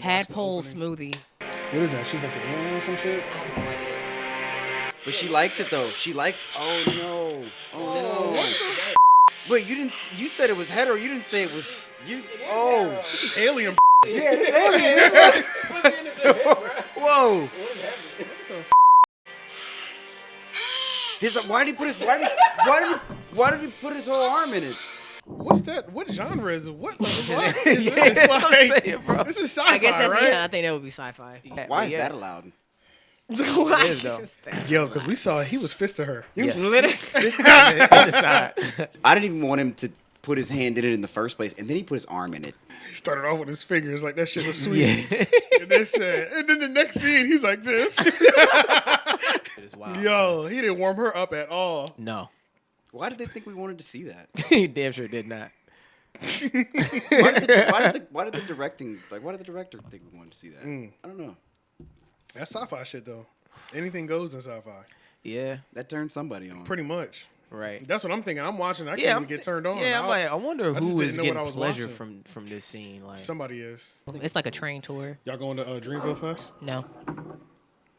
Tadpole smoothie. What is that? She's like an alien or some shit? But she likes it though. She likes. Oh no. Oh no. Wait, you didn't. You said it was hetero. You didn't say it was. You. Oh. This is alien. Yeah, it's alien. Whoa. Why did he put his? Why did he put his whole arm in it? What's that? What genre is it? What is this? Like, saying, bro. This is sci-fi, I guess that's right? yeah. I think that would be sci-fi. Why is that allowed? What is, though. Yo, because we saw he was fisting her. Yes. Literally. I I didn't even want him to put his hand in it in the first place, and then he put his arm in it. He started off with his fingers like that shit was sweet. And then the next scene, he's like this. Yo, he didn't warm her up at all. No. Why did they think we wanted to see that? He damn sure did not. Why did the director think we wanted to see that? I don't know. That's sci-fi shit though. Anything goes in sci-fi. Yeah. That turned somebody on. Pretty much. Right. That's what I'm thinking. I'm watching. I can't even get turned on. Yeah, I'm like, I wonder I just who didn't is know what I getting was pleasure watching. from this scene. Like Somebody is. It's like a train tour. Y'all going to Dreamville Fest? No.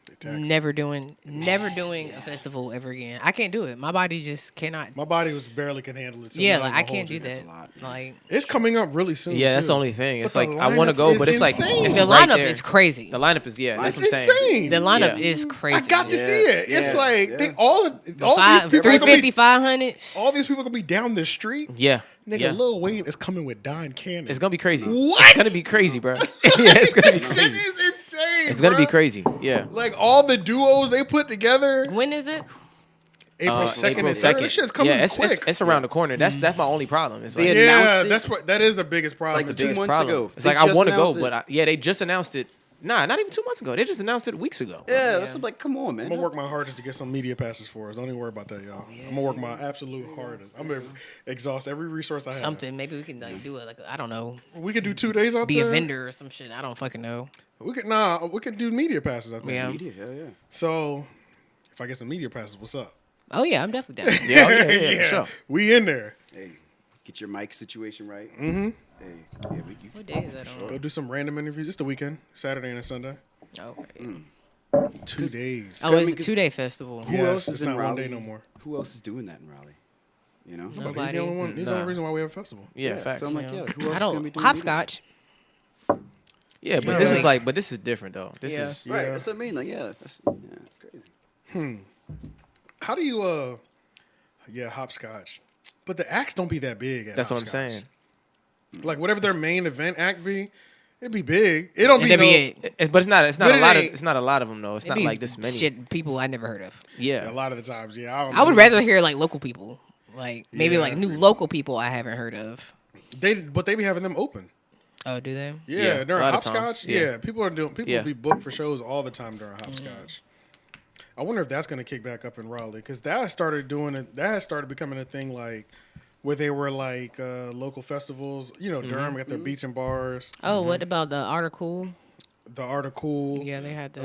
They tax. Never doing a festival ever again. I can't do it. My body just cannot. My body was barely can handle it. So Yeah, I'm like not I gonna can't hold do you. that. a lot. Like It's coming up really soon. yeah, that's too. the only thing. It's But like the I want to lineup go, is but it's like insane. it's the right lineup there. is crazy. The lineup is It's that's what I'm saying. insane. The lineup Yeah. is crazy. I got to see it. It's Yeah. like Yeah. they all these people 350, 500. all these people gonna be down the street. Yeah. Nigga, Yeah. Lil Wayne is coming with Don Cannon. It's gonna be crazy. What? It's gonna be crazy, bro. Yeah, it's gonna be That shit crazy. is insane. It's gonna be bruh. crazy. Yeah. Like all the duos they put together. When is it? April 2nd April and 3rd. 2nd. This shit's coming yeah, quick. it's around the corner. That's my only problem. It's like They announced Yeah, it that is the biggest problem. like is 2 that- months problem. ago. It's They like I just want to go, announced it. but they just announced it. Nah, not even 2 months ago. They just announced it weeks ago. Yeah, that's like, come on, man. I'm gonna work my hardest to get some media passes for us. Don't even worry about that, y'all. I'm gonna work my absolute hardest. I'm gonna exhaust every resource I have. Something. Maybe we can like do it. Like I don't know. We could do 2 days out Be there. a vendor or some shit. I don't fucking know. We could do media passes. I think. Yeah. Media, hell yeah. So, if I get some media passes, what's up? Oh yeah, I'm definitely down. Yeah, for sure. We in there. Hey, get your mic situation right. Mm-hmm. Hey, yeah, What day is that on? Go do some random interviews. It's the weekend, Saturday and a Sunday. Okay. 2 days. Oh, it's a 2-day festival. Who Yes, else it's is in not 1 Raleigh? day no more. Who else is doing that in Raleigh? You know? But Nobody. he's the only one. He's the only reason why we have a festival. Yeah, facts. So I'm like, yeah, who else I is gonna don't be doing hopscotch. Yeah, but Yeah. this is different though. This Yeah. is media? Right, Yeah. that's what I mean. Like, yeah, it's crazy. How do you hopscotch? But the acts don't be that big. At that's what I'm hopscotch. saying. Like whatever their main event act be, it'd be big. It don't And be that'd no. be it. But it's not But a it lot of ain't- it's not a lot of them though. It's It'd not be like this many. shit people I never heard of. Yeah. A lot of the times, yeah. I don't I would know. rather hear like local people, like maybe Yeah. like new local people I haven't heard of. But they be having them open. Oh, do they? Yeah, Yeah, during a lot of hopscotch. times, Yeah. yeah. People Yeah. be booked for shows all the time during hopscotch. I wonder if that's gonna kick back up in Raleigh because that has started becoming a thing like where they were like local festivals. You know, Durham got their beats and bars, Oh, what about the article? the Article. Yeah, they had the.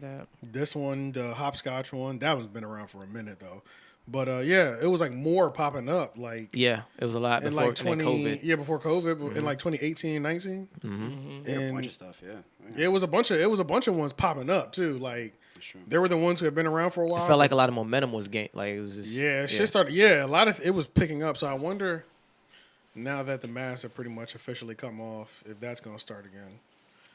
that. This one, the hopscotch one, that one's been around for a minute though. But yeah, it was like more popping up like Yeah, it was a lot in before like 20 COVID. yeah before COVID, but in like 2018, 19. Yeah, a And bunch of stuff, yeah. it was a bunch of ones popping up too. Like Sure. they were the ones who had been around for a while. It felt like a lot of momentum was gained. Like it was just yeah, shit started. Yeah, a lot of it was picking up. So I wonder now that the masks have pretty much officially come off, if that's gonna start again.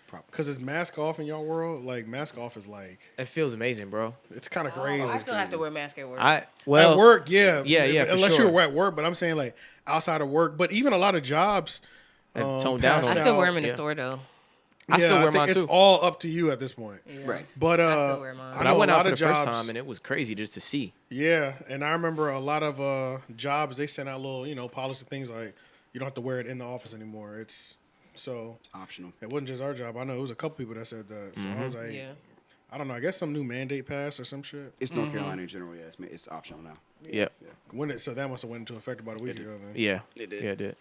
Probably. Because it's mask off in y'all world. Like mask off is like It feels amazing, bro. it's kind of crazy. I still have to wear a mask at work. At work, at work, yeah, yeah, for unless sure. you're at work, but I'm saying like outside of work. But even a lot of jobs Have toned down passed on I it. still wear them in the Yeah. store though. I still wear think mine it's too. all up to you at this point. Yeah. Right. But I still wear mine. But know I went a out lot for the of first jobs- time and it was crazy just to see. Yeah, and I remember a lot of jobs they sent out little policy things like you don't have to wear it in the office anymore. It's so Optional. it wasn't just our job. I know it was a couple people that said that. So I was like, Yeah. I don't know. I guess some new mandate passed or some shit. It's North Carolina in general, yeah. It's optional now. Yeah. So that must have went into effect about a week ago then. Yeah. It did. Yeah, it did.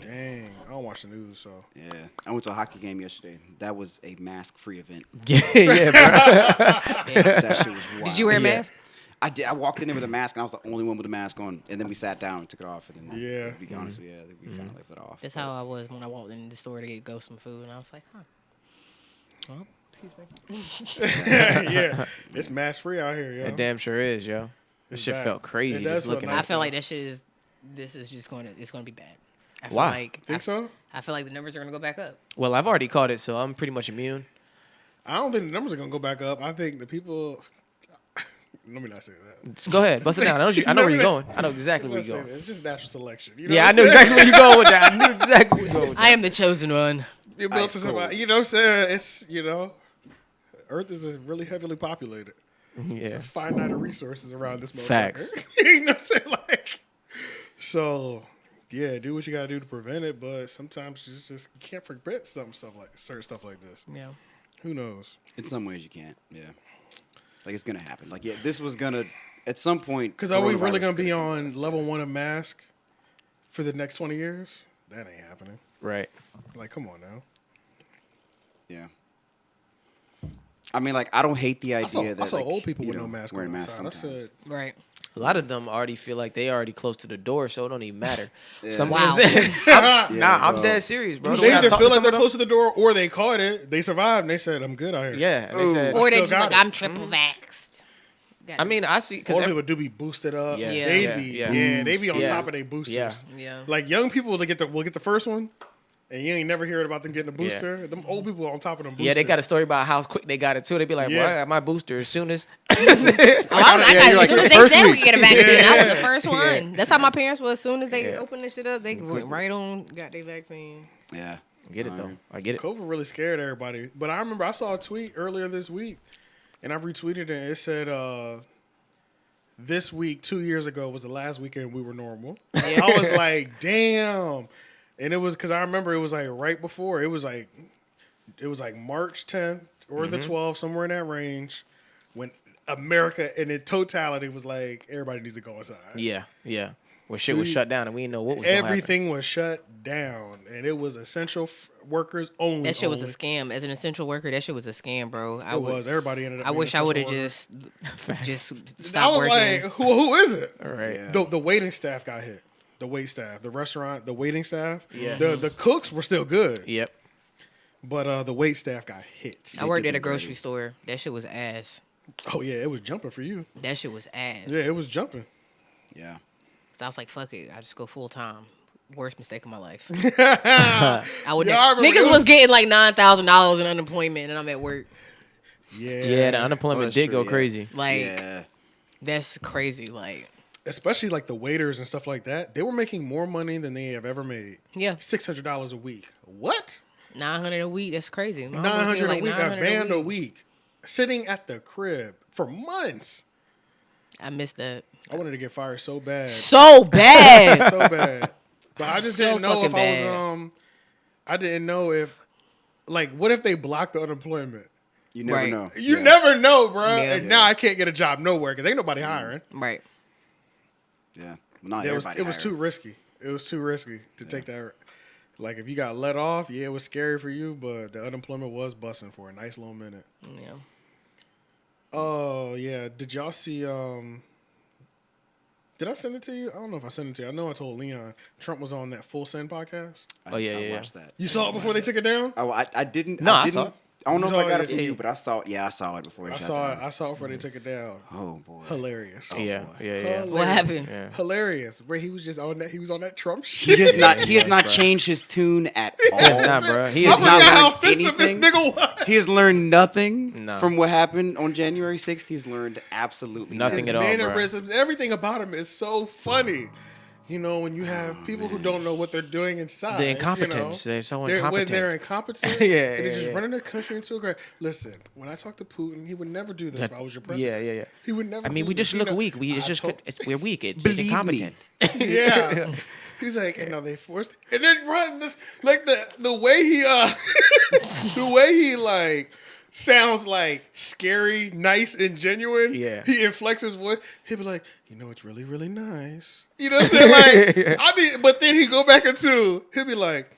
Dang, I don't watch the news, so Yeah. I went to a hockey game yesterday. That was a mask-free event. Yeah, yeah, bro. That shit was wild. Did you wear a Yeah. mask? I did. I walked in there with a mask, and I was the only one with a mask on. And then we sat down and took it off. And then, Yeah. to be honest with you, we kind of left it off. That's how I was when I walked in the store to go some food, and I was like, huh. Well, excuse me. Yeah, it's mask free out here, yo. It damn sure is, yo. This It's shit bad. felt crazy It does just feel looking nice. I at it. feel like this is just it's gonna be bad. I feel Why? like Think so? I feel like the numbers are gonna go back up. Well, I've already caught it, so I'm pretty much immune. I don't think the numbers are gonna go back up. I think the people. Let me not say that. So go ahead, bust it down. I know where you're going. I know exactly where Let's you're say going. that. It's just natural selection. You know Yeah, I what know I'm saying? exactly where you're going with that. I knew exactly where you're going with that. I am the chosen one. You're built to survive. You know what I'm saying? It's, Earth is really heavily populated. It's Yeah. a finite of resources around this motherfucker. Facts. You know what I'm saying? Like, so, yeah, do what you got to do to prevent it, but sometimes you just you can't prevent certain stuff like this. Yeah. Who knows? In some ways, you can't. Yeah. Like, it's going to happen. Like, yeah, this was going to, at some point. Because are we really coronavirus going to be gonna- on level 1 of mask for the next 20 years? That ain't happening. Right. Like, come on now. Yeah. I mean, like, I don't hate the I idea that saw like, old people you with no know, mask wearing on masks outside. I sometimes. said, Right. A lot of them already feel like they already close to the door, so it don't even matter. Yeah. Some Wow. I'm dead serious, bro. they either feel like Some they're of them- close to the door or they caught it. They survived and they said, I'm good out here. Yeah, and they Ooh. said. Or they still just got like, it. I'm triple vaxxed. I mean, I see Old because people do be boosted up. Yeah. They Yeah. be Yeah. they be on Yeah. top of their boosters. Yeah. Yeah. Like young people will get the first one, and you ain't never heard about them getting a booster. Them old people on top of them boosters. yeah, they got a story about how quick they got it too. They be like, Yeah. "Well, I got my booster as soon as." Oh, I got you're as like soon the as they first said we week. could get a vaccine. I was the Yeah. first one. That's how my parents were. As soon as they Yeah. opened this shit up, they went right on, got their vaccine. Yeah. I get it though. I get it. COVID really scared everybody. But I remember I saw a tweet earlier this week, and I retweeted it. And it said, "This week, 2 years ago, was the last weekend we were normal." I was like, "Damn!" And it was because I remember it was like right before. It was like March 10th or the 12th, somewhere in that range, when America in its totality was like, everybody needs to go inside. Yeah, yeah. Well, shit was shut down and we didn't know what was going to happen. Everything was shut down, and it was essential workers only. That shit was a only. scam. As an essential worker, that shit was a scam, bro. It was. Everybody ended up. I being wish I would have essential workers. just I stopped was working. like, who is it? All right. Yeah. The waiting staff got hit. The wait staff, the restaurant, the waiting staff. Yes. The cooks were still good, Yep. but the wait staff got hit. I worked at a did grocery dirty. store. That shit was ass. Oh yeah, it was jumping for you. That shit was ass. Yeah, it was jumping. Yeah. So I was like, fuck it. I just go full time. Worst mistake of my life. Yeah, I would. I remember Niggas it was getting like $9,000 in unemployment, and I'm at work. Yeah, the unemployment that's did true, go yeah. crazy. Like Yeah. that's crazy. Like especially like the waiters and stuff like that. They were making more money than they have ever made. yeah, $600 a week. What? 900 a week. That's crazy. My homie was 900 getting a week. A 900 band a week. Sitting at the crib for months. I missed that I wanted to get fired so bad. so bad. So bad. But I just So didn't know if fucking I bad. was I didn't know if like what if they blocked the unemployment? You never Right. know. You Yeah. never know, bro. Yeah. And now I can't get a job nowhere because ain't nobody hiring. Right. Yeah. Not It was everybody. too risky. It was too risky to take that. Like if you got let off, yeah, it was scary for you, but the unemployment was busting for a nice little minute. Yeah. Oh yeah, did y'all see? Did I send it to you? I don't know if I sent it to you. I know I told Leon Trump was on that Full Send podcast. Oh, yeah, I yeah, watched that. You saw it before they took it down. Oh, I didn't. No, I didn't, saw it. I don't know if You I saw got it? it from Yeah. you, but I saw it. Yeah, I saw it before. I shut saw it. down. I saw it before they took it down. Oh boy. Hilarious. Yeah, yeah, yeah. What happened? Yeah. Hilarious. Where he was just on that. He was on that Trump He shit. has not. He has not bro. changed his tune at all. It's not, bro. He I is not forgot how learned offensive this anything. nigga was. He has learned nothing No. from what happened on January 6th. He's learned absolutely Nothing His at all, bro. mannerisms, everything about him is so funny. You know, when you have people who don't know what they're doing inside. The you know, incompetence. They're so When incompetent. they're incompetent, Yeah, and they're yeah, just yeah. running the country into a ground. Listen, when I talk to Putin, he would never do this if I was your president. Yeah, yeah, yeah. He would never. I mean, do we this. just You look know, weak. We I just told- we're weak. It's Believe me. incompetent. Yeah. He's like, and now they forced, and then run this like the way he the way he like sounds like scary, nice, and genuine. Yeah. He inflects his voice. He'd be like, you know, it's really, really nice. You know what I'm saying? Like, I mean, but then he go back into, he'll be like,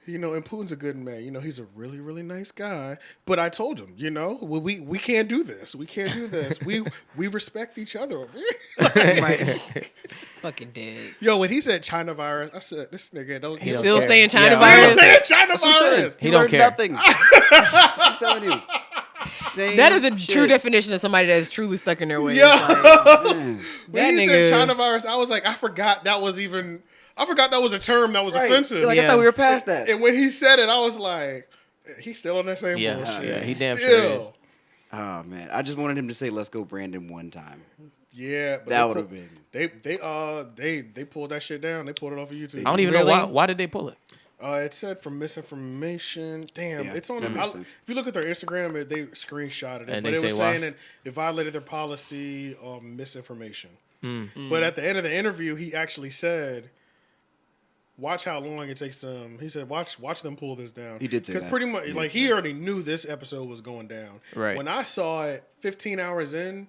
you know, and Putin's a good man. You know, he's a really, really nice guy. But I told him, you know, well, we can't do this. We can't do this. We respect each other over here. Right. Fucking dead. Yo, when he said China virus, I said, this nigga don't. He's don't still care. saying China Yeah, virus. Still saying China That's what I'm saying. virus. He You don't learned care. nothing. I'm telling you. Same That is a shit. true definition of somebody that is truly stuck in their ways. Yo. Like, Man. When he That said nigga- China virus, I was like, I forgot that was a term that was Right. offensive. Like, I Yeah. thought we were past that. And when he said it, I was like, he's still on that same Yeah, bullshit. yeah, he damn sure Still. Oh man, I just wanted him to say "Let's go, Brandon" one time. Yeah, but That would have been. They pulled that shit down. They pulled it off of YouTube. I don't even Really? know why did they pull it? It said from misinformation. Damn, Yeah, it's on. that makes sense. If you look at their Instagram, they screenshotted it, And but they it was say why? saying that it violated their policy on misinformation. Hmm. But at the end of the interview, he actually said, "Watch how long it takes them." He said, "Watch them pull this down." He did say because that. pretty much He did like say he that. already knew this episode was going down. Right. When I saw it, 15 hours in,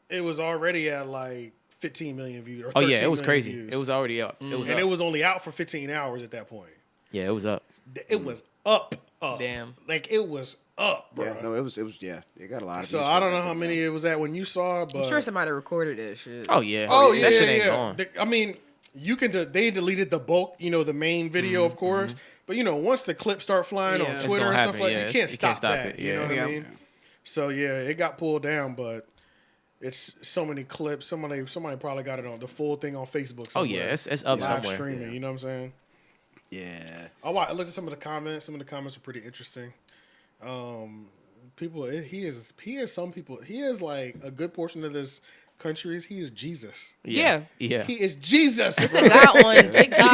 it was already at like 15 million views. Or Oh yeah, 13 it was million crazy. views. It was already up. It was and up. it was only out for 15 hours at that point. Yeah, it was up. It was up. Damn. Like it was up, bro. Yeah, no, it was. Yeah, it got a lot of. So views I for don't know that how thing, many man. it was at when you saw it, but I'm sure somebody recorded that shit. Oh yeah. oh yeah, that shit ain't yeah. gone. I mean, you can. They deleted the bulk, you know, the main video, of course. But you know, once the clips start flying Yeah. on It's Twitter gonna and stuff happen, like yeah. that, you You can't can't stop stop that. it, You know yeah. what Yeah. I mean? So yeah, it got pulled down, but it's so many clips. Somebody probably got it on the full thing on Facebook. Oh Somewhere. yeah, it's up live somewhere. streaming. You know what I'm saying? Yeah. I looked at some of the comments. Some of the comments were pretty interesting. People, he is like a good portion of this country. He is Jesus. Yeah. Yeah. He is Jesus. It's a guy on TikTok.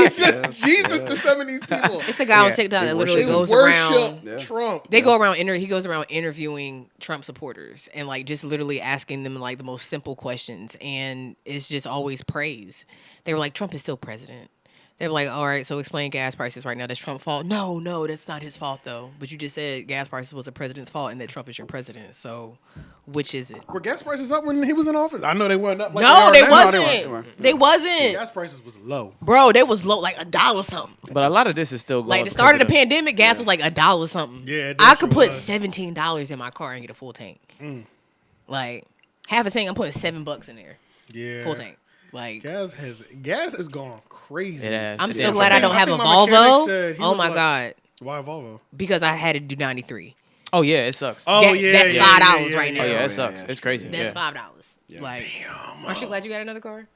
Jesus to some of these people. It's a guy on Yeah. TikTok that They literally They goes worship around. Yeah. Trump. They go around. He goes around interviewing Trump supporters and like just literally asking them like the most simple questions, and it's just always praise. They were like, "Trump is still president." They were like, "All right, so explain gas prices right now. That's Trump's fault." No, that's not his fault though. But you just said gas prices was the president's fault and that Trump is your president. So, which is it? Were gas prices up when he was in office? I know they weren't up. Like No, they they are now. wasn't. They wasn't. Gas prices was low. Bro, they was low, like $1 something. But a lot of this is still going. Like the start of the because pandemic, gas was like $1 something. Yeah, it I sure could put was. $17 in my car and get a full tank. Like half a tank, I'm putting $7 in there, Yeah. full tank. Like Gas has gone crazy. It has. I'm It so damn glad sure I don't I have a think my mechanic Volvo. said he Oh was my like- god, Why Volvo? because I had to do 93. Oh yeah, it sucks. Oh That- yeah, that's yeah, $5 yeah, right yeah, Oh now. yeah, yeah, it sucks. yeah, It's crazy. That's Yeah. $5. Like, aren't you glad you got another car?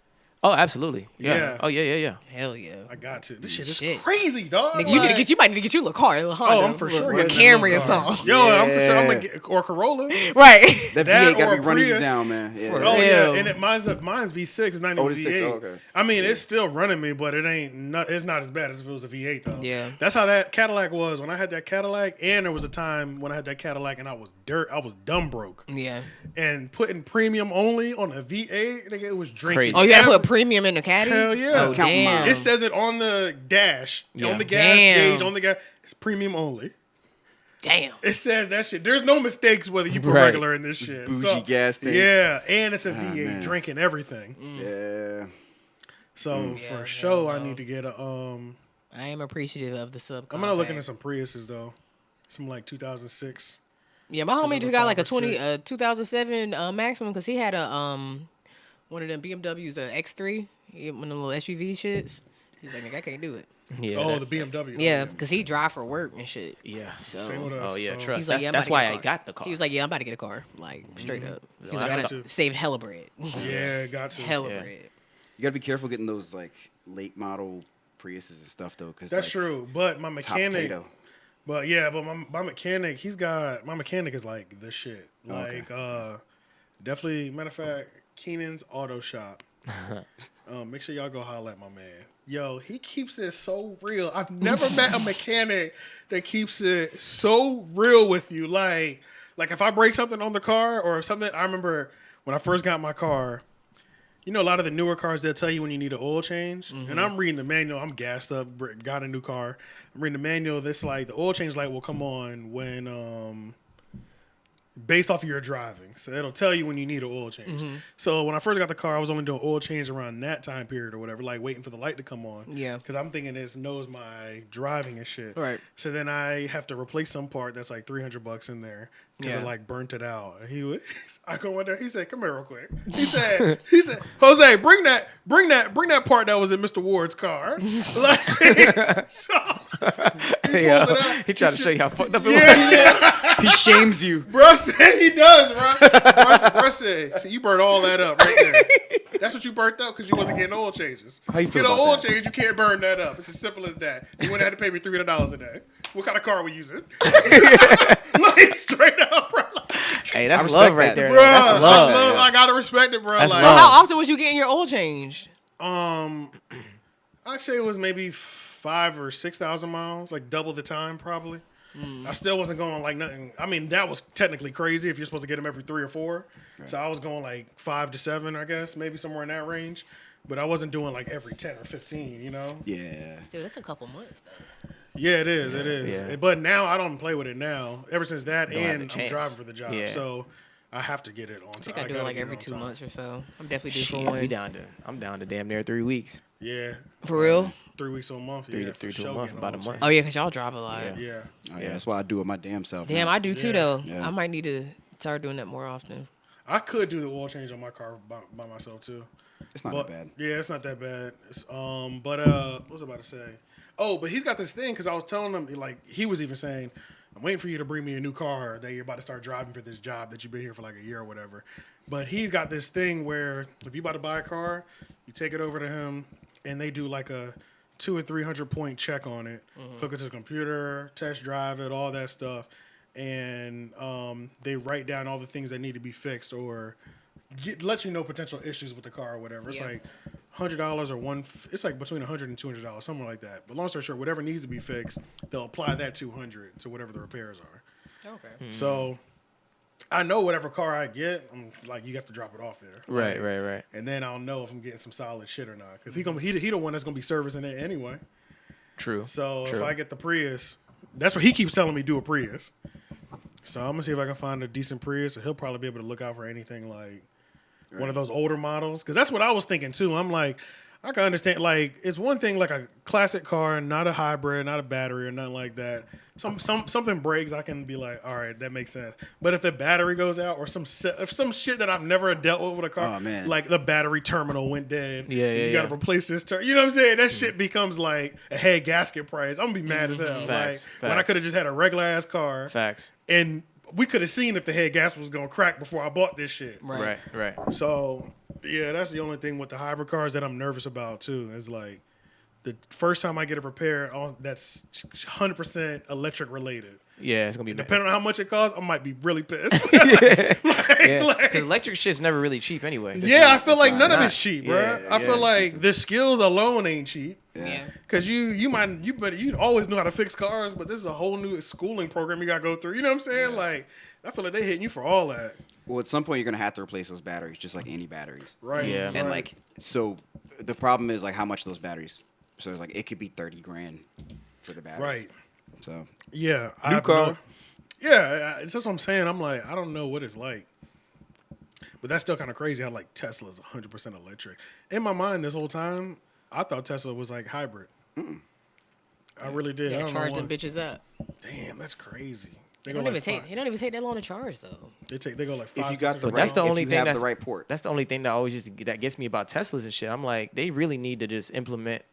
Oh, absolutely. Yeah. Yeah. Oh yeah. Hell yeah. I got to. This shit is Shit. crazy, dog. Nigga, you might need to get you a little car, a little Honda. I'm for sure a getting Camry a or little car. something. Yo, I'm for sure. I'm Yeah. gonna get or Corolla. Right. That That V8 got or to be running you Prius. down, man. Yeah. For Oh real. yeah, and mine's V6, it's not even Oh, it's V8. 6, oh, okay. I mean, it's still running me, but it's not as bad as if it was a V8 though. Yeah. That's how that Cadillac was when I had that Cadillac, and there was a time when I had that Cadillac and I was dumb broke, Yeah. and putting premium only on a V8, nigga, it was drinking. Crazy. Oh, you gotta put premium in the caddy? Hell yeah. Oh, Count damn. mine. It says it on the dash, Yeah. on the gas Damn. gauge, on the gas. It's premium only. Damn. It says that shit. There's no mistakes whether you put Right. regular in this shit. Bougie gas tank. Yeah, and it's a V8 man. drinking everything. Yeah. So Yeah, for sure, I no. need to get a. I am appreciative of the sub. I'm gonna look into some Priuses though, some like 2006. Yeah, my homie just got like a 2005 2007 Maximum because he had a one of them BMWs, a X3, one of the little SUV shits. He's like, nigga, I can't do it. Yeah. Oh, that- the BMW. Yeah, because he drive for work and shit. yeah. So Same with us. Oh yeah, so- trust. He's like, That's, yeah, I'm that's about to why get a I car. got the car. He was like, yeah, I'm about to get a car, like straight up. He's Well, like, I I got gotta to. save hella bread, Yeah, got to. hella Yeah. bread. You got to be careful getting those like late model Priuses and stuff though, because That's true. But my Hot mechanic. potato. But yeah, but my mechanic, my mechanic is like the shit. Okay. Like definitely. Matter of fact, Keenan's Auto Shop. Make sure y'all go holler at my man. Yo, he keeps it so real. I've never met a mechanic that keeps it so real with you. Like if I break something on the car or something, I remember when I first got my car. You know, a lot of the newer cars, they'll tell you when you need an oil change. And I'm reading the manual. I'm gassed up, got a new car. I'm reading the manual. This like the oil change light will come on when based off of your driving. So it'll tell you when you need an oil change. So when I first got the car, I was only doing oil change around that time period or whatever, like waiting for the light to come on. Yeah. Because I'm thinking it knows my driving and shit. Right. So then I have to replace some part that's like $300 in there because I like burnt it out. And I go in there. He said, "Come here real quick." He said, "Jose, bring that part that was in Mr. Ward's car." Like, so he pulls it out. He tried to show you how fucked up it was. Yeah. He shames you. Bro said he does, bro said, "See, you burnt all that up right there. That's what you burnt up because you wasn't getting oil changes. How you feel Get an about oil that? change, you can't burn that up. It's as simple as that. You wouldn't have to pay me $300 a day. What kind of car we using?" Like straight up, bro. Hey, that's respect love right that. there. Bro, That's love. I gotta respect it, bro. That's Like, So love. how often was you getting your oil changed? I'd say it was maybe 5,000 or 6,000 miles, like double the time probably. I still wasn't going like nothing. I mean, that was technically crazy if you're supposed to get them every 3 or 4. Right. So I was going like 5 to 7, I guess, maybe somewhere in that range. But I wasn't doing like every 10 or 15, you know? Yeah. Dude, that's a couple months though. Yeah, it is. It is. Yeah. But now I don't play with it now. Ever since that, Don't have and the I'm chance. driving for the job, Yeah. so I have to get it on I time. think I do it gotta like get every on 2 time. months or so. I'm definitely due Shit, for one. I'm down to damn near 3 weeks. Yeah, For real? 3 weeks to a month. Three yeah, to for a month, getting about a oil month. Oh yeah, because y'all drive a lot. Yeah. change. Yeah. Oh, yeah. That's why I do it my damn self. Damn, now. I do too Yeah. though. Yeah. I might need to start doing that more often. I could do the oil change on my car by myself too. It's not But, that bad. Yeah, it's not that bad. What was I about to say? Oh, but he's got this thing because I was telling him, like, he was even saying, "I'm waiting for you to bring me a new car that you're about to start driving for this job that you've been here for like a year or whatever." But he's got this thing where if you about to buy a car, you take it over to him and they do like a 200 or 300 point check on it, hook it to the computer, test drive it, all that stuff, and they write down all the things that need to be fixed or let you know potential issues with the car or whatever. It's Yeah. like $100 or it's like between $100 and $200, something like that. But long story short, whatever needs to be fixed, they'll apply that $200 to whatever the repairs are. Okay. So I know whatever car I get, I'm like, you have to drop it off there. Right, Like, right. And then I'll know if I'm getting some solid shit or not. Because he the one that's gonna be servicing it anyway. True. So True. if I get the Prius, that's what he keeps telling me, do a Prius. So I'm gonna see if I can find a decent Prius, and he'll probably be able to look out for anything like one of those older models. Because that's what I was thinking too. I'm like, I can understand, like, it's one thing like a classic car, not a hybrid, not a battery or nothing like that. Something breaks, I can be like, all right, that makes sense. But if the battery goes out or some shit that I've never dealt with a car, Oh, man. like the battery terminal went dead, Yeah, and yeah, you got to yeah. replace this you know what I'm saying? That shit becomes like a head gasket price. I'm gonna be mad as hell. Facts, Like when I facts. could have just had a regular ass car, Facts. and we could have seen if the head gasket was gonna crack before I bought this shit. Right. Right. So yeah, that's the only thing with the hybrid cars that I'm nervous about too. Is like the first time I get it repaired, that's 100% electric related. Yeah, it's gonna be Depending on how much it costs, I might be really pissed. Yeah, like- because electric shit's never really cheap anyway. yeah, I feel like it's none of not. it's cheap, bro. Yeah, I feel yeah. like the skills alone ain't cheap. Yeah. Cause you always knew how to fix cars, but this is a whole new schooling program you gotta go through. You know what I'm saying? Like I feel like they hitting you for all that, Well, at some point you're gonna have to replace those batteries, just like any batteries. right? Yeah. And right. like, so the problem is like how much those batteries. So it's like it could be $30,000 for the batteries. right, So yeah, New car. Yeah, that's what I'm saying. I'm like, I don't know what it's like, but that's still kind of crazy how like Tesla's 100% electric. In my mind, this whole time, I thought Tesla was like hybrid. I really did. I Yeah, don't charge know them why. bitches up. Damn, that's crazy. They It go don't like even take. It don't even take that long to charge though. they go like if 5, you got the 600 But that's the right, only if you thing have that's the right port. That's the only thing that always that gets me about Teslas and shit. I'm like, they really need to just implement.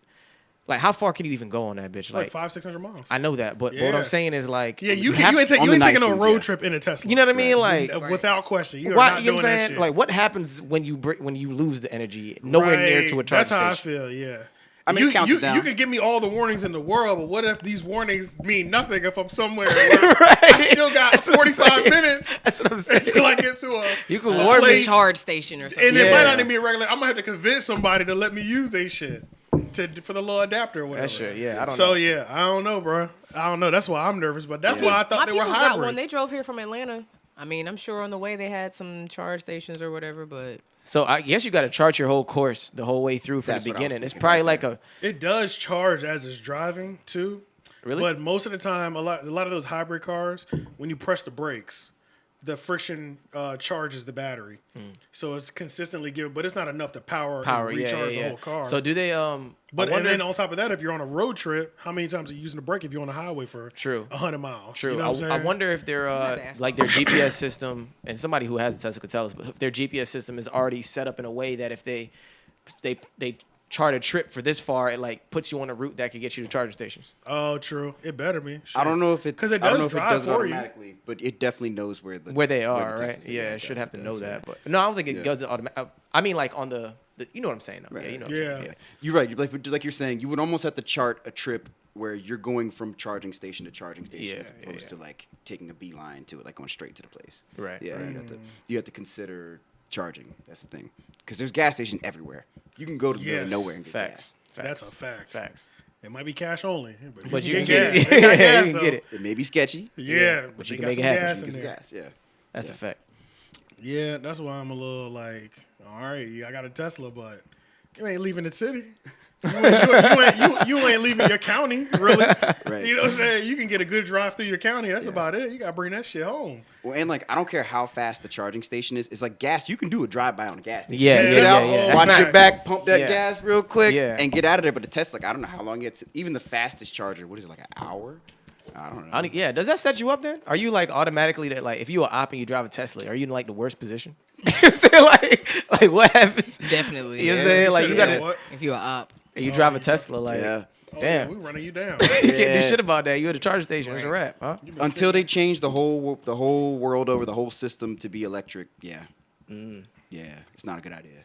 Like, how far can you even go on that bitch? like Like, 500-600 miles. I know that, but what Yeah. I'm saying is like, Yeah, you have- ain't on the taking nice a ones, road yeah. trip in a Tesla. you know what I mean? Like, Without question, you are why? not You know doing what I'm that saying? shit. Like, what happens when you lose the energy nowhere near to a Right. charge That's how station? I feel. Yeah. I mean, it counts you it down. can give me all the warnings in the world, but what if these warnings mean nothing if I'm somewhere where I still got That's what I'm 45 saying. minutes That's what I'm saying. until I get to a You can a warn me. place, Charge station or something. and it might Yeah. not even be a regular. I'm gonna have to convince somebody to let me use their shit for the little adapter or whatever. That shit, yeah, I don't so know. yeah, I don't know, bro. I don't know. That's why I'm nervous, but that's why I My thought they were people's got hybrids. one. They drove here from Atlanta. I mean, I'm sure on the way they had some charge stations or whatever, but So I guess you got to chart your whole course the whole way through from That's the what I was beginning. It's thinking probably right like there. It does charge as it's driving too. Really? But most of the time, a lot of those hybrid cars, when you press the brakes, the friction charges the battery, so it's consistently given, but it's not enough to power and Yeah, recharge yeah. the whole car. So do they? But I and wonder then if- on top of that, if you're on a road trip, how many times are you using the brake if you're on the highway for True. 100 miles? True. You know what I'm I saying? wonder if their like their GPS system, and somebody who has a Tesla could tell us, but if their GPS system is already set up in a way that if they chart a trip for this far, it like puts you on a route that could get you to charging stations. Oh, true. It better be. I don't know if it 'Cause it I don't does know if it drive does it for you. automatically, but it definitely knows where Where they are, the right? Teslas are. Yeah, it should have to does, know yeah. that. But no, I don't think it Yeah. does it automatic. I mean, like on the you know what I'm saying, though. Right. Yeah, you know what I'm Yeah. saying. Yeah. You're right. Like you're saying, you would almost have to chart a trip where you're going from charging station to charging station, Yeah, as yeah, opposed yeah. to like taking a beeline to it, like going straight to the place. Right, Yeah. right. You have to consider charging. That's the thing, because there's gas station everywhere. You can go to the middle of Yes. nowhere and get Facts. gas. That's a fact. Facts. It might be cash only, but, But you can can get gas. it. They got Yeah, gas, you can though. get it. It may be sketchy. Yeah, but but you they can got make some it happen. gas You in get some there. gas. Yeah. That's Yeah. a fact. Yeah, that's why I'm a little like, all right, I got a Tesla, but you ain't leaving the city. You ain't leaving your county, really. Right. You know what I'm saying? You can get a good drive through your county. That's about it. You got to bring that shit home. Well, and like I don't care how fast the charging station is. It's like gas. You can do a drive by on a gas station. Yeah, Yeah, Get yeah, out, yeah. watch That's your right. back, pump that Yeah. gas real quick, Yeah. and get out of there. But the Tesla, like I don't know how long it's. Even the fastest charger, what is it, like an hour? I don't know. Yeah, does that set you up then? Are you like automatically that like if you are op and you drive a Tesla, are you in like the worst position? You know what I'm saying? Like what happens? Definitely. You know what I'm Yeah, saying? You Like said you yeah, gotta what? If you're up. and you drive a Tesla, like Yeah. Oh, yeah, damn. we running you down. You can't do Yeah. shit about that. You at a charge station. It's a Right. wrap, huh? Until they change the whole world over, the whole system to be electric. Yeah. Yeah, it's not a good idea.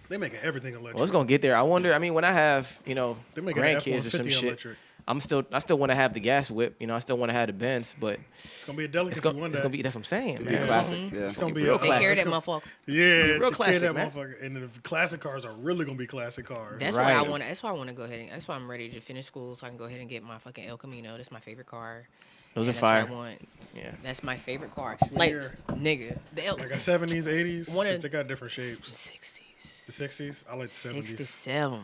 They making everything electric. Well, it's gonna get there. I wonder. I mean, when I have They making grandkids or some F-150 shit, electric. I still want to have the gas whip. I still want to have the Benz, but It's gonna be a it's delicacy gonna one day. that's what I'm saying. Be Man. Yeah. classic. Mhm. Yeah. It's gonna be real a Take care of classic. that motherfucker. Yeah, real take care of classic, that man. motherfucker. And the classic cars are really gonna be classic cars. That's Right. why I want. That's why I want to go ahead. That's why I'm ready to finish school so I can go ahead and get my fucking El Camino. That's my favorite car. Those are And that's what fire. I want. Yeah. That's my favorite car. What Like year? nigga, the El Like a 70s, 80s. One of- They got different shapes. 60s, The 60s. I like the 70s. 67.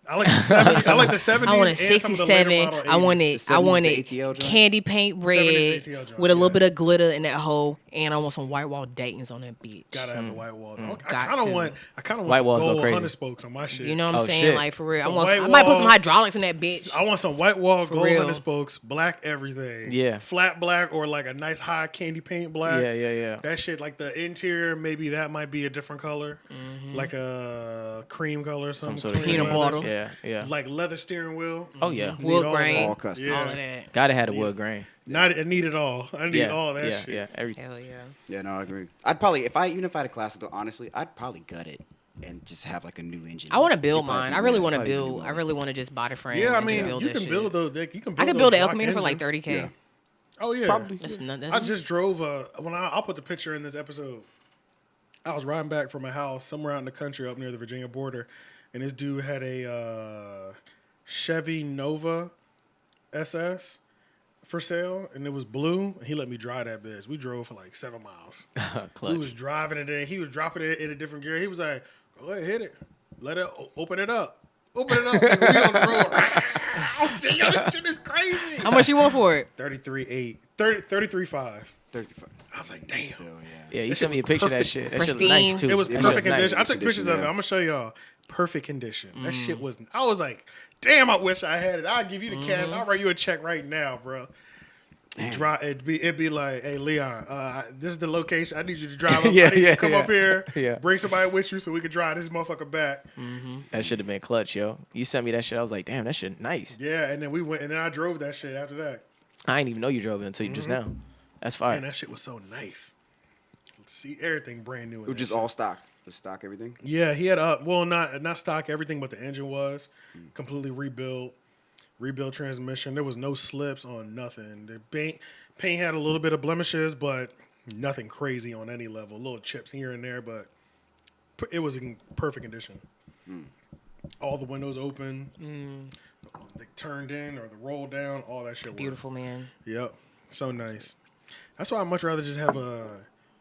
I like the 70s. I like the 70s. I want a and some of the later 67. model I want 80s. it. The I want 70s it ATL joint? candy paint 70s red ATL joint, with a little yeah. bit of glitter in that hole, and I want some white wall Dayton's on that bitch. Gotta have the white walls. I Got kind of to. want. I kind of White want walls some go gold crazy. 100 spokes on my shit. You know what I'm Oh, saying? shit. Like for real, Some I white might put some wall- hydraulics in that bitch. I want some white wall, gold real. 100 spokes, black everything. Yeah. Flat black or like a nice high candy paint black. Yeah. That shit, like the interior, maybe that might be a different color, like a cream color or something. Some sort of cream Peanut leather. butter. Yeah. Like leather steering wheel. Oh yeah. Need Wood all grain, that. All custom. Yeah. all of that. Gotta have the wood grain. Not, I need it all. I need all that shit. Yeah. Everything. Hell yeah. Yeah, no, I agree. I'd probably, even if I had a classic, though, honestly, I'd probably gut it and just have like a new engine. I want to It'd build probably mine. be- I really yeah, want to probably be build. one. I really want to just body frame. Yeah, I and just mean, build you that can shit. build those. You can build I can those build an El block Camino for like engines. 30K. Yeah. Oh yeah, Probably. That's not. I That's just drove. I'll put the picture in this episode. I was riding back from a house somewhere out in the country, up near the Virginia border, and this dude had a Chevy Nova SS for sale, and it was blue. And he let me drive that bitch. We drove for like 7 miles. Clutch. We was driving it, and he was dropping it in a different gear. He was like, "Go ahead, hit it. Let it open it up. Open it up." Nigga, we on the road. I was like, yo, this shit is crazy. how much you want for it? 33.8, 33.5. 35. I was like, damn. Still, yeah. Yeah, you That sent me a shit was picture of that perfect. shit. That shit was Pristine. nice too. It was That shit perfect nice. condition. I took Condition, pictures of it. yeah. I'm gonna show y'all. Perfect condition. That shit was. I was like, damn. I wish I had it. I'll give you the cash. I'll write you a check right now, bro. It'd be like, hey Leon, this is the location. I need you to drive up. Yeah, I need you yeah, to come yeah. up here. Yeah. Bring somebody with you so we could drive this motherfucker back. That should have been clutch, yo. You sent me that shit. I was like, damn, that shit nice. Yeah, and then we went, and then I drove that shit after that. I didn't even know you drove it until just now. That's fire. And that shit was so nice. See everything brand new. in It was that just shit. all stock. Was stock everything? Yeah, he had not stock everything, but the engine was completely rebuilt transmission. There was no slips on nothing. The paint had a little bit of blemishes, but nothing crazy on any level. Little chips here and there, but it was in perfect condition. All the windows open, they turned in or the roll down, all that shit. Beautiful man. Yep, so nice. That's why I'd much rather just have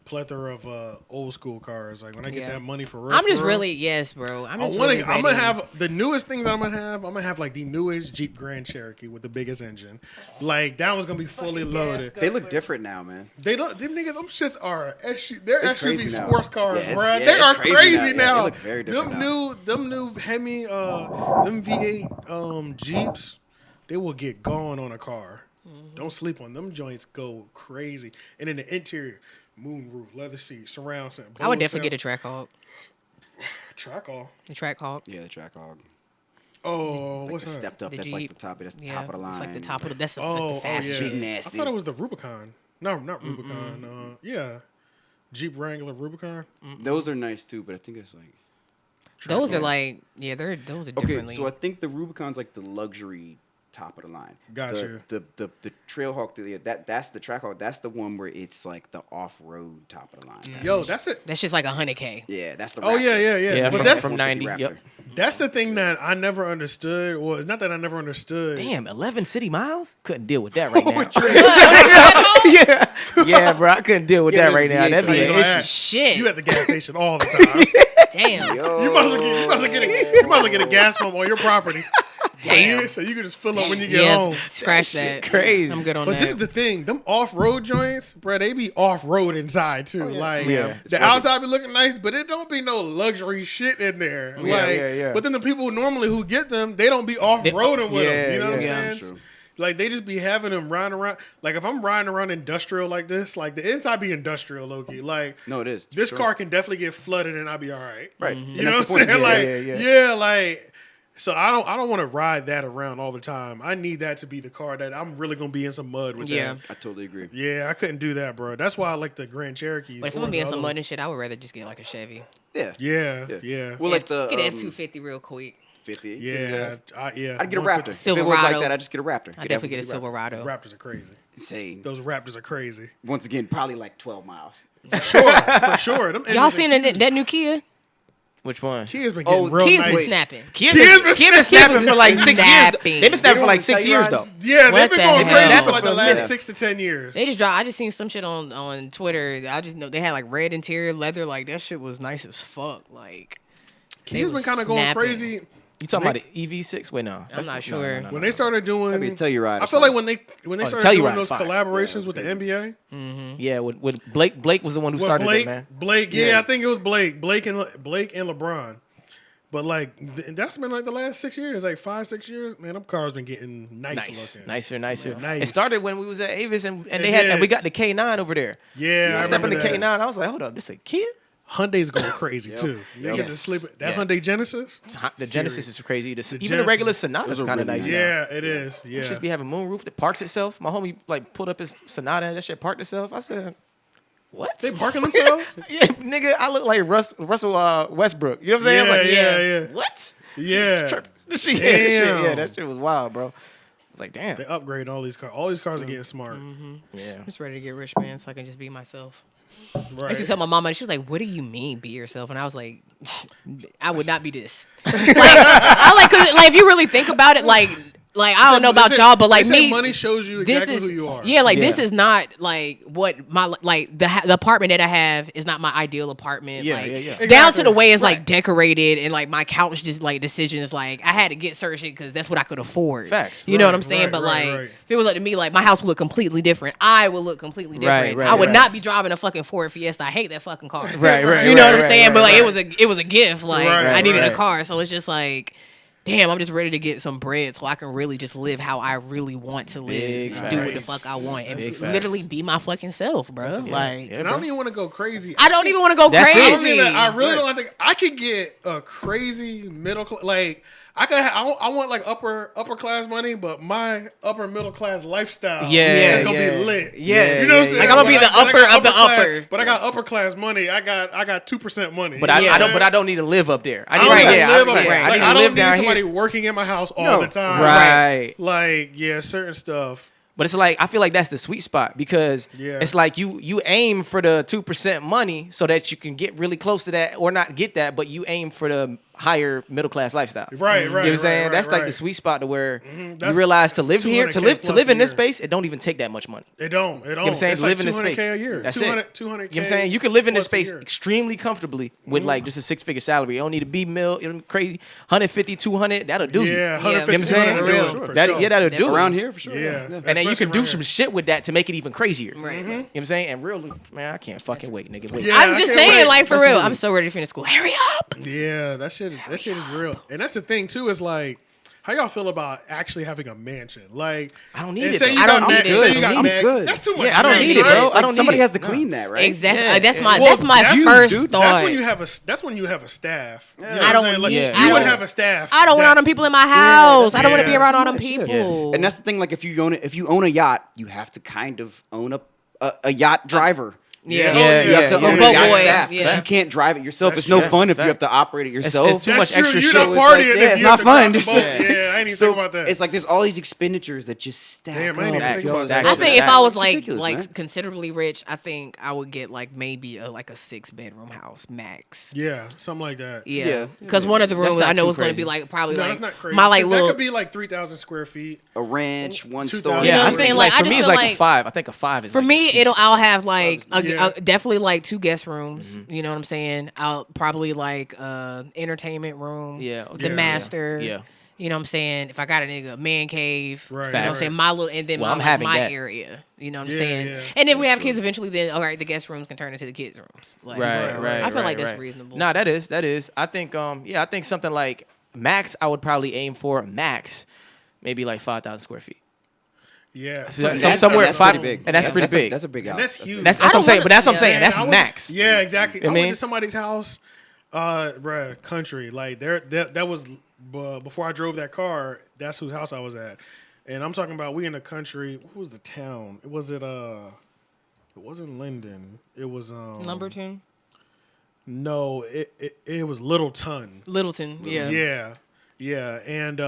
plethora of old school cars. Like when I get that money for real, I'm just for real, really yes, bro. I'm gonna have the newest things that I'm gonna have. I'm gonna have like the newest Jeep Grand Cherokee with the biggest engine. Like that one's gonna be fully loaded. They look different now, man. They look, them niggas, them shits are they're It's SUV crazy now. sports cars, Yeah, bro. it's They are crazy crazy now. Yeah, now. they look very different now. Them new Hemi, them V8 Jeeps, they will get gone on a car. Don't sleep on them joints. Go crazy. And in the interior, moonroof, leather seat, surround sound. I would definitely get a Trackhawk. Trackhawk. The Trackhawk. Yeah, the Trackhawk. Oh, Like what's the that? stepped up. The That's like Jeep. the top. That's the Yeah, top of the line. it's like the top of the. That's Oh, like the fast yeah. shit. Big nasty. I thought it was the Rubicon. No, not Rubicon. Yeah, Jeep Wrangler Rubicon. Those are nice too, but I think it's like. Those are Trackhawk. like those are Okay, differently. so I think the Rubicon's like the luxury top of the line. Gotcha. The Trailhawk, that's the Trackhawk. That's the one where it's like the off-road top of the line. Yo, that's it. That's just like $100K. Yeah, that's the. Oh Raptor. yeah. Yeah, But from, that's from 90. Yep. that's the thing that I never understood. Well, it's not that I never understood. Damn, 11 city miles? Couldn't deal with that right now. yeah, bro, I couldn't deal with Yeah, that right now. That'd be you an know issue. that. Shit. You at the gas station all the time. Damn. You might as well get a gas pump on your property. Damn. So you can just fill up when you get Yeah, home. scratch That that. shit crazy. I'm good on But that. this is the thing, them off-road joints, bro, they be off-road inside too. Like Yeah. the outside be looking nice, but it don't be no luxury shit in there. Yeah, like, yeah. But then the people normally who get them, they don't be off-roading with them. You know what I'm yeah. saying? True. Like they just be having them riding around. Like if I'm riding around industrial like this, like the inside be industrial, low-key. Like No, it is. this Sure. car can definitely get flooded and I'll be all right. Right. You know what I'm saying? Yeah, Like yeah. like. So I don't want to ride that around all the time. I need that to be the car that I'm really gonna be in some mud with. Yeah. That. I totally agree. Yeah, I couldn't do that, bro. That's why I like the Grand Cherokee. But if I'm gonna be in some mud and shit, I would rather just get like a Chevy. Yeah. Yeah. Well, like the Get F-250 real quick. 50. Yeah. I'd get a 150. Raptor. If it was Silverado. like that, I'd just get a Raptor. I definitely get a Silverado. Raptors are crazy. Insane. Those Raptors are crazy. Once again, probably like 12 miles. For sure. Them Y'all engines seen that new Kia? Which one? Kia's been getting real Kia's nice. been snapping. Kia's Kia's been snapping for like 6 years. snapping. They've been snapping for like They 6 don't years tell though. you Yeah, What they've been the going hell? crazy for like the Yeah. last 6 to 10 years. They just dropped. I just seen some shit on Twitter. I just know they had like red interior leather. Like that shit was nice as fuck. Like Kia's been kind of going crazy. You talking about the EV6? Wait, no. I'm not sure. When they started doing, Maybe a Telluride or I feel like something. when they Oh, started doing Telluride's those fire. collaborations Yeah, with the it was NBA, Yeah, with Blake. Blake was the one who with started Blake, it, man. yeah, Yeah. I think it was Blake and LeBron. But like that's been like the last 6 years, like 5-6 years. Man, them cars been getting nice looking. Nicer. Nice. It started when we was at Avis and It they had did. and we got the K9 over there. Yeah, I Step in remember the that. K9, I was like, hold up, this a Kia? Hyundai's going crazy too. Yep. Niggas Yes. is sleeping. That Yeah. Hyundai Genesis. The Genesis is crazy. Even Genesis- the regular Sonata's Those are kind of really nice. nice. now. Yeah, it is. Yeah. It just be having moonroof that parks itself. My homie like pulled up his Sonata and that shit parked itself. I said, what? They parking themselves? Yeah, nigga, I look like Russell Westbrook. You know what I'm saying? I'm like, yeah. What? Yeah. Yeah, that shit was wild, bro. I was like, damn. They upgrade all these cars. All these cars are getting smart. Yeah. I'm just ready to get rich, man, so I can just be myself. I Right. used to tell my mama, she was like, "What do you mean, be yourself?" And I was like, "I would not be this." Cause like if you really think about it, like I don't know about y'all, but like they say me, money shows you this exactly is who you are. yeah, like this Yeah. is not like what my like the apartment that I have is not my ideal apartment. Yeah, like, yeah. Down to Exactly. the way it's Right. like decorated and like my couch just like decisions. Like I had to get certain shit because that's what I could afford. Facts. You know what Right, I'm saying? right, But right, like right. if it was up to me, like my house would look completely different. I would look completely different. right, I would right. not be driving a fucking Ford Fiesta. I hate that fucking car. Right. You know what I'm right, saying? right, But like right. it was a gift. Like Right, I needed right. a car, so it's just like, damn, I'm just ready to get some bread so I can really just live how I really want to live, Big and do what the facts. fuck I want, and Big literally facts. be my fucking self, bro. Like Yeah, And I don't even want to go crazy. I don't even want to go That's it. crazy. I really don't think I could get a crazy middle class. Like I could. I want like upper class money, but my upper middle class lifestyle. Yeah, is gonna yeah. be lit. Yes. You know what I'm Yeah, saying? yeah. Like, I'm gonna be But the I upper got of the class- upper. But I got upper class money. I got 2% money. But You know what I'm I saying? don't need to live up there. I I need don't to need to yeah, live I, up yeah, there. I Like, need I to don't live need down somebody here. working in my house all No. the time. Right. Like certain stuff. But it's like I feel like that's the sweet spot because Yeah. it's like you aim for the 2% money so that you can get really close to that or not get that, but you aim for the higher middle class lifestyle. Right, You know what I'm saying? That's like the right. sweet spot to where you That's realize to live here, to 200K live plus in this a year. space, it don't even take that much money. It don't. You know what I'm saying? It's To like live in this space. $200K a year. That's 200, it. 200K. You know what I'm saying? You can live in this plus a space year. extremely comfortably with like just a 6-figure salary. You don't need to be crazy 150, 200. That'll do you. Yeah, You know what I'm 150, saying? 200 Real. for That, sure. yeah, that'll do Around it. here for sure. Yeah. And then you Especially can do around some here. shit with that to make it even crazier. Right. You know what I'm saying? And real, man, I can't fucking wait, nigga. Wait. Yeah, I'm I just can't saying, wait. like, for Let's real, do I'm it. so ready to finish school. Hurry up. Yeah, that shit is real. And that's the thing too, is like, how y'all feel about actually having a mansion? Like, I don't need and it, say though. you I got don't mad- need it. say you got I'm mad- good. That's too much. Yeah, I don't space, need it, right? bro. I Like, don't somebody need has it. to clean that, right? Exactly. Yeah, That's yeah. my Well, that's my that's first huge, dude. thought. That's when you have a staff. You know what I I'm don't saying? Like, need- you I would don't- have a staff. I don't want that- all them people in my house. I don't want to be yeah. around all them Yeah. people. And that's the thing. Like, if you own a yacht, you have to kind of own a yacht driver. Yeah. Yeah, You have to yeah, own yeah. a yacht Boat staff. boys, 'Cause yeah. you can't drive it yourself. That's It's no true. fun if you Fact. have to operate it yourself. It's too That's much true. extra You're shit. not It's partying like, if yeah, you it's have not to fun. drive the boat. Yeah, I ain't even So think about that. it's like there's all these expenditures that just stack. Damn, I up. ain't even think about that. I think if I was It's like ridiculous, man. considerably rich, I think I would get like maybe a 6-bedroom house max. Yeah, something like that. Yeah, Yeah. because one of the That's rooms not I know too is going to crazy. be like probably No, like that's not crazy. my like 'Cause little. that could be like 3,000 square feet. A ranch, one 2,000. story. You know Yeah, what I'm I'm saying? saying Like, like I for me just it's feel like a like- 5. I think a 5 is For like me, a sweet I'll spot. have like Yeah. definitely like 2 guest rooms. You know what I'm saying? I'll probably like entertainment room. Yeah, the yeah. master. Yeah. You know what I'm saying? If I got a nigga, man cave. Right, You know what I'm right. saying? My little and then Well, my, I'm like, having my that. area. You know what I'm Yeah, saying? yeah. And if we have kids eventually, then all right, the guest rooms can turn into the kids' rooms. Like, Right, so right. I feel like right, that's right. reasonable. Nah, that is. I think I think something like max I would probably aim for max maybe like 5,000 square feet. Yeah. Somewhere that's five- pretty big. and that's pretty big. That's a big house. And that's huge. That's I what don't I'm saying. wanna- But that's what I'm yeah. saying. That's I was- max. Yeah, exactly. You I mean? went to somebody's house, bruh, country. Like that was before I drove that car. That's whose house I was at, and I'm talking about we in the country. What was the town? It wasn't Linden. It was Lumberton, No, it was Littleton. Littleton, yeah, Yeah, and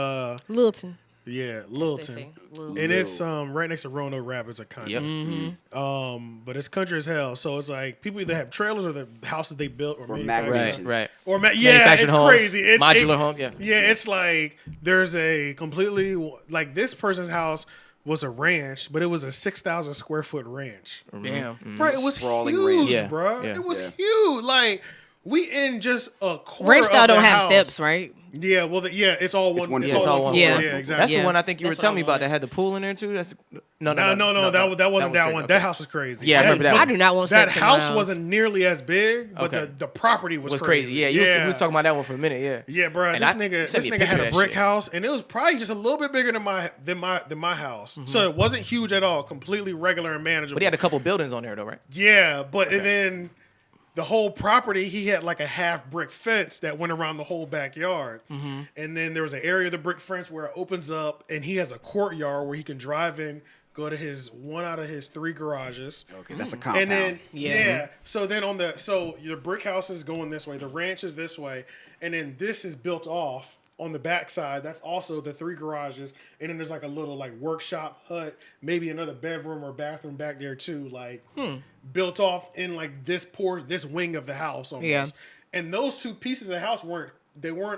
Littleton. yeah, They Littleton. say. Littleton. And it's right next to Roanoke Rapids, a kind Yep. Mm-hmm. but it's country as hell. So it's like people either have trailers or the houses they built or manufactured. Right. Or yeah, Manufactured it's homes, crazy. It's modular home, yeah. Yeah, it's like there's a completely like this person's house was a ranch, but it was a 6,000 square foot ranch. Damn. Bro, it was Sprawling huge, ranch. Yeah, bro. yeah. It was Yeah. huge. Like we in just a quarter Ranch style of the don't have house. steps, right? Yeah, well, it's all one. one It's floor. all one. Yeah. floor. Yeah, That's exactly. Yeah. the one I think you were That's telling what me I about wanted. that had the pool in there too. That's no, No, that wasn't that crazy. one. Okay. That house was crazy. Yeah, I remember that I one. do not want That steps in my house house. wasn't nearly as big, but Okay. the property was crazy. Yeah, we was talking about that one for a minute. Yeah. Yeah, bro. And This I- nigga send me a had picture a of that brick shit. house, and it was probably just a little bit bigger than my house. Mm-hmm. So it wasn't huge at all. Completely regular and manageable. But he had a couple buildings on there though, right? Yeah, but and then the whole property, he had like a half brick fence that went around the whole backyard. Mm-hmm. And then there was an area of the brick fence where it opens up, and he has a courtyard where he can drive in, go to one out of his 3 garages. Okay, that's a compound. And then Yeah. so then the brick house is going this way, the ranch is this way, and then this is built off on the backside. That's also the 3 garages, and then there's like a little like workshop hut, maybe another bedroom or bathroom back there too, like built off in like this wing of the house almost. Yeah. And those 2 pieces of the house weren't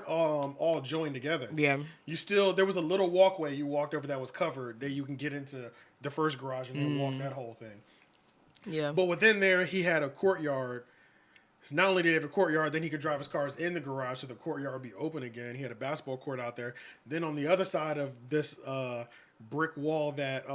all joined together. Yeah. There was a little walkway you walked over that was covered that you can get into the first garage and then walk that whole thing. Yeah. But within there, he had a courtyard. So not only did he have a courtyard, then he could drive his cars in the garage so the courtyard would be open again. He had a basketball court out there. Then on the other side of this brick wall that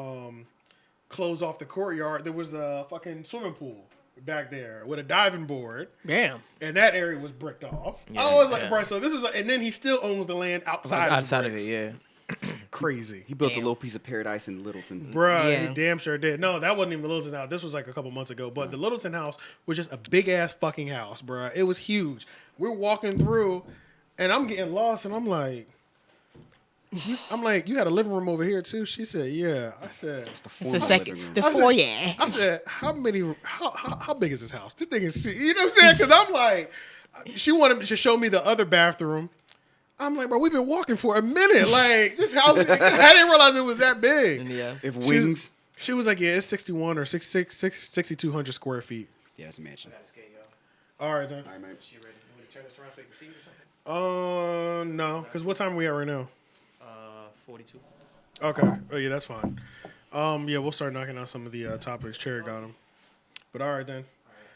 closed off the courtyard, there was a fucking swimming pool back there with a diving board. Damn. And that area was bricked off. Yeah, I was like, yeah. bro, so this is, and then he still owns the land outside Outside of of the it, bricks. yeah. Crazy. He built Damn. a little piece of paradise in Littleton. Bruh, Yeah. he damn sure did. No, that wasn't even the Littleton house. This was like a couple months ago. But the Littleton house was just a big ass fucking house, bruh. It was huge. We're walking through, and I'm getting lost, and I'm like, you had a living room over here too? She said, yeah. I said, It's the It's formal the second, living room. the I said- foyer. I said, how big is this house? This thing is, you know what I'm saying? Because I'm like, she wanted to show me the other bathroom. I'm like, bro, we've been walking for a minute. Like, this house, I didn't realize it was that big. Yeah. If She was- wings. She was like, yeah, it's 61 or 6,200 square feet. Yeah, it's a mansion. All right then. All right, mate. She ready? You want to turn this around so you can see it or something? No, because what time are we at right now? 42. Okay. Oh yeah, that's fine. Yeah, we'll start knocking out some of the topics. Cherry got them. But all right then.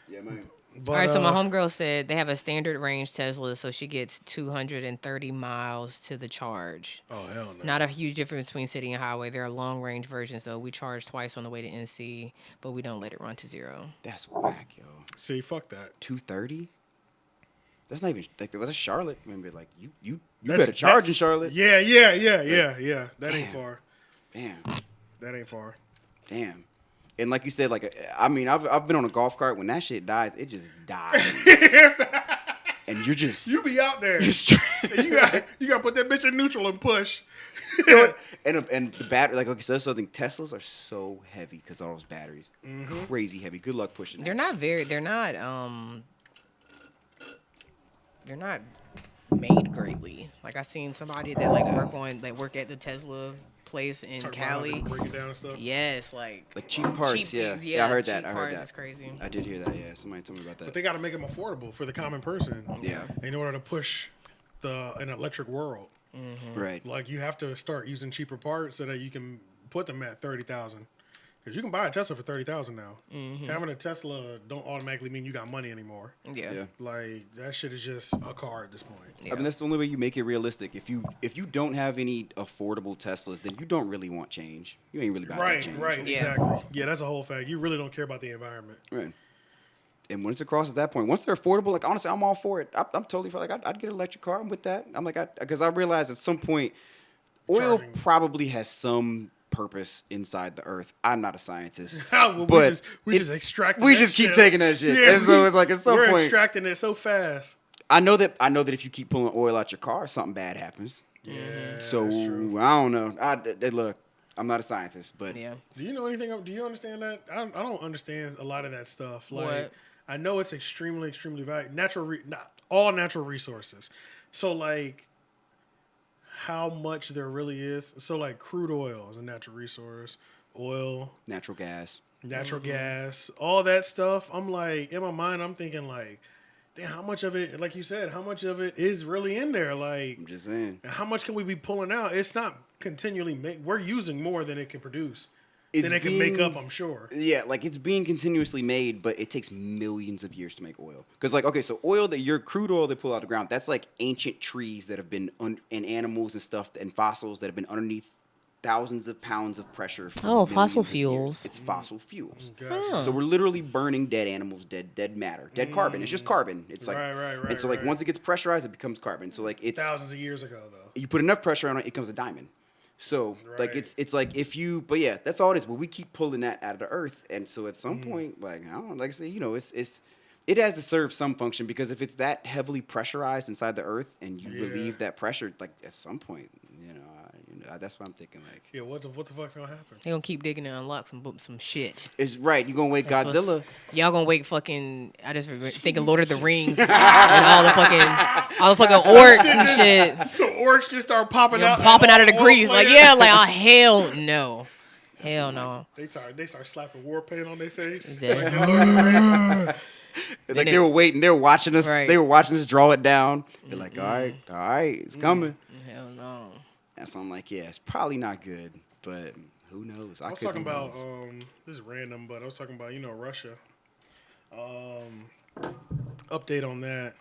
Yeah, man. But, All right, so my homegirl said they have a standard range Tesla, so she gets 230 miles to the charge. Oh hell no. Not a huge difference between city and highway. There are long range versions though. We charge twice on the way to NC, but we don't let it run to 0. That's whack, yo. See, fuck that. 230. That's not even like that's Charlotte. I mean, like you That's- better charge in that's- Charlotte. Yeah. That ain't Damn. far. Damn. That ain't far. Damn. And like you said, like I mean, I've been on a golf cart. When that shit dies, it just dies. And you're just You be out there. you're straight. you got to put that bitch in neutral and push. and the battery, like okay, so that's something. Teslas are so heavy because all those batteries, crazy heavy. Good luck pushing. They're not made greatly. Like I seen somebody that work at the Tesla place in Talk about how they Cali. break it down and stuff. Yes, like cheap parts. Yeah, I heard that. cheap I heard parts that. is crazy. I did hear that. Yeah, somebody told me about that. But they got to make them affordable for the common person. Yeah. In order to push an electric world. Right. Like you have to start using cheaper parts so that you can put them at 30,000. Because you can buy a Tesla for 30,000 now. Having a Tesla don't automatically mean you got money anymore. Yeah. Like that shit is just a car at this point. Yeah. I mean, that's the only way you make it realistic. If you don't have any affordable Teslas, then you don't really want change. You ain't really about that change. Right, Yeah. exactly. Yeah, that's a whole fact. You really don't care about the environment. Right. And when it's across at that point, once they're affordable, like honestly, I'm all for it. I'm totally for I'd get an electric car. I'm with that. I'm like, because I realize at some point, oil Charging. probably has some purpose inside the earth. I'm not a scientist, Well, but we just extract. we just keep taking that shit. And so it's like at some we're point, extracting it so fast. I know that if you keep pulling oil out your car, something bad happens. Yeah. So that's true. I don't know. Look, I'm not a scientist, but Yeah. Do you know anything? Do you understand that? I don't understand a lot of that stuff. Like, What? I know it's extremely, extremely valuable. Not all natural resources. So, like, how much there really is. So, like, crude oil is a natural resource. Oil, natural gas. natural gas, all that stuff. I'm like, in my mind, I'm thinking, like, damn, how much of it, like you said, how much of it is really in there? Like, I'm just saying. how much can we be pulling out? It's not continually we're using more than it can produce. It's Than it can make being- up, I'm sure. Yeah, like it's being continuously made, but it takes millions of years to make oil. Because, like, okay, so crude oil they pull out of the ground, that's like ancient trees that have been, and animals and stuff, and fossils that have been underneath thousands of pounds of pressure. For Oh, fossil millions of years. fuels. It's fossil fuels. Gotcha. So we're literally burning dead animals, dead matter, dead carbon. It's just carbon. It's like, Right, and so like right. once it gets pressurized, it becomes carbon. So like it's Thousands of years ago, though. you put enough pressure on it, it becomes a diamond. So like Right. it's like if you, but yeah, that's all it is. But we keep pulling that out of the earth, and so at some point, like I don't know, like I say, it has to serve some function because if it's that heavily pressurized inside the earth and you relieve that pressure, like at some point, that's what I'm thinking. Like, Yeah, what the fuck's gonna happen? They gonna keep digging and unlock some shit. it's right. You're gonna wake That's what's- Godzilla. Y'all gonna wake fucking. I just thinking Lord of the Rings and all the fucking orcs and shit. So orcs just start popping out, Popping out of the all grease. Like, players. yeah, like, oh, hell no. Hell no. They start slapping war paint on their face. Exactly. Like they were waiting. They were watching us. Right. They were watching us draw it down. They're like, all right, it's coming. Hell no. And so I'm like, yeah, it's probably not good, but who knows? I was talking about this is random, but I was talking about Russia. Update on that.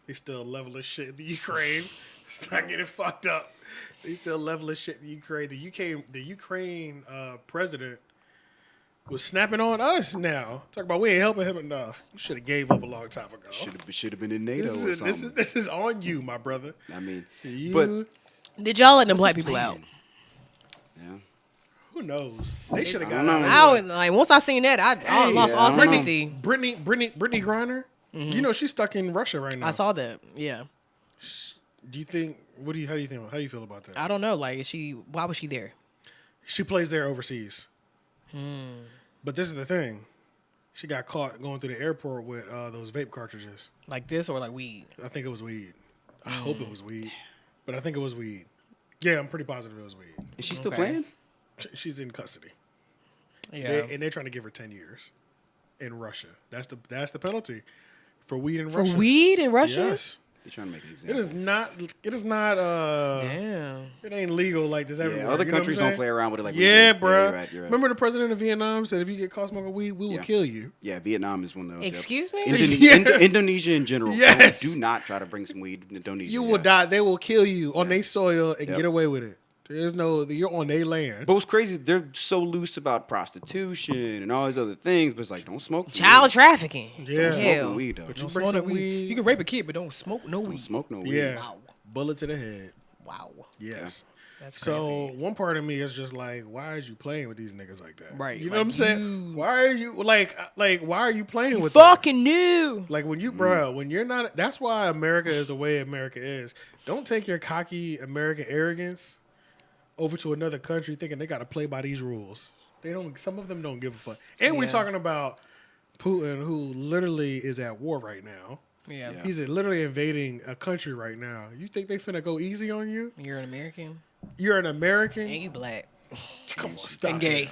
They still leveling shit in the Ukraine. It's not getting fucked up. They still leveling shit in the Ukraine. The Ukraine president was snapping on us now. Talk about we ain't helping him enough. You should have gave up a long time ago. Should have been in NATO or something. This is on you, my brother. I mean, You- but Did y'all let them black people out? yeah. Who knows? They should have I got don't know. out. I was, like, once I seen that, I lost yeah, all I don't know. sympathy. Brittany Griner. You know she's stuck in Russia right now. I saw that. Yeah. Do you think? How do you think? How do you feel about that? I don't know. Like, why was she there? She plays there overseas. But this is the thing. She got caught going through the airport with those vape cartridges. Like this or like weed? I think it was weed. I hope it was weed, but I think it was weed. Yeah, I'm pretty positive it was weed. Is she still Okay. playing? She's in custody, Yeah. and they're trying to give her 10 years in Russia. That's the penalty for weed in For Russia. weed in Russia? Yes. They're trying to make an example. It is not. It is not. Damn. It ain't legal like this everywhere. Yeah, other you know what I'm countries don't saying? play around with it like we Yeah, do. bro. Yeah, you're right. Remember the president of Vietnam said, "If you get caught smoking weed, we will Yeah. kill you." Yeah, Vietnam is one of those. Excuse me? Yes. Indonesia in general. Yes. Do not try to bring some weed to Indonesia. You will die. They will kill you on Yeah. their soil and Yep. get away with it. There's no. You're on their land. But what's crazy is they're so loose about prostitution and all these other things, but it's like, don't smoke Child weed. trafficking. Yeah. Don't Hell. smoke weed, though. But you Don't bring smoke some no weed. You can rape a kid, but don't smoke no Don't weed. smoke no weed. Yeah. Wow. Bullet to the head. Wow. Yes. That's So crazy. one part of me is just like, why is you playing with these niggas like that? Right, You know like what I'm saying? you- Why are you like why are you playing with them? Fucking new. Like when you, bro, when you're not. That's why America is the way America is. Don't take your cocky American arrogance over to another country thinking they got to play by these rules. They don't. Some of them don't give a fuck. And we're Yeah. talking about Putin, who literally is at war right now. Yeah. Yeah. He's literally invading a country right now. You think they finna go easy on you? You're an American. You're an American. And you black. Come on, stop. And gay. it.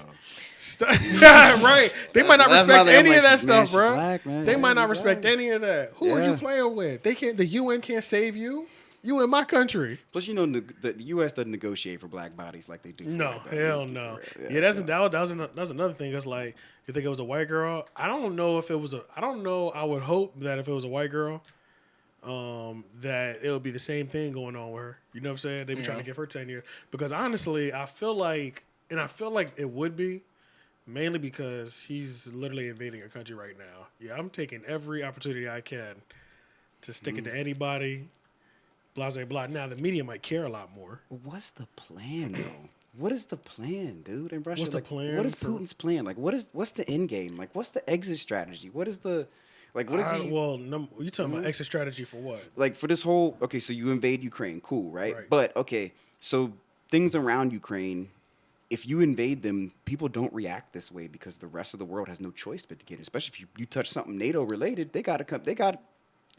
Stop. Right. They might not That's my respect thing. I'm any of like, that she- man, stuff, she bro. black, man. They Yeah, might not she respect black. any of that. Who are you Yeah. playing with? They can't. The UN can't save you. You in my country. Plus, you know, the U.S. doesn't negotiate for black bodies like they do. For No, white bodies. hell Let's no. keep it real. Yeah, that's so- that's another thing. It's like you think it was a white girl. I don't know if it was a. I don't know. I would hope that if it was a white girl, that it would be the same thing going on with her. You know what I'm saying? They be trying to give her 10 years because honestly, I feel like it would be mainly because he's literally invading a country right now. Yeah, I'm taking every opportunity I can to stick it to anybody. Blah blah blah. Now the media might care a lot more. What's the plan, though? What is the plan, dude? In Russia, What's the like, plan What is for- Putin's plan? Like, what's the end game? Like, what's the exit strategy? What is the like? What is he? Well, you talking about exit strategy for what? Like for this whole okay, so you invade Ukraine, cool, right? Right. But okay, so things around Ukraine, if you invade them, people don't react this way because the rest of the world has no choice but to get it. Especially if you touch something NATO related, they gotta come.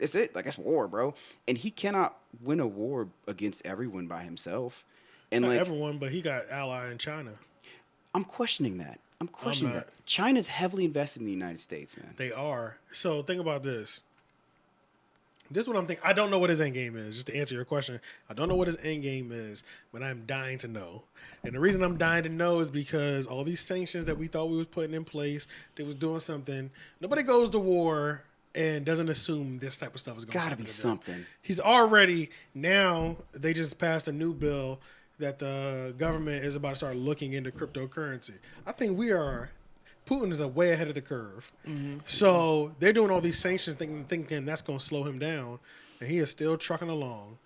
It's it. Like it's war, bro. And he cannot win a war against everyone by himself. And Not like everyone, but he got ally in China. I'm questioning that. I'm questioning not. that. China's heavily invested in the United States, man. They are. So think about this. This is what I'm thinking. I don't know what his end game is. Just to answer your question, I don't know what his end game is, but I'm dying to know. And the reason I'm dying to know is because all these sanctions that we thought we was putting in place, they was doing something. Nobody goes to war and doesn't assume this type of stuff is going to Gotta happen be to them. something. He's already now. They just passed a new bill that the government is about to start looking into cryptocurrency. I think Putin is way ahead of the curve. So they're doing all these sanctions thinking that's going to slow him down. And he is still trucking along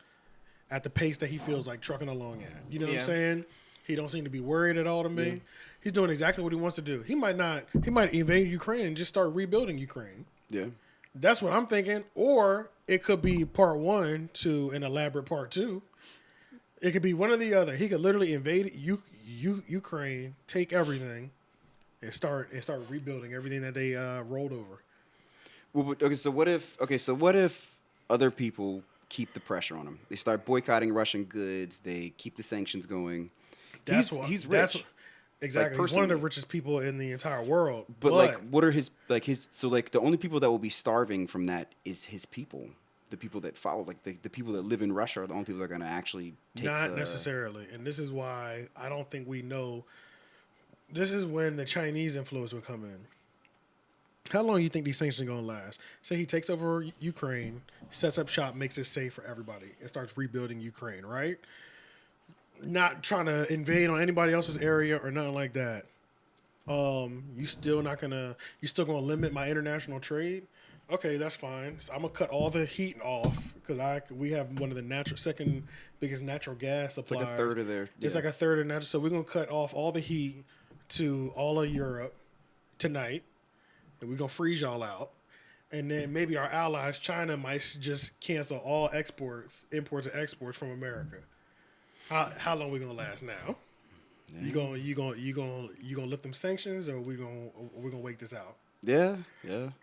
at the pace that he feels like trucking along at. You know what I'm Yeah. saying? He don't seem to be worried at all to me. He's doing exactly what he wants to do. He might invade Ukraine and just start rebuilding Ukraine. Yeah. That's what I'm thinking. Or it could be part one to an elaborate part two. It could be one or the other. He could literally invade Ukraine, take everything, and start rebuilding everything that they rolled over. Well, but, okay. So what if other people keep the pressure on him? They start boycotting Russian goods. They keep the sanctions going. He's rich. Exactly. He's one of the richest people in the entire world. But like, what are his so like the only people that will be starving from that is his people. The people that follow, like the people that live in Russia, are the only people that are going to actually take. Not necessarily, and this is why I don't think we know. This is when the Chinese influence will come in. How long do you think these sanctions are going to last? Say he takes over Ukraine, sets up shop, makes it safe for everybody, and starts rebuilding Ukraine, right? Not trying to invade on anybody else's area or nothing like that. You're still gonna limit my international trade. Okay, that's fine. So I'm gonna cut all the heat off because we have one of the second biggest natural gas suppliers. It's like a third of their. It's yeah. like a third of natural. So we're gonna cut off all the heat to all of Europe tonight, and we're gonna freeze y'all out. And then maybe our allies, China, might just cancel all imports and exports from America. How long we gonna last now? You gonna lift them sanctions, or we gonna wait this out? Yeah.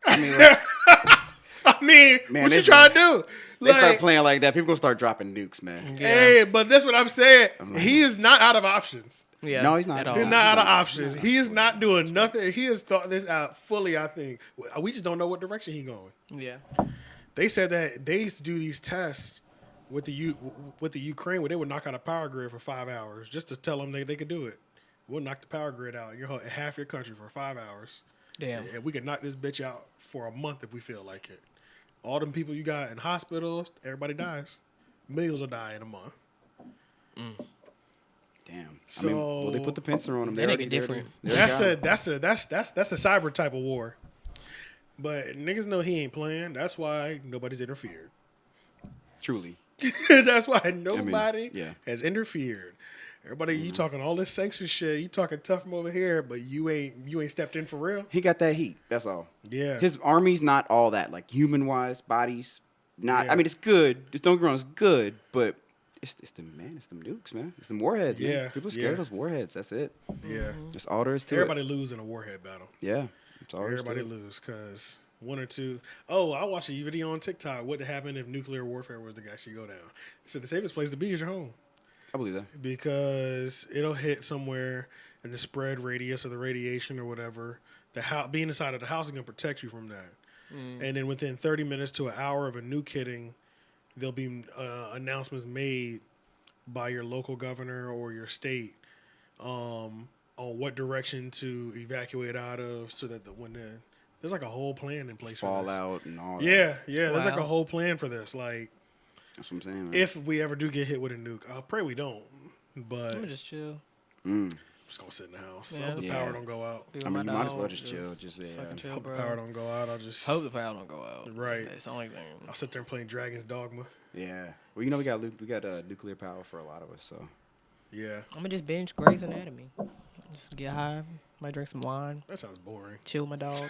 I mean, like, mean, Man, what you this- trying to do? They start playing like that, people gonna start dropping nukes, man. Hey, but that's what I'm saying. He is not out of options. Yeah, No, he's not. at all. He's not out of options. He is not doing nothing. He has thought this out fully, I think. We just don't know what direction he's going. Yeah. They said that they used to do these tests with the Ukraine where they would knock out a power grid for 5 hours just to tell them they could do it. We'll knock the power grid out half your country for 5 hours. Damn. And we could knock this bitch out for a month if we feel like it. All them people you got in hospitals, everybody dies. Millions will die in a month. Damn. So- I mean, well, they put the pincer on them. That nigga different. That's the cyber type of war. But niggas know he ain't playing. That's why nobody's interfered. Truly. That's why nobody yeah. has interfered. Everybody, you talking all this sanction shit. You talking tough from over here, but you ain't stepped in for real. He got that heat. That's all. Yeah. His army's not all that, like human-wise, bodies. Not. Yeah. I mean, it's good. Just don't get me wrong, it's good, but it's them nukes, man. It's them warheads, man. Yeah, People are scared yeah. of those warheads. That's it. Yeah. That's all there is to Everybody it. lose in a warhead battle. Yeah. That's all there is to Everybody it. lose because one or two. Oh, I watched a video on TikTok. What would happen if nuclear warfare was to actually go down? It said the safest place to be is your home I believe that. because it'll hit somewhere in the spread radius of the radiation or whatever. Being inside of the house is going to protect you from that. And then within 30 minutes to an hour of a nuke hitting, there'll be announcements made by your local governor or your state on what direction to evacuate out of, so that there's like a whole plan in place for Fallout and all that. this. Yeah, there's like a Wow. whole plan for this. Like, That's what I'm saying, man. if we ever do get hit with a nuke, I'll pray we don't. But I'm just chill. I'm just gonna sit in the house. Yeah, Hope the yeah. power don't go out. Be I with mean, my you might as well dog, just chill. Just, yeah. fucking chill, Hope bro. the power don't go out. I'll just Hope the power don't go out. Right. That's the only thing. I'll sit there and play Dragon's Dogma. Yeah. Well, you know, we got nuclear power for a lot of us, so. Yeah, I'm gonna just binge Grey's Anatomy. Just get high, might drink some wine, that sounds boring. chill with my dog.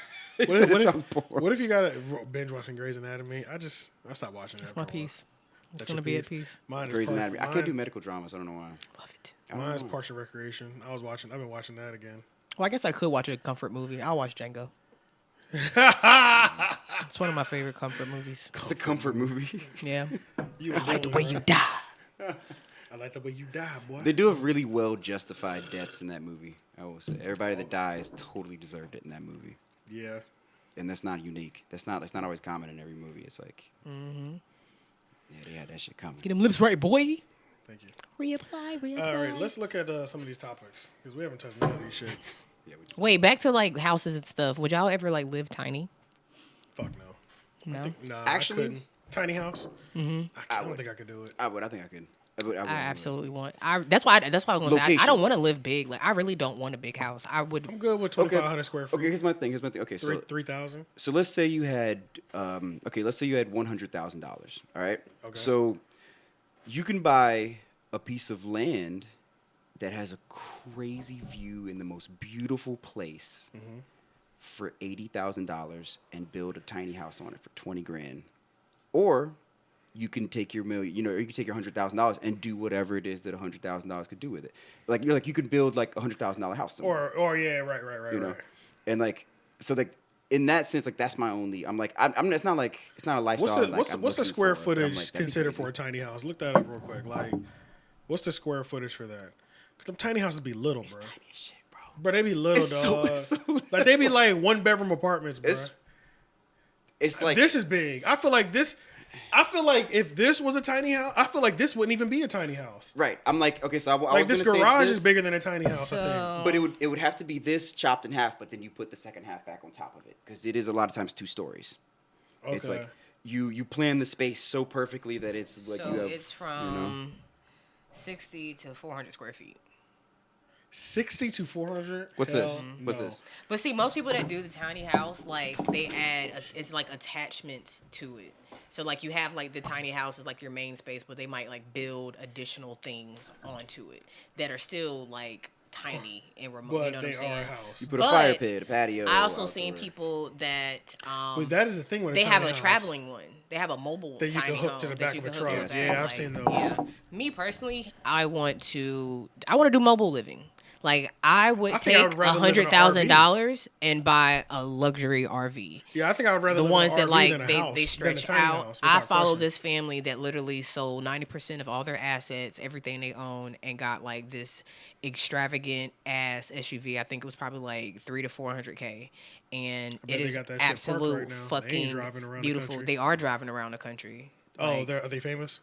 What if you got a binge watching Grey's Anatomy? I stopped watching That's that. my after a while. piece. It's That's gonna your be at piece? peace. Mine is Grey's Park- Anatomy. I mine- can't do medical dramas. I don't know why. Love it. I don't Mine's know. Parks and Recreation. I've been watching that again. Well, I guess I could watch a comfort movie. I'll watch Django. It's one of my favorite comfort movies. It's a comfort movie. Yeah. You I like the alone, way huh? you die. I like the way you die, boy. They do have really well justified deaths in that movie. I will say everybody that dies totally deserved it in that movie, Yeah. and that's not unique. That's not always common in every movie. It's like, yeah, they had that shit coming. Get them lips right, boy. Thank you. Reapply. All right, let's look at some of these topics because we haven't touched none of these shits. Yeah, we just, Wait, back to like houses and stuff. Would y'all ever like live tiny? Fuck no. No. Nah, Actually- I couldn't. Tiny house. I don't would. think I could do it. I would. I think I could. I would I do it. absolutely want. That's why I was gonna say I Location. don't want to live big. Like I really don't want a big house. I would. I'm good with 2,500 square feet. Okay, here's my thing. Okay, so 3,000. so let's say you had let's say you had $100,000. All right. Okay. So you can buy a piece of land that has a crazy view in the most beautiful place for $80,000 and build a tiny house on it for 20 grand, or you can take your million, or you can take your $100,000 and do whatever it is that $100,000 could do with it. Like you could build like $100,000 house somewhere. Or yeah, right, you know, right. and like so like in that sense, like that's my only. I'm like I'm it's not a lifestyle. What's the square for, but I'm footage like, that'd be considered for crazy. a tiny house? Look that up real quick. Like, what's the square footage for that? Because them tiny houses be little, bro. Tiny as shit, bro. Bro, they be little, It's so- dog. it's so like they be like 1-bedroom apartments, bro. It's like This is big. I feel like if this was a tiny house, I feel like this wouldn't even be a tiny house. right. I'm like okay, so I Like was this gonna say it's garage this, is bigger than a tiny house, I but it would have to be this chopped in half, but then you put the second half back on top of it because it is a lot of times 2 stories. think. It's like you plan the space so perfectly that it's like So you have it's from 60 to 400 square feet. 60 to 400. What's Hell this? What's no. this? But see, most people that do the tiny house, like they add, it's like attachments to it. So like you have like the tiny house is like your main space, but they might like build additional things onto it that are still like tiny and remote. But You know what they I'm saying? are a house. You put a But fire pit, a patio. I also seen outdoor. people that But that is the thing with they a have tiny a house. traveling one. They have a mobile That you can tiny hook home to the that back you of a can hook to truck. the Yeah, back, I've seen those. Yeah. Me personally, I want to do mobile living. Like I would I think I take would rather live in a $100,000 and buy a luxury RV. Yeah, I think I would rather The live ones in an that RV like than a they house, than a stretch tiny out. house, I without follow question. this family that literally sold 90% of all their assets, everything they own, and got like this extravagant ass SUV. I think it was probably like 300 to 400K, and bet it they is got that shit parked absolute right now. They ain't fucking driving around the beautiful. country. They are driving around the country. Oh, Like, are they famous?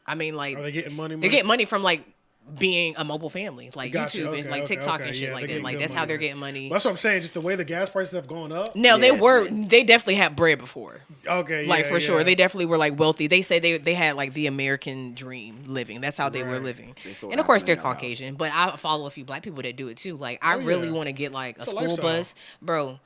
I mean, like Are they getting money? they're getting money from like being a mobile family, like Gotcha. YouTube Okay, and like okay, TikTok okay. and shit Yeah, like they're that. getting Like good that's how money they're then. getting money. That's what I'm saying. Just the way the gas prices have gone up. No, they Yes, were. man. They definitely had bread before. Okay, Like yeah, for sure, yeah. they definitely were like wealthy. They said they had like the American dream living. That's how they were Right. living. They sold And of course, half a they're million house. Caucasian. But I follow a few black people that do it too. Like I Oh, really yeah. want to get like a It's a school lifestyle. bus, bro.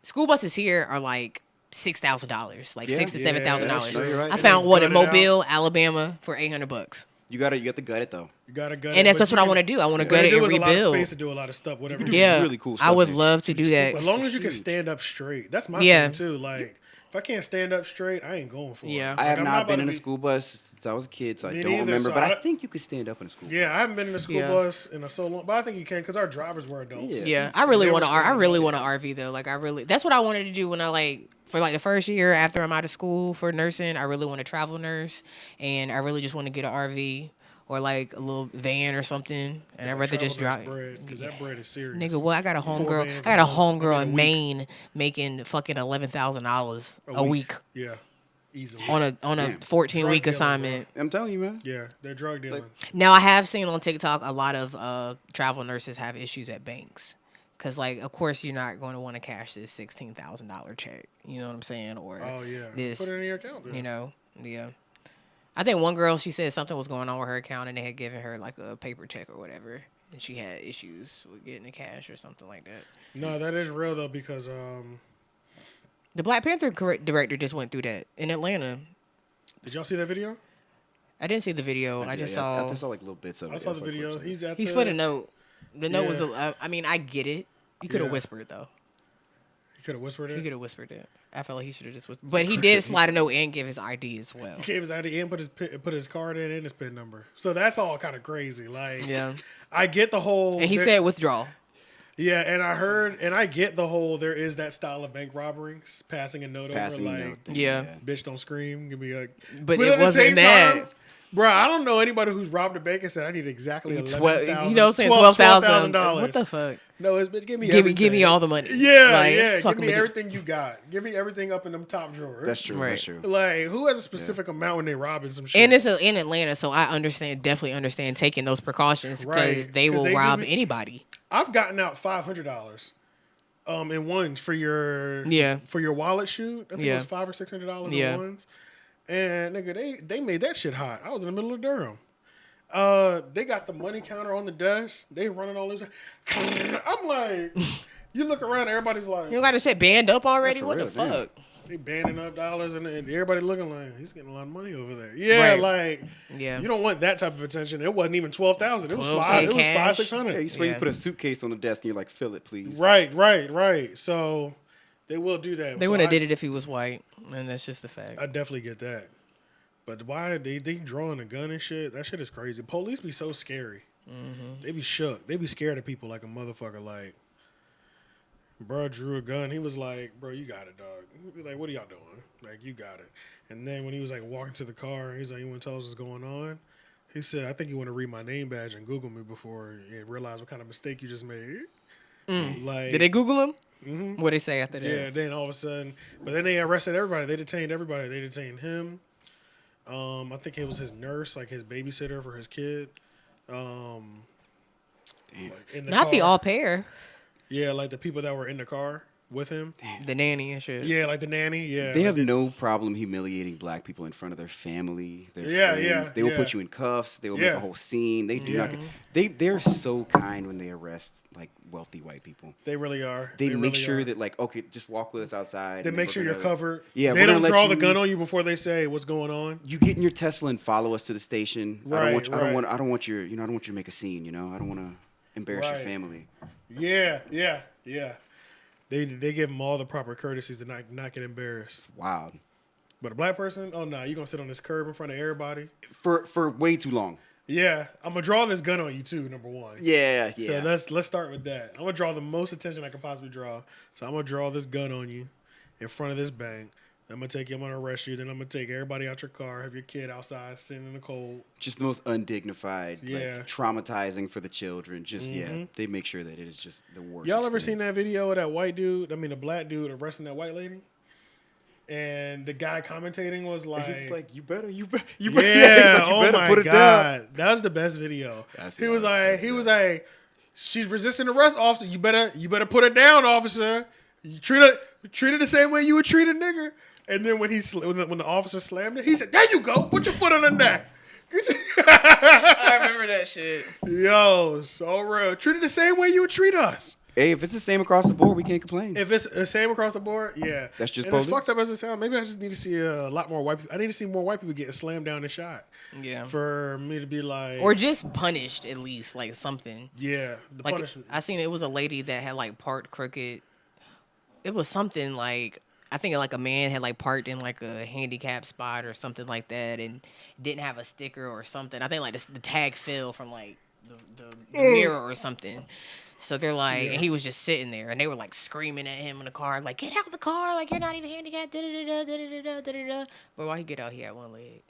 School buses here are like $6,000, like Yeah. $6,000 to Yeah, $7,000. no, you're right. I And found they one in gut it out. Mobile, Alabama, for $800. You have to gut it though. You gotta gut And it, that's but what I you want to can- do. I want to what gut they it do and is a lot of rebuild. space to do a lot of stuff. Whatever. You you do Yeah, really cool I stuff would there. love to do that. As long as you can huge. stand up straight. That's my Yeah. thing too. Like if I can't stand up straight, I ain't going for Yeah. it. I Like, have I'm not about been to in a be- school bus since I was a kid, so I Me don't neither, remember. so But I I- think you could stand up in a school bus. Yeah, I haven't been in a school Yeah. bus in so long, but I think you can because our drivers were adults. Yeah. Yeah, I really They want to. were I really straight want an RV though. Like I really. That's what I wanted to do when I like for like the first year after I'm out of school for nursing. I really want to travel nurse, and I really just want to get an RV or like a little van or something. And I'd rather just drive. because that bread is serious. Nigga, well, I got a homegirl. bands I got a a month. I homegirl mean, a in week. Maine making fucking $11,000 a week Yeah, easily. on a Damn. 14-week Drug dealing, assignment. I'm telling you, man. Yeah, they're drug dealing. Now I have seen on TikTok a lot of travel nurses have issues at banks. Cause like, of course, you're not going to want to cash this $16,000 check. You know what I'm saying? Or Oh yeah, this, put it in your account. Then. you know, yeah. I think one girl, she said something was going on with her account, and they had given her like a paper check or whatever, and she had issues with getting the cash or something like that. No, that is real though because The Black Panther director just went through that in Atlanta. did y'all see that video? I didn't see the video. I just saw. I saw like little bits of it. I saw It's the like video. clips of it. He's at He the, slid a note. The note was. Yeah. I mean, I get it. You could have Yeah. whispered though. He could have whispered He it. could have whispered it. I felt like he should have just whispered. But he did slide a note and give his ID as well. He gave his ID and put his card in and his PIN number. So that's all kind of crazy. Like, Yeah. I get the whole. And he there- said withdrawal. yeah, and I heard and I get the whole. There is that style of bank robberies, passing a note Passing over, the like, note thing, Yeah. bitch, don't scream, give me a. But at it the wasn't same that. time, bro, I don't know anybody who's robbed a bank and said I need exactly $11,000. You know what I'm saying? $12,000. $12,000. What the fuck? No, it's bitch. Give me Give me everything. all the money. Yeah, Like, yeah. fuck Give me 'em. everything you got. Give me everything up in them top drawers. That's true. Right. That's true. Like, who has a specific amount when they robbing some shit? And it's in Atlanta, so I definitely understand taking those precautions because Right, they 'cause will they do rob be- anybody. I've gotten out $500 in ones for your wallet shoot. I think it was $500 or $600 Yeah. in ones. And nigga, they made that shit hot. I was in the middle of Durham. They got the money counter on the desk. They running all this. I'm like, you look around, everybody's like, You don't got to say band up already? for What real, the damn. fuck? they banding up dollars, and everybody looking like he's getting a lot of money over there. Yeah, Right. like Yeah. you don't want that type of attention. It wasn't even 12,000. It was 12K five. It was cash. 500-600. Yeah, you spray, Yeah. you put a suitcase on the desk and you're like, fill it, please. Right. So they will do that. They So would have I- did it if he was white, and that's just a fact. I definitely get that. But why they drawing a gun and shit? That shit is crazy. Police be so scary. Mm-hmm. They be shook. They be scared of people like a motherfucker. Like, bro drew a gun. He was like, bro, you got it, dog. He be like, what are y'all doing? Like, you got it. And then when he was like walking to the car, he's like, you want to tell us what's going on? He said, I think you want to read my name badge and Google me before you realize what kind of mistake you just made. Like, Did they Google him? Mhm. What they say after that? Yeah, then all of a sudden, but then they arrested everybody. They detained everybody. They detained him. I think it was his nurse, like his babysitter for his kid. Like in the Not the car. all pair, Yeah, like the people that were in the car with him. the nanny and shit. Yeah, like the nanny. Yeah, They have like no problem humiliating black people in front of their family, their Yeah, friends. yeah, They will yeah. put you in cuffs. They will make Yeah. a whole scene. They do Yeah. not. They're so kind when they arrest like wealthy white people. They really are. They make really sure are. that like, okay, just walk with us outside. They and make we're sure you're gonna- covered. Yeah, they we're gonna don't let draw the you- gun on you before they say what's going on. You get in your Tesla and follow us to the station. Right, I don't right. want. I don't want your. I don't want you to make a scene. I don't want to embarrass your Right. family. Yeah. They give them all the proper courtesies to not get embarrassed. Wild. But a black person, oh no, you gonna sit on this curb in front of everybody. For way too long. Yeah, I'm gonna draw this gun on you too. Number one. Yeah. So let's start with that. I'm gonna draw the most attention I can possibly draw. So I'm gonna draw this gun on you in front of this bank. I'm gonna take you. I'm gonna arrest you. Then I'm gonna take everybody out your car. Have your kid outside sitting in the cold. Just the most undignified, Yeah. like, traumatizing for the children. Just they make sure that it is just the worst. Y'all ever seen experience. that video of that white dude? I mean, the black dude arresting that white lady. And the guy commentating was like, He's like, you better. yeah, He's like, you better my put it God. down. That was the best video. That's He was hilarious. like, she's resisting arrest, officer. You better put her down, officer. You treat her the same way you would treat a nigger. And then when the officer slammed it, he said, "There you go. Put your foot on the neck." I remember that shit. Yo, so real. Treat it the same way you would treat us. Hey, if it's the same across the board, we can't complain. If it's the same across the board, yeah. That's just and as police. fucked up as it sounds, maybe I just need to see a lot more white people. I need to see more white people getting slammed down and shot. Yeah. For me to be like, Or just punished at least, like something. yeah, the Like punishment. I seen it was a lady that had like parked crooked. It was something like I think like a man had like parked in like a handicap spot or something like that and didn't have a sticker or something. I think like the tag fell from like the mirror or something. So they're like, and he was just sitting there, and they were like screaming at him in the car, like, "Get out of the car! Like you're not even handicapped!" Da da da da da da da. But while he get out, he had one leg.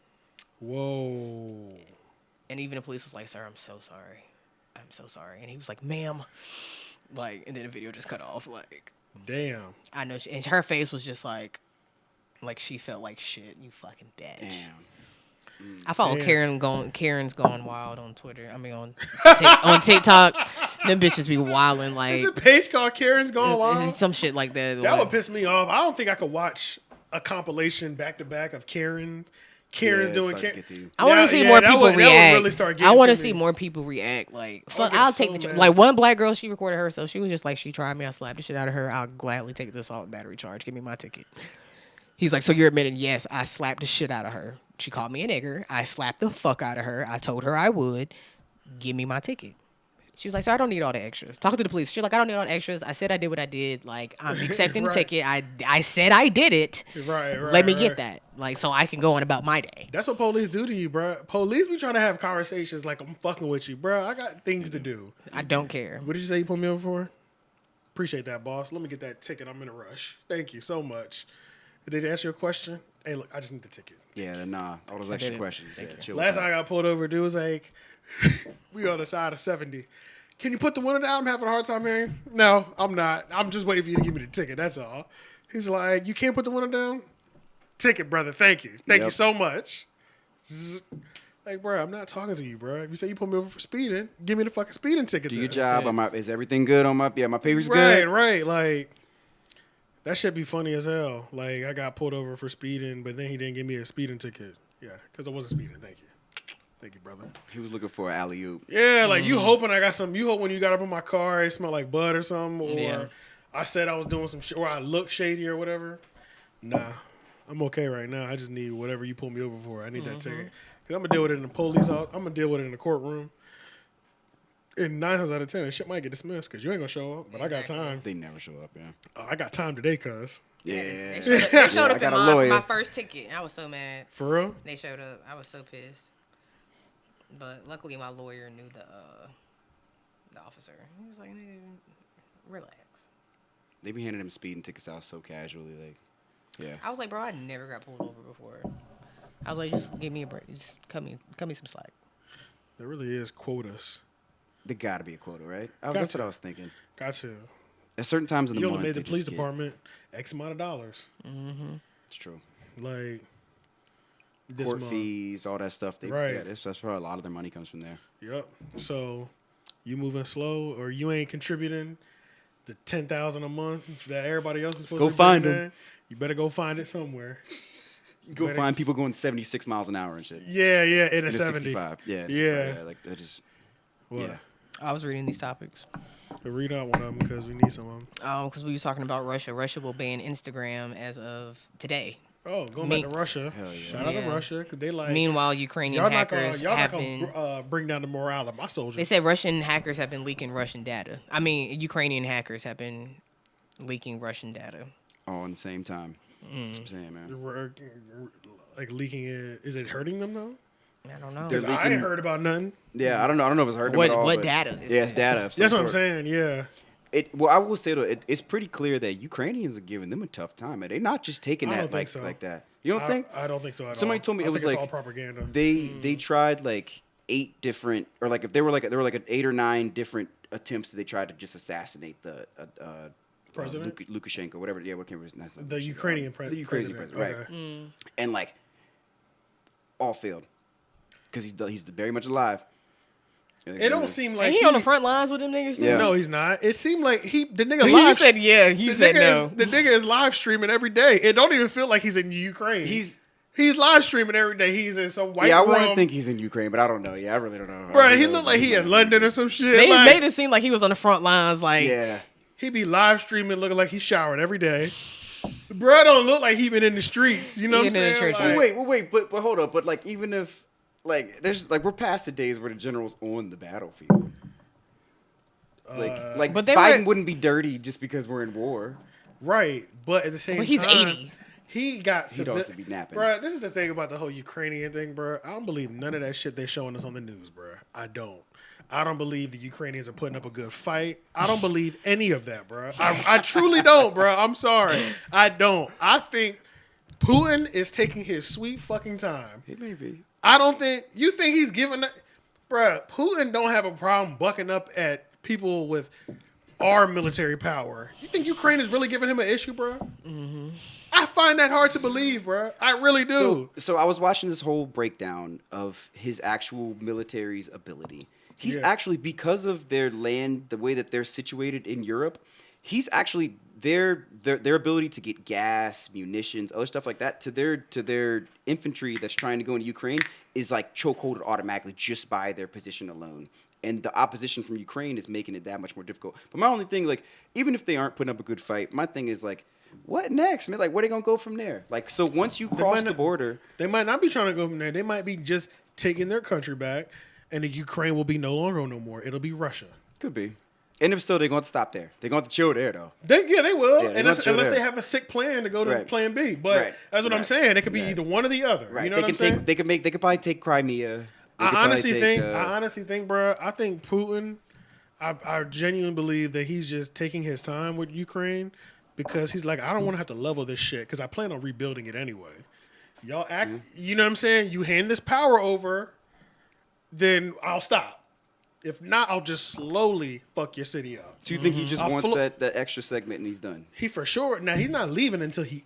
Whoa. And even the police was like, "Sir, I'm so sorry. I'm so sorry." And he was like, "Ma'am," like, and then the video just cut off. Like, Damn. I know, and her face was just like she felt like shit. You fucking bitch. Damn. I follow Damn. Karen's gone wild on Twitter. I mean on on TikTok. Them bitches be wilding like There's a page called Karen's Gone Wild. it's some shit like that. That like, would piss me off. I don't think I could watch a compilation back to back of Karen's doing Karen. I want to see Yeah, more that people would react. really start I getting want to to see me. more people react. Like, would fuck, get I'll so take the mad. like one black girl. She recorded herself. She was just like, she tried me. I slapped the shit out of her. I'll gladly take the assault and battery charge. Give me my ticket. He's like, so you're admitting, yes, I slapped the shit out of her. She called me a nigger. I slapped the fuck out of her. I told her I would. Give me my ticket. She was like, so I don't need all the extras. Talking to the police. She's like, I don't need all the extras. I said I did what I did. Like, I'm accepting Right. the ticket. I said I did it. Right. Let me get that. Like, so I can go on about my day. That's what police do to you, bro. Police be trying to have conversations like I'm fucking with you, bro. I got things to do. I don't care. What did you say you put me over for? Appreciate that, boss. Let me get that ticket. I'm in a rush. Thank you so much. Did they ask you a question? Hey, look, I just need the ticket. Yeah, nah. All those extra questions. Yeah, chill Last with time I got pulled over, dude was like, we on the side of 70. Can you put the window down? I'm having a hard time hearing. No, I'm not. I'm just waiting for you to give me the ticket. That's all. He's like, you can't put the window down? Ticket, brother. Thank you. Thank you Yep. so much. Zzz. Like, bro, I'm not talking to you, bro. If you say you put me over for speeding, give me the fucking speeding ticket. Do then. your job. Is everything good on my? Yeah, my paper's Right, good. right. Like, that should be funny as hell. Like, I got pulled over for speeding, but then he didn't give me a speeding ticket. Yeah, because I wasn't speeding. Thank you. Thank you, brother. He was looking for an alley oop. Yeah, like you hoping I got some. You hope when you got up in my car, it smelled like bud or something, or Yeah. I said I was doing some shit, or I look shady or whatever. Nah, I'm okay right now. I just need whatever you pull me over for. I need that ticket because I'm gonna deal with it in the police. I'm gonna deal with it in the courtroom. And 9 times out of 10, that shit might get dismissed because you ain't gonna show up. But I got time. They never show up. Yeah. I got time today, cuz. Yeah. They showed I up in got a mine for lawyer. my first ticket. I was so mad. For real? They showed up. I was so pissed. But luckily, my lawyer knew the officer. He was like, "Nigga, relax." They be handing them speeding tickets out so casually, like, yeah. I was like, "Bro, I never got pulled over before." I was like, "Just give me a break. Just cut me some slack." There really is quotas. There gotta be a quota, right? Got That's to. what I was thinking. Got to. At certain times in the You month, only made the they police just get- department X amount of dollars. It's true. Like this Court month. fees, all that stuff. Right. Yeah, that's where a lot of their money comes from there. Yep. So you moving slow, or you ain't contributing the $10,000 a month that everybody else is supposed go to be find bringing 'em. in. You better go find it somewhere. Go Better- find people going 76 miles an hour and shit. Yeah, in a In a 70. 65. Yeah. Yeah. Like that is. What? Yeah. I was reading these topics. Read out one of them because we need some of them. Oh, because we were talking about Russia. Russia will ban Instagram as of today. Oh, going Me- back to Russia. Hell yeah. Shout out to Yeah. Russia because they like. Meanwhile, Ukrainian y'all not gonna, hackers y'all not have gonna been. bring down the morale of my They soldiers. said Russian hackers have been leaking Russian data. I mean, Ukrainian hackers have been leaking Russian data. All in the same time. That's what I'm saying, man. Like leaking it. Is it hurting them though? I don't know. They're 'Cause I ain't heard about nothing. Yeah, I don't know. I don't know if it's heard of it at all. What but- data is Yeah, it's this? data. Of some That's what I'm sort. saying. Yeah. Well, I will say though, it's pretty clear that Ukrainians are giving them a tough time, and they're not just taking I that don't think so. like that. You don't think? I don't think so at all. Somebody told me I it was think it's like all propaganda. They tried like 8 different, or like if there were like an 8 or 9 different attempts that they tried to just assassinate the President? Lukashenko, whatever. Yeah, what came his name? The Ukrainian president. The Ukrainian president, right? Okay. And like all failed because he's very much alive. It don't seem like Ain't he on the front lines with them niggas too? Yeah. No, he's not. It seemed like the nigga You live. said yeah. He the said nigga no. the nigga is live streaming every day. It don't even feel like he's in Ukraine. He's live streaming every day. He's in some white. I want to room. think he's in Ukraine, but I don't know. Yeah, I really don't know. Bro, he looked like he in London or some shit. They Like, made it seem like he was on the front lines. Like Yeah. he be live streaming, looking like he's showering every day. Bro, don't look like he been in the streets. You know He what I'm been in the saying? trenches. Like, Wait, but hold up. But like, even if there's we're past the days where the general's on the battlefield. Like But they Biden were- wouldn't be dirty just because we're in war. right, but at the same But he's time, 80. he got. He'd also be napping. Bro, this is the thing about the whole Ukrainian thing, bro. I don't believe none of that shit they're showing us on the news, bro. I don't. I don't believe the Ukrainians are putting up a good fight. I don't believe any of that, bro. I truly don't, bro. I'm sorry. I don't. I think Putin is taking his sweet fucking time. It may be. I don't think you think he's giving. Bruh, Putin don't have a problem bucking up at people with our military power. You think Ukraine is really giving him an issue, bro? Mm-hmm. I find that hard to believe, bro. I really do. So I was watching this whole breakdown of his actual military's ability. He's Yeah. actually, because of their land, the way that they're situated in Europe, he's actually their ability to get gas, munitions, other stuff like that to their infantry that's trying to go into Ukraine is like chokeholded automatically just by their position alone. And the opposition from Ukraine is making it that much more difficult. But my only thing, like, even if they aren't putting up a good fight, my thing is like, what next, man? Like, where they gonna go from there? Like, so once you cross might the not- border, They might not be trying to go from there. They might be just taking their country back, and the Ukraine will be no longer no more. It'll be Russia. could be. And if so, they're going to stop there. They're going to chill there, though. They will, Yeah, they unless want you they there. have a sick plan to go to Right. Plan B. But Right. that's what I'm Right. saying. It could be Right. either one or the other. Right. You know They what I'm can saying? take. They could probably take Crimea. They could I probably honestly take, think, bro. I think Putin. I genuinely believe that he's just taking his time with Ukraine because he's like, I don't want to have to level this shit because I plan on rebuilding it anyway. Y'all act. You know what I'm saying? You hand this power over, then I'll stop. If not, I'll just slowly fuck your city up. So you think he just I'll wants flo- that extra segment and he's done? He for sure. Now he's not leaving until he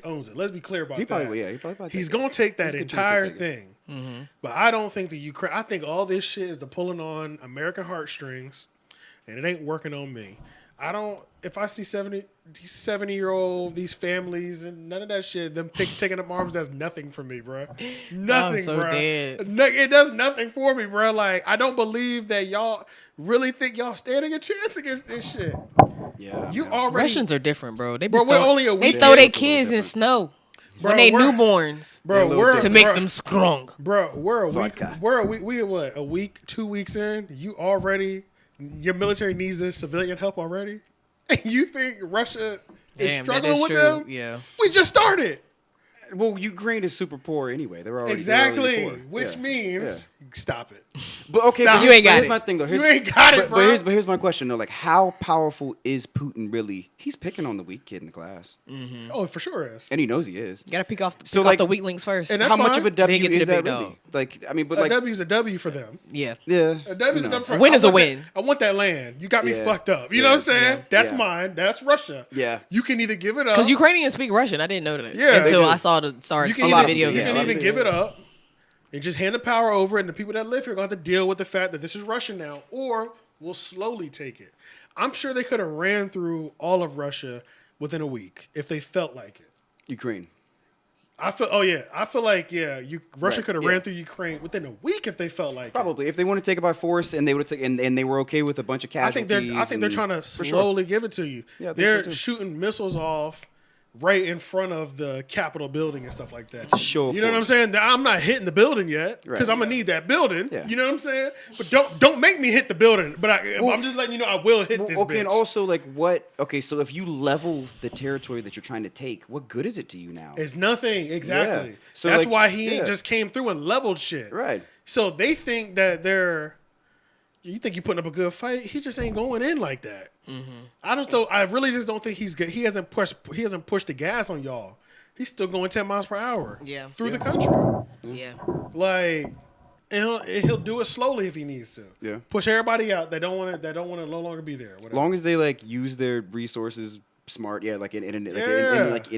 owns it. Let's be clear about He that. probably will. Yeah, he probably He's take it. gonna take that He's gonna entire take it. thing. Mm-hmm. But I don't think the Ukraine. I think all this shit is the pulling on American heartstrings, and it ain't working on me. I don't. If I see 70-year-old these families and none of that shit, them taking up arms, that's nothing for me, bro. Nothing, so bro. dead. It does nothing for me, bro. Like I don't believe that y'all really think y'all standing a chance against this shit. Yeah. You man. already Russians are different, bro. They be Bro, we're throw- only a They week throw in. their It's a little kids in different. snow Bro, when they we're- newborns Bro, They're a little we're to different. make bro, them strong. Bro, we're a week. Vodka. We what? A week, 2 weeks in. You already. Your military needs this civilian help already. And you think Russia is Damn, that struggling is with true. them? Yeah. We just started. Well, Ukraine is super poor anyway. They're already Exactly. they're already poor. Which Yeah. means stop it. But okay, Stop. but You ain't got here's it. my thing though. You ain't got it, but bro. here's my question though. Like, how powerful is Putin really? He's picking on the weak kid in the class, Oh, it for sure is. and he knows he is. You gotta pick off So, off like- the weak links first. And How that's much fine. of a W Then get to is the that big really? dog. Like, I mean, but A like, W is a W for them. yeah. yeah, A W is you a know. W for A win I is a want win. that- I want that land. You got me Yeah. fucked up. You Yeah. know what I'm saying? Yeah. That's Yeah. mine. That's Russia. Yeah. You can either give it up. Because Ukrainians speak Russian. I didn't know that. Yeah, they Until do. I saw the start You a can lot either, of videos. you of can it. either give it up and just hand the power over, and the people that live here are going to have to deal with the fact that this is Russia now, or we'll slowly take it. I'm sure they could have ran through all of Russia within a week if they felt like it. Ukraine. I feel like Russia Right, could have yeah. ran through Ukraine within a week if they felt like it. Probably, if they want to take it by force, and they would have taken, and they were okay with a bunch of I think casualties. they're trying to for sure. slowly give it to you. Yeah, I think They're so, too. shooting missiles off right in front of the Capitol building and stuff like that. It's a show of You know what I'm force. saying? Now, I'm not hitting the building yet because Right. I'm gonna need that building. Yeah. You know what I'm saying? But don't make me hit the building. But I'm just letting you know I will hit this Okay, bitch. and also like what? Okay, so if you level the territory that you're trying to take, what good is it to you now? It's nothing. Exactly. Yeah. So, that's like, why he ain't yeah. just came through and leveled shit. Right. So they think that they're. You think you're putting up a good fight? He just ain't going in like that. I just don't. I really just don't think he's good. He hasn't pushed the gas on y'all. He's still going 10 miles per hour. Yeah. Through the country. Yeah. Like, and he'll do it slowly if he needs to. Yeah. Push everybody out that don't want to no longer be there. Whatever. Long as they like use their resources smart, like in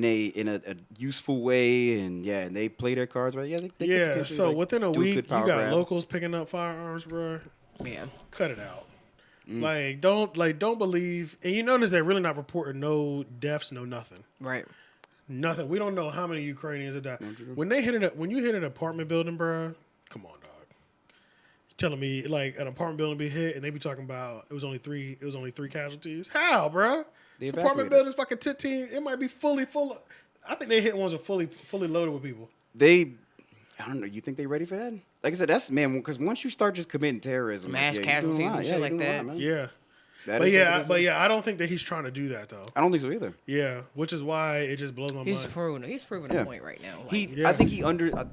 a useful way, and and they play their cards right. Yeah, they could Yeah. potentially, So like, within a do week, good you power got grab. locals picking up firearms, bro. Yeah. Cut it out. Don't believe. And you notice they're really not reporting no deaths, no nothing. Right. Nothing. We don't know how many Ukrainians have died. When you hit an apartment building, bro, come on, dog. You telling me like an apartment building be hit and they be talking about it was only three casualties? How, bro? They This apartment evacuated. building's fucking 15. It might be fully full. I think they hit ones that fully loaded with people. I don't know. You think they ready for that? Like I said, that's because once you start just committing terrorism, Mass you're doing a casualties lot. and Yeah, shit you're like doing a lot, that. man. Yeah. That But is yeah, what it is. I don't think that he's trying to do that though. I don't think so either. Yeah, which is why it just blows my He's mind. proven. He's proven Yeah. a point right now. Like, Yeah. I think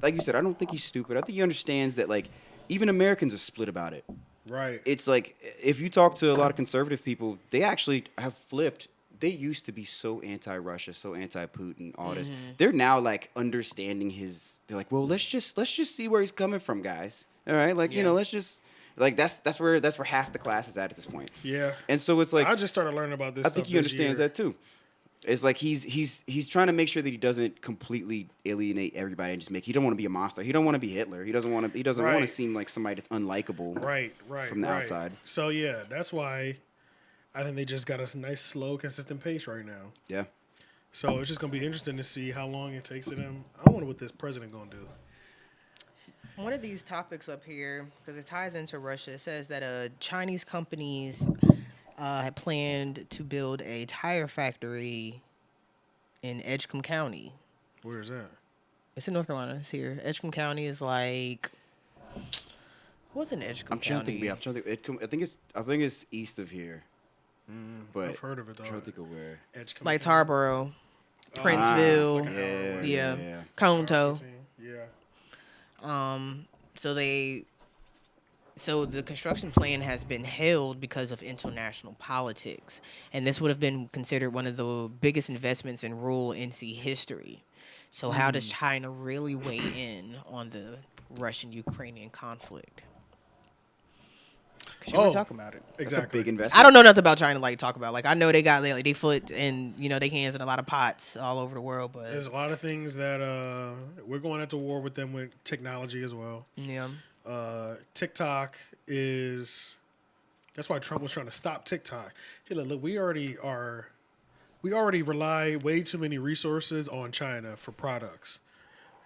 like you said, I don't think he's stupid. I think he understands that like even Americans are split about it. Right. It's like if you talk to a lot of conservative people, they actually have flipped. They used to be so anti-Russia, so anti-Putin, all this. They're now like understanding his. They're like, well, let's just see where he's coming from, guys. All right, like Yeah. let's just like that's where half the class is at this point. Yeah. And so it's like I just started learning about this. I think he understands that too. It's like he's trying to make sure that he doesn't completely alienate everybody and just make. He don't want to be a monster. He don't want to be Hitler. He doesn't want to Right. seem like somebody that's unlikable. Right. From the outside. So yeah, that's why I think they just got a nice, slow, consistent pace right now. Yeah. So it's just gonna be interesting to see how long it takes to them. I wonder what this president gonna do. one of these topics up here, because it ties into Russia, it says that Chinese companies had planned to build a tire factory in Edgecombe County. Where is that? It's in North Carolina. It's here. Edgecombe County is like, what's in Edgecombe I'm trying to County? think. I'm trying to think. I think it's east of here. But I've heard of it though. I'm trying to think of where. Edgecombe Like County. Tarboro, Princeville, like an hour away. yeah, Conto. Yeah. So the construction plan has been held because of international politics, and this would have been considered one of the biggest investments in rural NC history. So how does China really weigh in on the Russian-Ukrainian conflict? Because you were talking about it. That's a Exactly. big investment. I don't know nothing about China like you talk about. Like I know they got like they foot and they hands in a lot of pots all over the world, but There's a lot of things that we're going into war with them with technology as well. yeah. TikTok is. That's why Trump was trying to stop TikTok. Hey, look, we already rely way too many resources on China for products.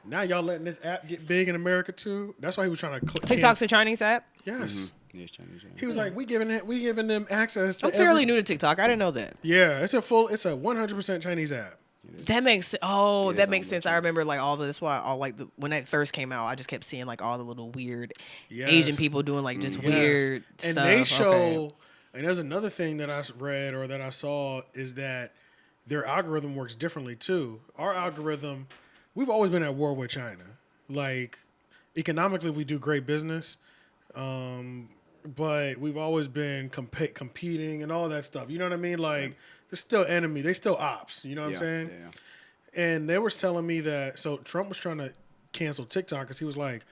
Now y'all letting this app get big in America too. That's why he was trying to. TikTok's a Chinese app. Yes. Yeah, it's Chinese. He was like, we giving them access to. I'm fairly new to TikTok. I didn't know that. Yeah, it's a 100% Chinese app. That makes Yeah, that it's makes all sense. about I remember like all the that's why all like when that first came out, I just kept seeing like all the little weird Yes. Asian people doing like just Yes. weird and stuff. they show Okay. and there's another thing that I read or that I saw is that their algorithm works differently too. Our algorithm, we've always been at war with China. Like economically we do great business, but we've always been competing and all that stuff. You know what I mean? Like they're still enemy, they still ops. You know what I'm saying? Yeah. And they was telling me that, so Trump was trying to cancel TikTok because he was like,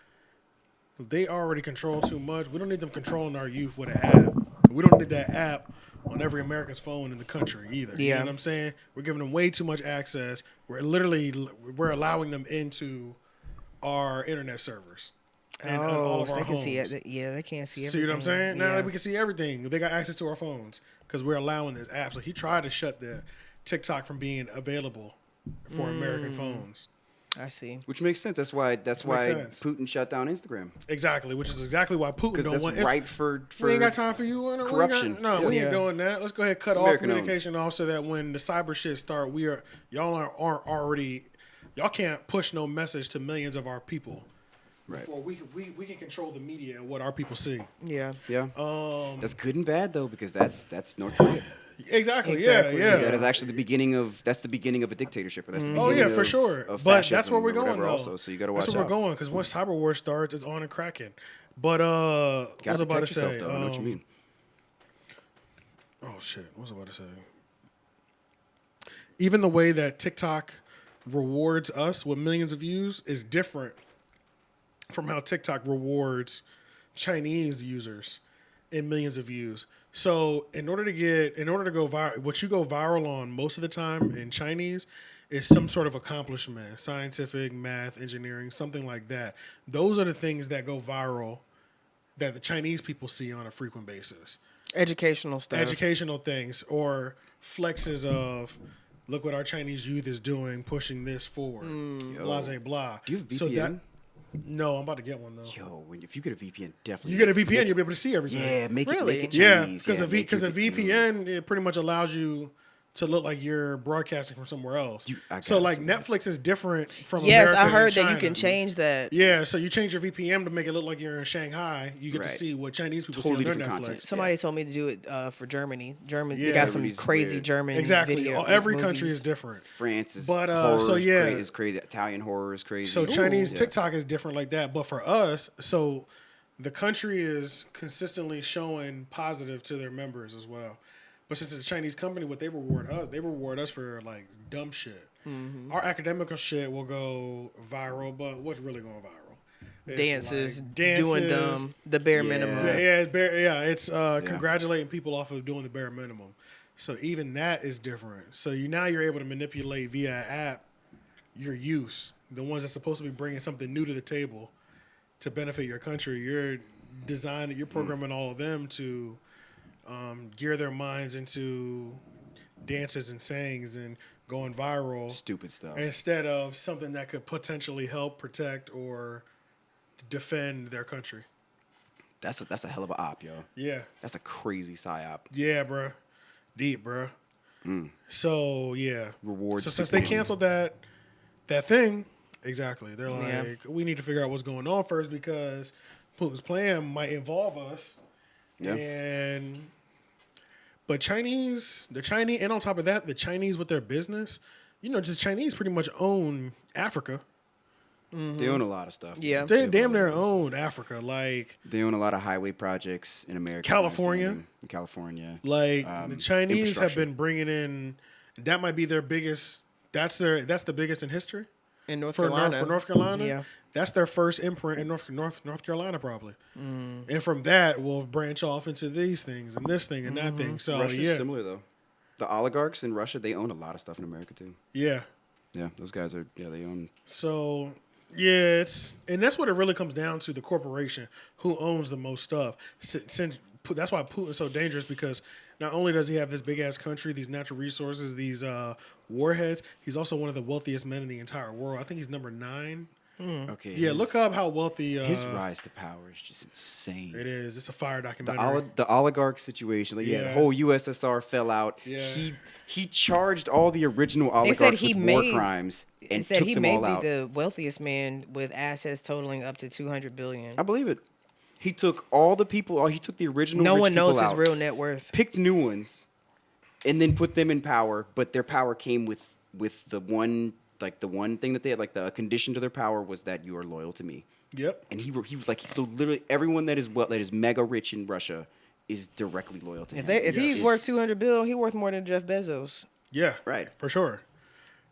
they already control too much. We don't need them controlling our youth with an app. We don't need that app on every American's phone in the country either. You Yeah. know what I'm saying? We're giving them way too much access. We're allowing them into our internet servers and all of our they can homes. see it. Yeah, they can't see everything. See what I'm saying? Now Yeah. that we can see everything, they got access to our phones because we're allowing this app. So he tried to shut the TikTok from being available for American phones. I see. Which makes sense. That's why sense. Putin shut down Instagram. Exactly, which is exactly why Putin Because don't that's want ripe for we ain't got time for you. corruption. We Yeah. ain't doing that. Let's go ahead and cut It's all American communication off so that when the cyber shit start, y'all aren't already, y'all can't push no message to millions of our people. Right. Before we can control the media and what our people see. Yeah. Yeah. That's good and bad though, because that's North Korea. Exactly. Exactly. Yeah. That is actually the beginning of a dictatorship. Or that's the Oh beginning yeah, for of- sure. of But that's fascism where we're or going whatever though. Also, so you got to watch That's where out. we're going because once cyber war starts, it's on and cracking. But what was I Gotta about to protect yourself, say? though. I know what you mean. Oh shit! What was I about to say? Even the way that TikTok rewards us with millions of views is different from how TikTok rewards Chinese users in millions of views. So in order to go viral, what you go viral on most of the time in Chinese is some sort of accomplishment, scientific, math, engineering, something like that. Those are the things that go viral that the Chinese people see on a frequent basis. Educational stuff. Educational things or flexes of look what our Chinese youth is doing, pushing this forward. Blah, blah, blah. Do you have VPN? So no, I'm about to get one though. Yo, if you get a VPN, definitely. You get a VPN, you'll be able to see everything. Yeah, make Really? it Yeah, Chinese. because make your a VPN it pretty much allows you to look like you're broadcasting from somewhere else. I So gotta like see that. Netflix is different from Yes, America I and heard that you China. can change that. Yeah, so you change your VPN to make it look like you're in Shanghai. You get to Right. see what Chinese people Totally see on their different Netflix. content. Somebody told me to do it for Germany. They Yeah. got some Germany's crazy weird. German Exactly. video. Every movies. country is different. France is But, horror so, yeah. is crazy. Italian horror is crazy. So Chinese Yeah. TikTok is different like that. But for us, so the country is consistently showing positive to their members as well. But since it's a Chinese company, what they reward us for like dumb shit. Mm-hmm. Our academical shit will go viral, but what's really going viral? It's Dances, like doing dumb, the bare minimum. It's congratulating people off of doing the bare minimum. So even that is different. So you're able to manipulate via app your use, the ones that's supposed to be bringing something new to the table to benefit your country. You're programming all of them to gear their minds into dances and sayings and going viral. Stupid stuff. Instead of something that could potentially help protect or defend their country. That's a hell of a op, yo. Yeah. That's a crazy psyop. Yeah, bruh. Deep, bruh. So, yeah. Rewards So since they stupidity. canceled that thing, exactly. They're like, Yeah. we need to figure out what's going on first because Putin's plan might involve us. Yeah. But the Chinese, and on top of that, the Chinese with their business, the Chinese pretty much own Africa. They own a lot of stuff. Yeah. They have damn a lot near of- own Africa. Like, They own a lot of highway projects in America. California. In California. the Chinese have infrastructure. been bringing in, that might be their biggest, that's the biggest in history. In North For Carolina. North Carolina, Yeah. that's their first imprint in North Carolina, probably. And from that, we'll branch off into these things and this thing and that thing. So Russia's yeah, similar though. The oligarchs in Russia, they own a lot of stuff in America too. yeah. Yeah, those guys are. Yeah, they own. So yeah, and that's what it really comes down to: the corporation who owns the most stuff. Since that's why Putin's so dangerous, because not only does he have this big ass country, these natural resources, these warheads, he's also one of the wealthiest men in the entire world. I think he's number 9. Okay. Yeah, look up how wealthy His rise to power is just insane. it is. It's a fire The, documentary. the oligarch situation, like, the Yeah. whole USSR fell out. Yeah. He charged all the original They oligarchs said he with war made. crimes He and said took he them may all be out. the wealthiest man with assets totaling up to $200 billion. I believe it. He took all the people. He took the original. No rich one knows people his out, real net worth. picked new ones, and then put them in power. But their power came with the one thing that they had, like the condition to their power was that you are loyal to me. Yep. And he was like, so literally everyone that is mega rich in Russia is directly loyal to him. If he's Yes. worth $200 billion, he's worth more than Jeff Bezos. Yeah. Right. For sure.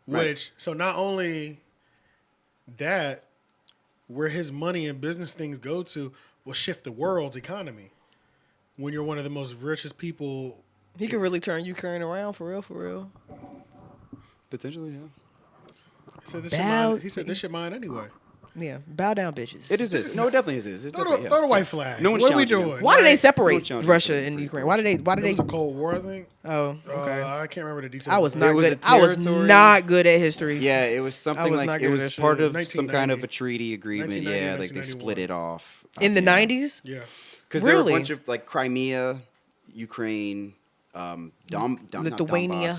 Right. So not only that, where his money and business things go to will shift the world's economy. When you're one of the most richest people, He could really turn Ukraine around for real. Potentially, yeah. he said this Bow- shit mine anyway. Yeah, bow down, bitches. It is this. No, it definitely is this. It's Throw definitely- the yeah. white flag. No one's What are we challenging doing? him. Why did they No separate challenge Russia for and free Ukraine? Why did It they? was the Cold War, I think. Oh, okay. I can't remember the details. I was but not It was good. a I was territory. not good at history. Yeah, it was something was not like good it at that was shit. part of some kind of 1990. a treaty agreement. 1990, Yeah, like they 1991. split it off In the yeah. 90s? Yeah. Because there were a Really? bunch of like Crimea, Ukraine, Lithuania.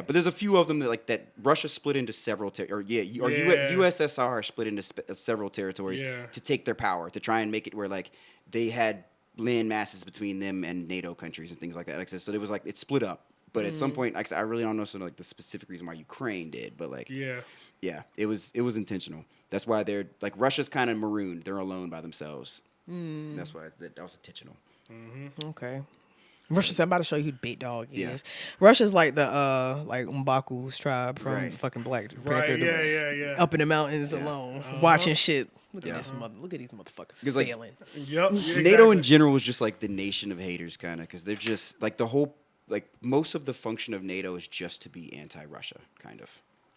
But there's a few of them that Russia split into several USSR split into several territories Yeah. to take their power, to try and make it where like they had land masses between them and NATO countries and things like that. Like, so it was like it split up. But at some point, like, I really don't know like the specific reason why Ukraine did, but like Yeah. it was intentional. That's why they're like Russia's kind of marooned. They're alone by themselves. That's why that was intentional. Okay. Russia said, I'm about to show you who big dog is. Yeah. Russia's like the like M'Baku's tribe from Right. fucking Black Panther. Right. Yeah. Up in the mountains alone, watching shit. Look at Yeah. this Look at these motherfuckers Because, like, failing. Yep. Yeah, NATO in exactly. general was just like the nation of haters, kind of, because they're just like the whole like most of the function of NATO is just to be anti-Russia, kind of,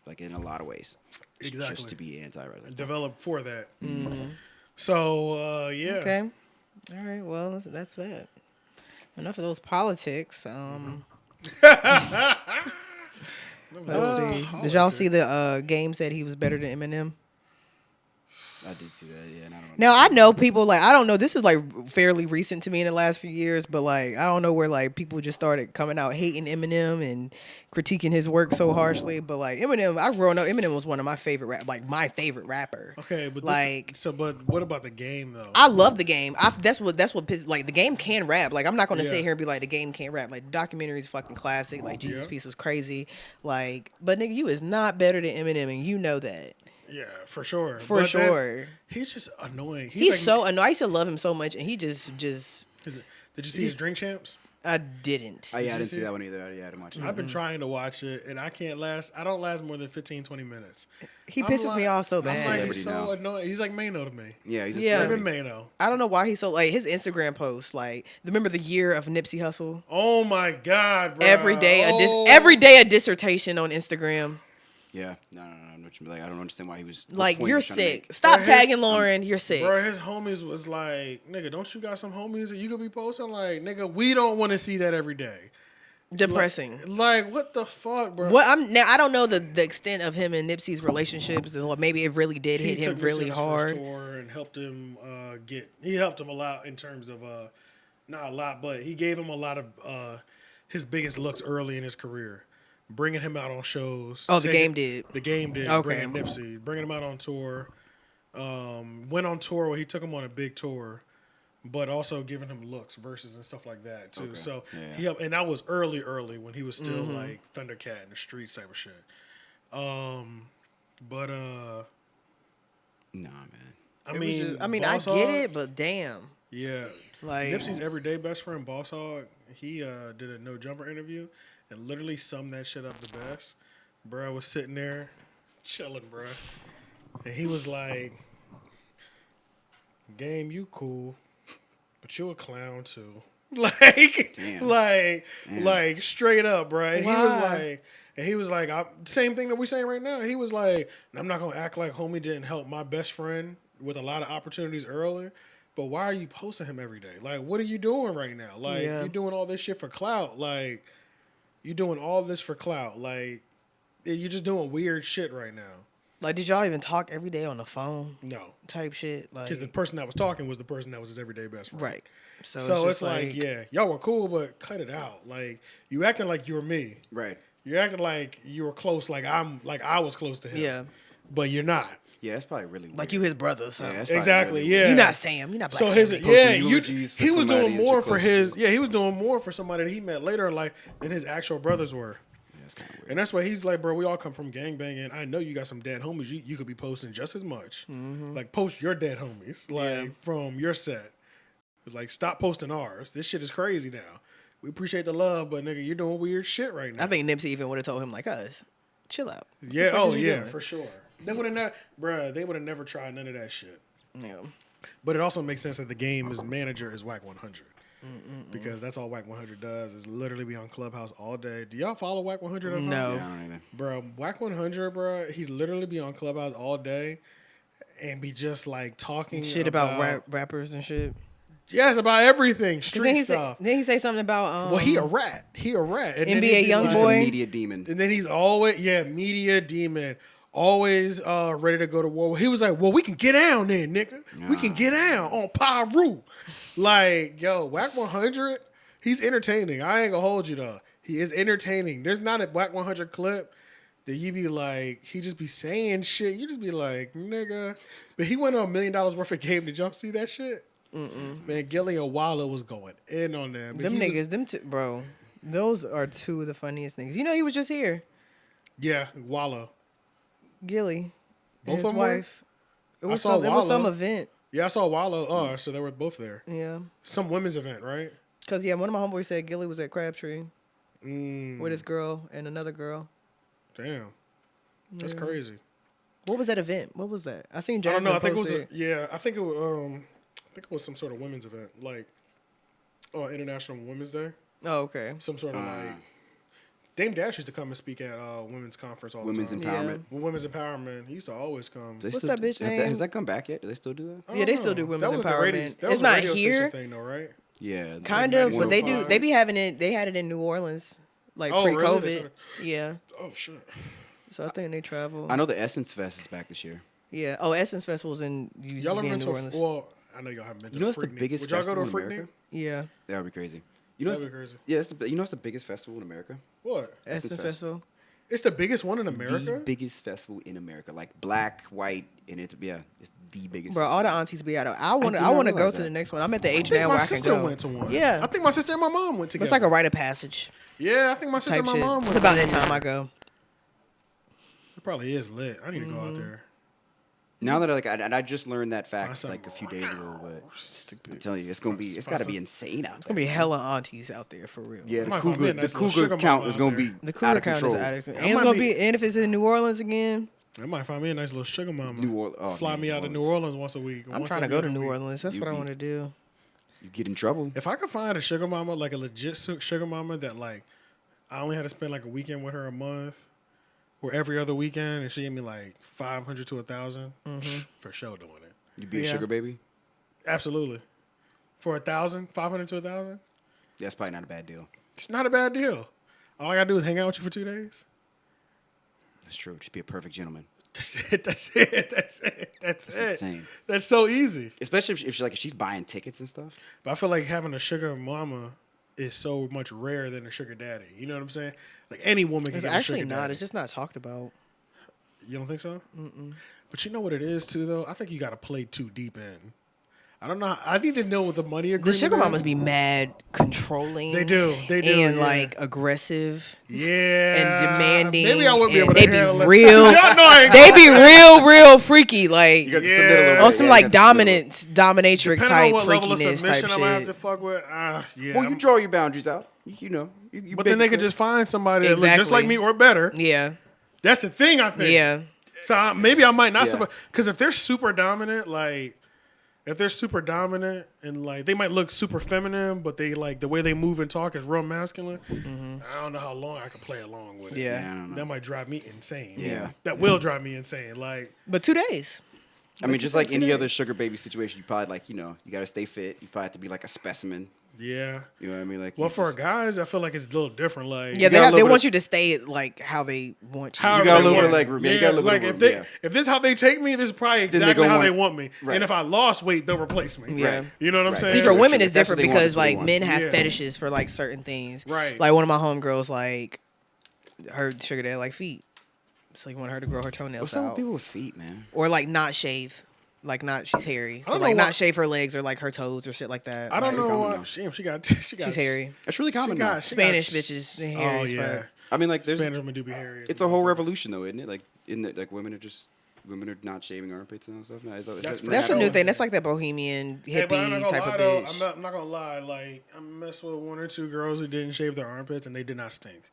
like in a lot of ways. It's Exactly. just to be anti-Russia. Developed for that. So yeah. Okay. All right. Well, that's that. Enough of those politics. Let's see. Did y'all see the Game said he was better than Eminem? I did see that, yeah. And I don't know. Now I know people like I don't know. This is like fairly recent to me in the last few years, but like I don't know where like people just started coming out hating Eminem and critiquing his work so harshly. But like Eminem, I growing up, Eminem was one of my favorite my favorite rapper. Okay, but like but what about the Game though? I love the Game. That's what like the Game can rap. Like I'm not gonna Yeah. sit here and be like the Game can't rap. Like the documentary is fucking classic. Like Jesus Yeah. Piece was crazy. Like but nigga, you is not better than Eminem, and you know that Yeah, for sure. for But sure. He's just annoying. He's like, so annoying. I used to love him so much, and he just Did you see his Drink Champs? I didn't. Oh, yeah, I you didn't see see it? that one either. Yeah, I didn't watch it. I've been trying to watch it, and I don't last more than 15, 20 minutes. He I'm pisses me like- off so I'm bad. like, he's Celebrity so now. annoying. He's like Mano to me. Yeah, he's a Yeah. Living celebrity. Mano. I don't know why he's so like his Instagram posts. Like remember the year of Nipsey Hussle? Oh my God, bro. Every day a dissertation on Instagram. Yeah, no. Like, I don't understand why he was. what Like point he you're was trying to sick. make. Stop Bro, tagging Lauren. You're sick. Bro, his homies was like, nigga, don't you got some homies that you could be posting? Like, nigga, we don't want to see that every day. Depressing. Like, what the fuck, bro? What I don't know the extent of him and Nipsey's relationships. Or maybe it really did hit him took really Nipsey on his hard. first tour and helped him he helped him a lot in terms of not a lot, but he gave him a lot of his biggest looks early in his career, bringing him out on shows. Oh, the Game did. The Game did. Okay. Bringing Nipsey, bringing him out on tour. Went on tour where he took him on a big tour, but also giving him looks, verses and stuff like that too. Okay. So Yeah. he helped, and that was early when he was still like Thundercat in the streets type of shit. But Nah, man. I It was mean, just- I Boss get Hogg, it, but damn. Yeah, Like Nipsey's everyday best friend, Boss Hogg, he did a No Jumper interview and literally summed that shit up the best. Bro was sitting there chilling, bro, and he was like, "Game, you cool, but you a clown too." Like, Damn. like straight up, bro. And Why? he was like, same thing that we're saying right now. He was like, I'm not gonna act like homie didn't help my best friend with a lot of opportunities earlier. But why are you posting him every day? Like, what are you doing right now? Like, Yeah. you're doing all this shit for clout. Like, you're doing all this for clout. Like, you're just doing weird shit right now. Like, did y'all even talk every day on the phone No, type shit? Like, because the person that was talking was the person that was his everyday best friend. right. So just it's like, yeah, y'all were cool, but cut it out. Like, you acting like you're me. Right. You're acting like you were close, like I was close to him. Yeah. But you're not. Yeah, that's probably really weird. Like you his brother, so Yeah, that's probably Exactly. really Yeah. you're not Sam. You're not Black So Sam. his Posting yeah, eulogies for he was somebody doing that more you're for close his to. he was doing more for somebody that he met later in life than his actual brothers were. Yeah, that's kind of weird. And that's why he's like, bro, we all come from gangbanging. I know you got some dead homies. You could be posting just as much. Like, post your dead homies, like from your set. Like, stop posting ours. This shit is crazy now. We appreciate the love, but nigga, you're doing weird shit right now. I think Nipsey even would have told him like, "Us, chill out." Yeah. fuck Oh is you yeah, doing? for sure. They would have never, bruh. They would have never tried none of that shit. Yeah. But it also makes sense that the Game's manager is Whack 100. because that's all Whack 100 does is literally be on Clubhouse all day. Do y'all follow Whack 100? No. Yeah, I don't either. Bro, Whack 100, bro, he literally be on Clubhouse all day and be just like talking Shit about rappers and shit. Yes, about everything, 'Cause street stuff. Then he say something about Well, he a rat. He a rat. And then NBA he be young like- He's a boy. media demon. And then he's always, media demon. Always ready to go to war. He was like, well, we can get down there, nigga. We can get down on Pyru. Like, yo, Whack 100, he's entertaining. I ain't gonna hold you, though. He is entertaining. There's not a Whack 100 clip that you be like, he just be saying shit. You just be like, nigga. But he went on $1 million worth of game. Did y'all see that shit? Man, Gilly and Wallow was going in on them. Them niggas, bro. Those are two of the funniest niggas. You know, he was just here. Yeah, Wallow. Gilly. Both and his of them were? wife. It was saw some Wallow. event. Yeah, I saw Wallow. Oh, so they were both there. Yeah. Some women's event, right? Because, one of my homeboys said Gilly was at Crabtree Mm, with his girl and another girl. damn. That's Yeah. crazy. What was that event? What was that? I seen I don't Jasmine know. I think post it was I think it was some sort of women's event, like International Women's Day. Oh, okay. Some sort of like Dame Dash used to come and speak at women's conference all Women's the time. empowerment. Well, women's empowerment. He used to always come. Do they What's still- that bitch have name? Has that come back yet? Do they still do that? I Yeah, don't they still do know. women's That was the empowerment. radio- that It's was the not radio station here. thing, though, right? Yeah. Kind of, but they 105. do. They be having it. They had it in New Orleans, like Oh, really? pre-COVID. They started- Yeah. Oh shit. So I think they travel. I know the Essence Fest is back this year. Yeah. Oh, Essence Festival's used Y'all to ever be in been New to Orleans. well, I know y'all haven't been to You know a what's the Freak Night. biggest Would y'all go to a festival in Freak America? Night? Yeah. That would be crazy. You know, That'd be crazy. Yeah, you know, it's the biggest festival in America. What? Essence Fest. Festival. It's the biggest one in The America? biggest festival in America, like black, white, and it's the biggest. Bro, all the festival. aunties be out. I want did to. I not want to go realize to that. the next one. I'm at the I age think now my where I can sister go. went to one. Yeah. I think my sister and my mom went It's together. like a rite of passage Yeah, I think my sister type and my shit. mom It's went. about that time I go. It probably is lit. I need to go Mm-hmm. out there. Now that I just learned that fact Awesome. like a few days ago, but I'm telling you, it's got to be insane out It's there. gonna be hella aunties out there for real. Yeah, the might find me a nice little Cougar sugar count mama is out gonna there. be The out Cougar of count control. is out of control. That And it's might gonna be- be. And if it's in New Orleans again, I might find me a nice little sugar mama. New Orleans. Oh, Fly man, me out of New Orleans once a week. or I'm once trying to every go to other New week. Orleans. That's You what I be- want to do. You get in trouble. If I could find a sugar mama, like a legit sugar mama that like I only had to spend like a weekend with her a month or every other weekend, and she gave me like 500 to 1,000, for sure doing it. You be a Yeah. sugar baby. Absolutely. For 1,000, 500 to 1,000, That's probably not a bad deal. it's not a bad deal. All I gotta do is hang out with you for 2 days. That's true. Just be a perfect gentleman. That's it. That's it. That's it. That's That's it. insane. That's so easy. Especially if she's buying tickets and stuff. But I feel like having a sugar mama is so much rarer than a sugar daddy. You know what I'm saying? Like any woman can It's get actually a sugar not. daddy. It's just not talked about. You don't think so? Mm-mm. But you know what it is too, though. I think you got to play too deep in. I don't know. I need to know what the money agreement. The sugar is. mamas be mad controlling. They do. They do, And yeah. like aggressive Yeah. and demanding. Maybe I wouldn't be and able to they handle be it. real. Y'all know I ain't They gonna- be real freaky. Like You got the Yeah. submittal over on there. some Yeah, like you got the submittal. dominatrix Depending type on what level of freakiness submission type I'm gonna have to shit. fuck with. Yeah. Well, you draw your boundaries out. You know. You But then they could just find somebody that looks just Exactly. like me or better. Yeah. That's the thing. I think. Yeah. So maybe I might not. Yeah. Because if they're super dominant, like if they're super dominant and like they might look super feminine, but they like the way they move and talk is real masculine. I don't know how long I can play along with it. Yeah. I don't know. That might drive me insane. Yeah. That will drive me insane. Like But 2 days. I mean, just like any other sugar baby situation, you probably like, you got to stay fit. You probably have to be like a specimen. yeah. You know what I mean? Like, Well, you for just- guys, I feel like it's a little different. Like Yeah, got a they little want bit you to stay like how they want you. How You got a they little bit want of leg it. room. Yeah, you got a little like bit of if room, they yeah. if this is how they take me, this is probably they exactly gonna how want- they want me. Right. And if I lost weight, they'll replace me. Yeah. You know what I'm Right. saying? See, for women, true. it's That's what different they want, because that's what they like want. men have Yeah. fetishes for like certain things. Right. Like one of my homegirls, like her sugar daddy like feet, so you want her to grow her toenails What's up with out, people with feet, man? or like not shave, like not she's hairy, so don't like know not why- shave her legs or like her toes or shit like that. I don't Like, know common why. now. She got. She's hairy. That's really common now. Spanish bitches, they hairy Oh as yeah. fuck. I mean, like, there's Spanish women do be hairy. it's a whole revolution, though, isn't it? Like, like women are not shaving armpits and stuff now. That's That's a new happening. thing. That's like that bohemian Hey, but I'm hippie not gonna type lie, of though. bitch. I'm not gonna lie. Like I messed with one or two girls who didn't shave their armpits and they did not stink.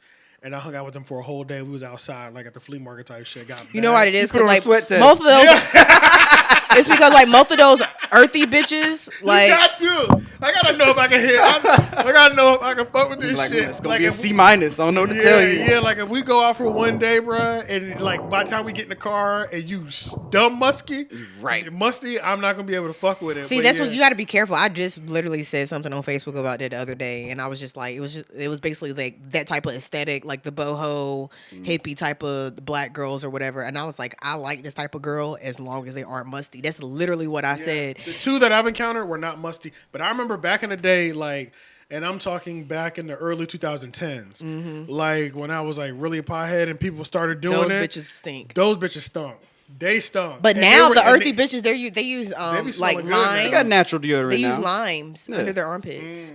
And I hung out with them for a whole day. We was outside, like at the flea market type shit. Got You know what it is? put on a Because like sweat test. most of those, It's because like most of those earthy bitches, like you got to. I gotta know if I can hit. I gotta know if I can fuck with this Like, shit. it's gonna Like be a if C minus. I don't know what to tell you. Yeah, like if we go out for one day, bruh, and like by the time we get in the car and you dumb musky, Right. musty, I'm not gonna be able to fuck with it. see, But that's yeah. what you got to be careful. I just literally said something on Facebook about that the other day, and I was just like, it was basically like that type of aesthetic, like the boho hippie type of black girls or whatever. And I was like, I like this type of girl as long as they aren't musty. That's literally what I said. The two that I've encountered were not musty, but I remember back in the day, like, and I'm talking back in the early 2010s, like when I was like really a pothead and people started doing Those it. bitches stink. Those bitches stunk. They stunk. But And now they the were- and earthy bitches, they use be like smelling good now. lime. They got natural deodorant They now. use limes Yeah. under their armpits.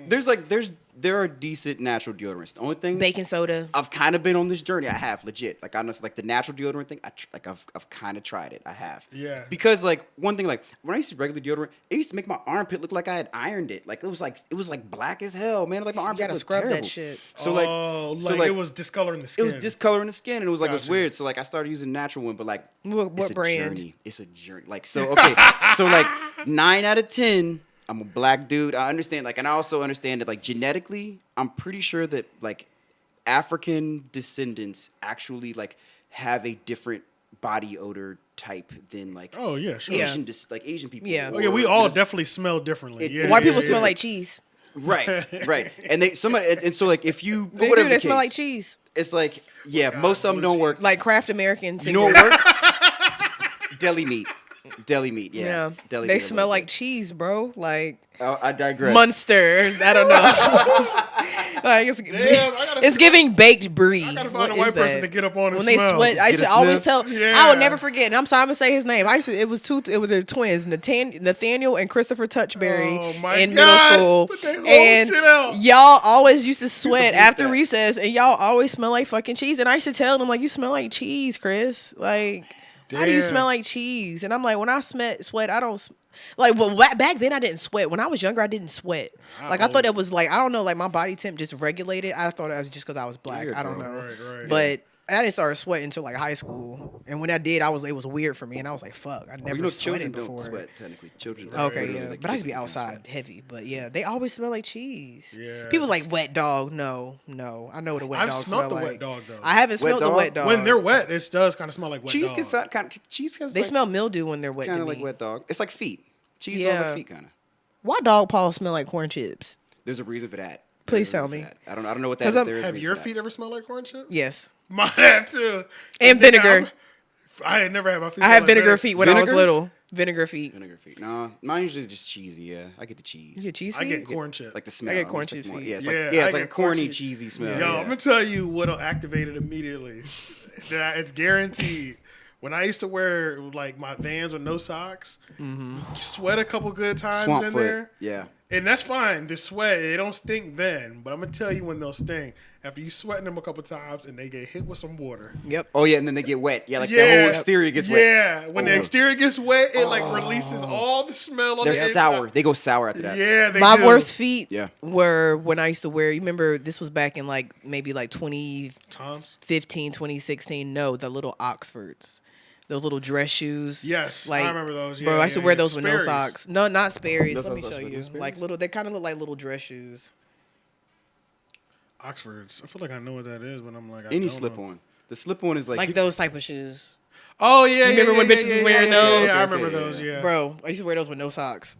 There are decent natural deodorants. The only thing Baking soda. I've kind of been on this journey. I have legit. Like honestly, like the natural deodorant thing. I've kind of tried it. I have. Yeah. Because like one thing, like when I used to use regular deodorant, it used to make my armpit look like I had ironed it. Like it was like black as hell, man. Like my armpit gotta looked scrub that terrible. shit. So like it was discoloring the it skin. was discoloring the skin, and it was like it was Gotcha. weird. So like I started using natural one, but like What it's a brand? journey. It's a journey. Like so okay, so like 9 out of 10. I'm a black dude. I understand, like, and I also understand that, like, genetically, I'm pretty sure that, like, African descendants actually, like, have a different body odor type than, like, Oh yeah, sure. Yeah. Asian people. Yeah. Oh yeah, we all definitely smell differently. Yeah, White yeah, people yeah. smell like cheese. right. And so, like, if you, They whatever do. They the smell case, like cheese. it's like, yeah, most of them don't work. Like Kraft Americans. You know what works? Deli meat. Yeah. Yeah. Deli They meat a smell little like bit. cheese, bro. Like I digress. Munster. I don't know. Like Damn, I gotta it's giving baked brie. I gotta What find a is white person that? to get up on and When they smell. sweat, I Get a should always sniff. tell. Yeah. I will never forget. And I'm sorry, I'm gonna say his name. It was their twins, Nathaniel and Christopher Touchberry Oh, my in gosh. middle school. Put that whole And shit out. y'all always used to sweat bleep after that. recess, and y'all always smell like fucking cheese. And I used to tell them like, "You smell like cheese, Chris. Like, how do you Damn. smell like cheese?" And I'm like, when I sweat, I don't. Like, well, back then I didn't sweat. When I was younger, I didn't sweat. Like, I thought it was like, I don't know, like my body temp just regulated. I thought it was just because I was black. Weird, I don't bro. know. Right. But I didn't start sweating until like high school. And when I did, it was weird for me. And I was like, fuck, I never You know, sweated children before. don't sweat, technically. Children don't. Okay, literally, yeah. like, But I used to be kids don't outside sweat. heavy. But yeah, they always smell like cheese. Yeah. People like wet dog. No. I know what a wet I've dog smelled smell the like. wet dog though. I haven't Wet smelled the dog? wet dog. When they're wet, it does kind of smell like wet Cheese dog. gets cheese has they like, smell mildew when they're wet kind to of me. like wet dog. It's like feet. Cheese Yeah. smells like feet, kind of. Why dog paws smell like corn chips? There's a reason for that. Please There's a tell reason me. for that. I don't know what that 'Cause is. I'm- There is a Have reason your for that. feet ever smelled like corn chips? Yes. Mine have too. And vinegar. I had never had my feet. I smell had like vinegar that. feet when I was Vinegar? little. Vinegar feet. Vinegar feet. No, mine usually just cheesy. Yeah, I get the cheese. You get cheese I feet? get corn chips. Like the smell. get corn It's like chip more- feet. Yeah, it's Yeah, like, I it's like get a corny, corn chip- cheesy smell. Yo, yeah. I'm gonna tell you what'll activate it immediately. It's guaranteed. When I used to wear like my Vans with no socks, sweat a couple good times Swamp in foot. there, Yeah. and that's fine. The sweat, it don't stink then, but I'm gonna tell you when they'll stink after you sweating them a couple times and they get hit with some water. Yep. Oh yeah, and then they get wet. Yeah, like the whole exterior gets wet. Yeah, when the Oh. exterior gets wet, it like releases all the smell on They're the inside. sour. They go sour after that. Yeah, they My do. worst feet Yeah. were when I used to wear, you remember this was back in like maybe like 2015, Toms. 2016. No, the little Oxfords. Those little dress shoes. Yes, I remember those. bro, Yeah, I used to yeah, wear yeah. those with no Sperry's. socks. No, not Sperry's. Those Let me are- those show are you. Sperry's? Like little, they kind of look like little dress shoes. Oxfords. I feel like I know what that is, but I'm like, I Any don't slip know. on. The slip on is like, Like you- those type of shoes. Oh yeah, You remember when bitches was wearing those? Yeah, I Okay, remember yeah, those. Yeah, Bro, I used to wear those with no socks.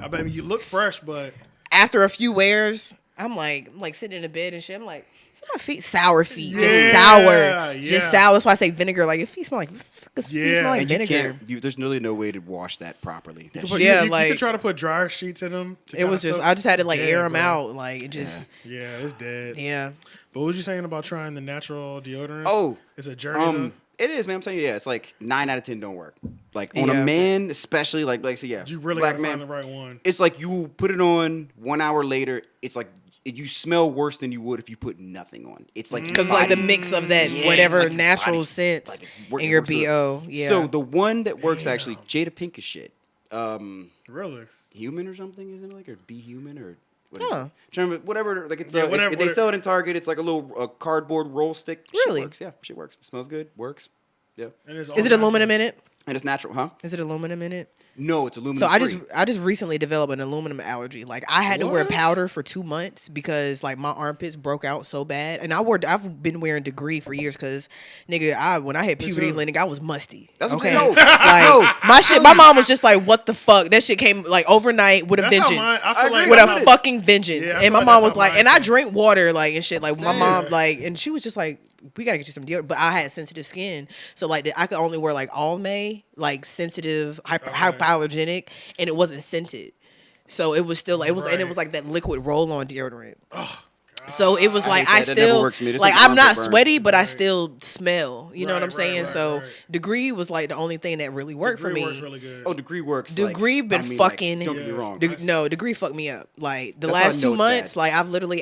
I mean, you look fresh, but After a few wears, I'm like sitting in the bed and shit. I'm like, my feet sour feet, Yeah, just sour, yeah. just sour. That's why I say vinegar. Like your feet smell like feet Yeah. smell like and you vinegar. can't. There's really no way to wash that properly. That but shit- Yeah, you like- could try to put dryer sheets in them. It was just I just had to like air them bro. out. Like it just Yeah, it's dead. yeah. But what was you saying about trying the natural deodorant? Oh, it's a journey. it is, man. I'm telling you, yeah, it's like 9 out of 10 don't work. Like on Yeah. a man, especially like say, yeah, You really black gotta man. find the right one. It's like you put it on 1 hour later. It's like you smell worse than you would if you put nothing on. It's like Because like the mix of that Yeah, whatever it's like your natural body- scent like, it works- in it your works good. BO. Yeah. So the one that works actually, Jada Pinkett shit. Really? Human or something, isn't it? Like or Be Human or what is Huh. it? Trying to remember, whatever. Like it's Yeah, whatever- they sell it in Target. It's like a little cardboard roll stick. Really? Shit works. Yeah, shit works. Smells good. Works. Yeah. And it's Is it aluminum in it? And it's natural, huh? Is it aluminum in it? No, it's aluminum. So free. I just recently developed an aluminum allergy. Like I had to wear What? powder for 2 months because like my armpits broke out so bad, and I've been wearing Degree for years because nigga, when I hit puberty, too. nigga, I was musty. That's what okay. I'm saying. No. Like my shit, my mom was just like, "What the fuck?" That shit came like overnight with a That's how vengeance. mine. I feel like With that's a how- fucking vengeance. Yeah, I And feel my like mom that's was how like, mine and I came. drink water like and shit. Like my Same. mom like, and she was just like, we gotta get you some deodorant. But I had sensitive skin, so like I could only wear like Almay, like sensitive, hypoallergenic, and it wasn't scented. So it was still like it was, and it Right. was like that liquid roll-on deodorant. Oh, So it was I like hate I that. That never still works for me. That's like like I'm not armpit burn. sweaty, but I Right. still smell. You know what I'm Right, saying? right, So right. Degree was like the only thing that really worked for Degree me. works really good. Oh, Degree works. Degree like, been I mean, fucking- Like, don't get me Yeah. wrong. No, Degree fucked me up. Like the That's how I last know 2 it's months, bad. like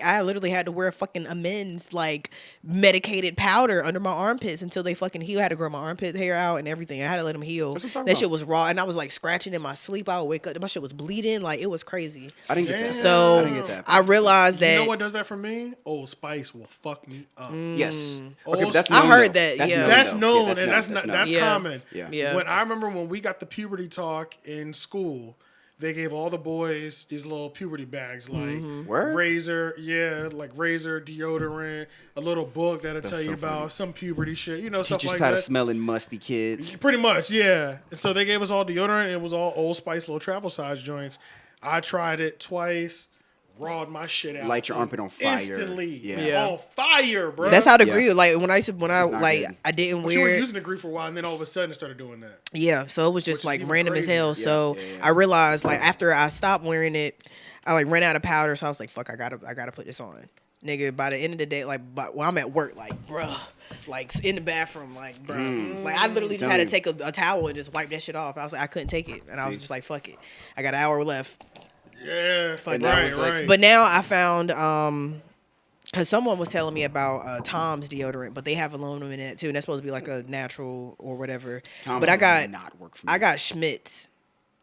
I literally had to wear fucking amends, like medicated powder under my armpits until they fucking heal. I had to grow my armpit hair out and everything. I had to let them heal. That's what I'm talking That shit about. was raw, and I was like scratching in my sleep. I would wake up, my shit was bleeding. Like it was crazy. I didn't get that. So I didn't get that. I realized that You know what does that for me? Old Spice will fuck me up. Yes. Okay, Old but that's I known, heard though. that, That's yeah. known, That's though. known, Yeah, and that's known. not that's Yeah. common. Yeah. Yeah. When I remember when we got the puberty talk in school, they gave all the boys these little puberty bags, like Mm-hmm. Word? razor, like razor, deodorant, a little book that'll tell you so about funny. some puberty shit, stuff Teach us like how to that. smell in musty kids. Pretty much, yeah. And so they gave us all deodorant. It was all Old Spice little travel size joints. I tried it twice. Rawed my shit out. Light your armpit on fire. Instantly. Yeah. Yeah. On fire, bro. that's how Yeah. Degree like when I It's not like good. I didn't But you were wear it. using Degree for a while, and then all of a sudden it started doing that. Yeah, so it was Which just is like even random as crazier. hell. Yeah, So yeah, yeah. I realized like after I stopped wearing it, I like ran out of powder. So I was like, fuck, I gotta put this on. Nigga, by the end of the day, like when I'm at work, like bruh, like in the bathroom, like bruh, like I literally just had to take a towel and just wipe that shit off. I was like, I couldn't take it, and I was See. just like, fuck it, I got an hour left. Yeah, And that right, was like- right. But now I found because someone was telling me about Tom's deodorant, but they have aluminum in it too, and that's supposed to be like a natural or whatever. Tom but I does got not work for me. I got Schmidt's.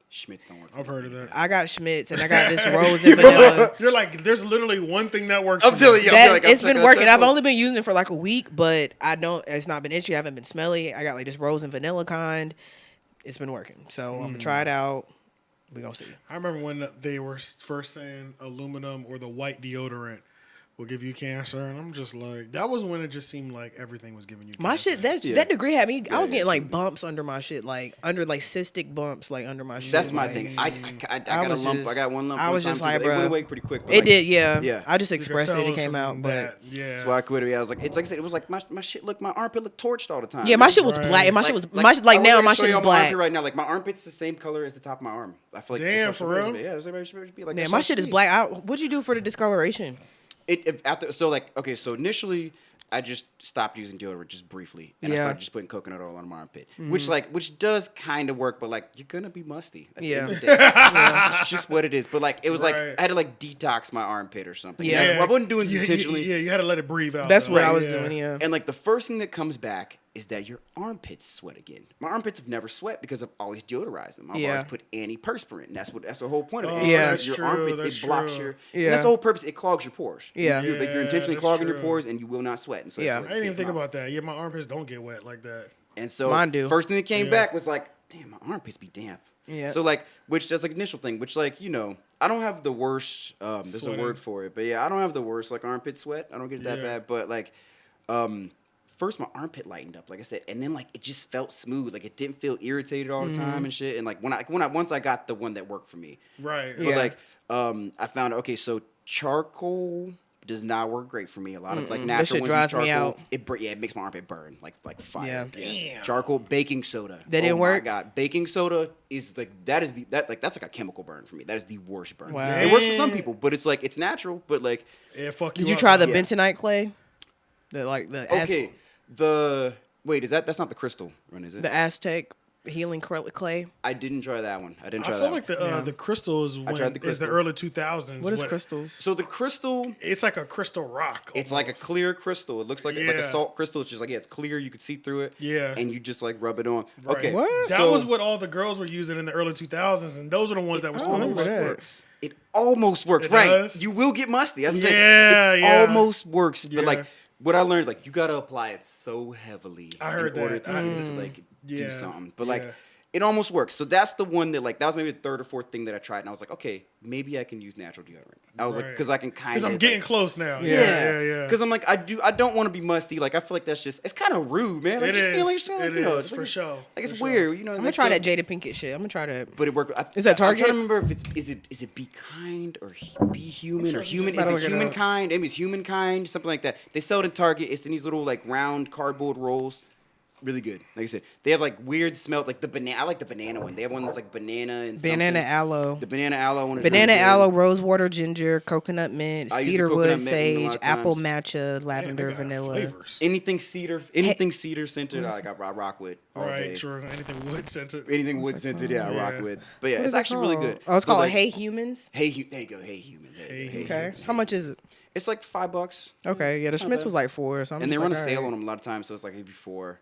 Schmidt's don't work for I've me. heard of that. I got Schmidt's, and I got this rose and vanilla. You're like, there's literally one thing that works. I'm for telling me. you. That, like, I'll it's check been it out, working. check I've it out. only been using it for like a week, but it's not been itchy. I haven't been smelly. I got like this rose and vanilla kind. It's been working. So I'm gonna try it out. We gonna see. I remember when they were first saying aluminum or the white deodorant will give you cancer, and I'm just like, that was when it just seemed like everything was giving you cancer. My shit, that Yeah. that Degree had me. I was yeah, getting like totally. bumps under my shit, like under like cystic bumps, like under my shit. That's my like, thing. I got a was lump. just- I got one lump. I one was time just too, like, but it went bruh. away pretty quick. but, It like, did, yeah. Yeah. I just You could expressed tell it. It was came from out, but that. Yeah, That's why I quit it. I was like, it's like I said, it was like my shit. Look, my armpit looked torched all the time. yeah, my shit was Right. black. And my Like- shit was like, like I now wish I my could show shit you is on my black. armpit right now. Like my armpit's the same color as the top of my arm. I feel like Damn, that's how for it real? should be. Yeah, everybody should be like. Man, that's my how it shit should is be. black. What'd you do for the discoloration? After so like okay, so initially I just stopped using deodorant just briefly, and I Yeah. started just putting coconut oil on my armpit, which does kind of work, but like you're gonna be musty. At the Yeah. end of the day. It's just what it is. But like it was like Right. I had to like detox my armpit or something. Yeah. I wasn't doing this Yeah, intentionally. Yeah, you had to let it breathe out. That's though. what I Right, was yeah. doing. Yeah. And like the first thing that comes back is that your armpits sweat again. My armpits have never sweat because I've always deodorized them. I've Yeah. always put antiperspirant, and that's the whole point of it. Oh, Yeah. that's your true, armpits, that's it blocks true. your. Yeah. That's the whole purpose. It clogs your pores. Yeah. You're intentionally that's clogging your true. pores, and you will not sweat. And so Yeah. that's what I didn't even it think came out. about that. Yeah, my armpits don't get wet like that. And so Mine do. first thing that came Yeah. back was like, damn, my armpits be damp. Yeah. So like, which that's like initial thing, which like, I don't have the worst, there's Sweating. a word for it, but yeah, I don't have the worst like armpit sweat. I don't get it that Yeah. bad, but like, first my armpit lightened up, like I said, and then like it just felt smooth, like it didn't feel irritated all the Mm-hmm. time and shit. And like once I got the one that worked for me, Right. but Yeah. like, I found okay, so charcoal does not work great for me. A lot of like natural That shit ones dries with me charcoal, out. it makes my armpit burn like fire. Yeah. Damn. Charcoal, baking soda. That didn't oh work? My God, baking soda is like that's like a chemical burn for me. That is the worst burn. Wow. It works for some people, but it's like it's natural. But like, Yeah, fuck Did you up. try the Yeah. bentonite clay? The okay, that's not the crystal one, is it? the Aztec healing clay. I didn't try that one. I didn't I try feel that like one. the crystal is tried the is the crystal. early 2000s. What is crystals? So the crystal, It's like a crystal rock. it's like a almost. clear crystal. It looks like a Yeah. salt crystal. It's just like it's clear. You can see through it. Yeah. And you just like rub it on. Right. Okay. What? That so was what all the girls were using in the early 2000s, and those are the ones that were I remember smooth. that. works. It almost works, It right? does? You will get musty. That's what I'm Yeah, saying. It yeah. almost works, Yeah. but like what I learned, like you gotta apply it so heavily. I heard in order that. to get it to, like do something. But yeah. like, it almost works. So that's the one that like that was maybe the third or fourth thing that I tried, and I was like, okay, maybe I can use natural deodorant. I was like, because I can kind of. Because I'm getting close now. Yeah. Yeah. Because I'm like, I don't want to be musty. Like I feel like that's just it's kind of rude, man. Like, It just is. feel like, just, like, It you know, is, it's for like, sure. Like it's For sure. weird, you know. I'm gonna try that Jada Pinkett shit. I'm gonna try to. But it worked. Is that I'm Target? trying to remember if is it Be Kind or Be Human or Human? Is Better it look it up. Humankind? Maybe it's Humankind, something like that. They sell it in Target. It's in these little like round cardboard rolls. Really good. Like I said, they have like weird smell. Like the banana. I like the banana one. They have one that's like banana and Banana something. aloe. The banana aloe one. Is Banana really good. aloe, rose water, ginger, coconut mint, I use the cedarwood, coconut mint one a sage, lot of apple times. matcha, Man, lavender, they got vanilla. Flavors. Anything cedar scented, like I rock with. All Right, day. true. Anything wood scented. Anything wood scented, I rock Yeah. with. But yeah, What it's is it actually really called? good. Oh, it's But, called like, Hey Humans. There you go. Hey Human. Hey Hey. Okay. How much is it? It's like $5. Okay, yeah, the Not Schmitz bad. was like $4, so I'm And they just run like, a sale alright. on them a lot of times, so it's like maybe four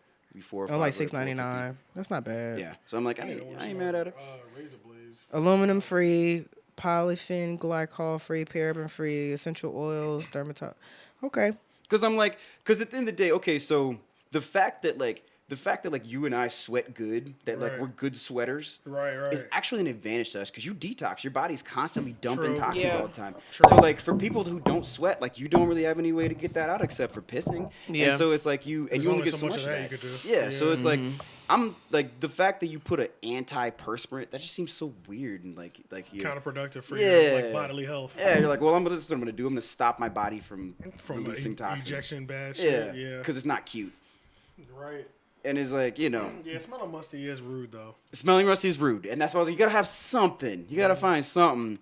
or Oh, like five, or $6.99. That's not bad. Yeah. So I'm like, I ain't mad at it. Razor blades. Aluminum free, polyphen glycol free, paraben free, essential oils, dermatol. Okay. Because I'm like, because at the end of the day, okay, so the fact that like you and I sweat good, that like Right. we're good sweaters, Right. is actually an advantage to us because you detox. Your body's constantly dumping True. toxins Yeah. all the time. True. So like for people who don't sweat, like you don't really have any way to get that out except for pissing. Yeah. And so it's like you There's you only only get so much of that you could do. Yeah. So it's like Mm-hmm. I'm like the fact that you put an antiperspirant that just seems so weird and like you. Counterproductive for Yeah. your like bodily health. Yeah, you're like, well, this is what I'm gonna do. I'm gonna stop my body from releasing toxins. ejection bad Yeah, shit. Yeah. because it's not cute. Right. And it's like, you know, Yeah, smelling musty is rude though. smelling rusty is rude, and that's why I was like, you gotta have something. You gotta find something.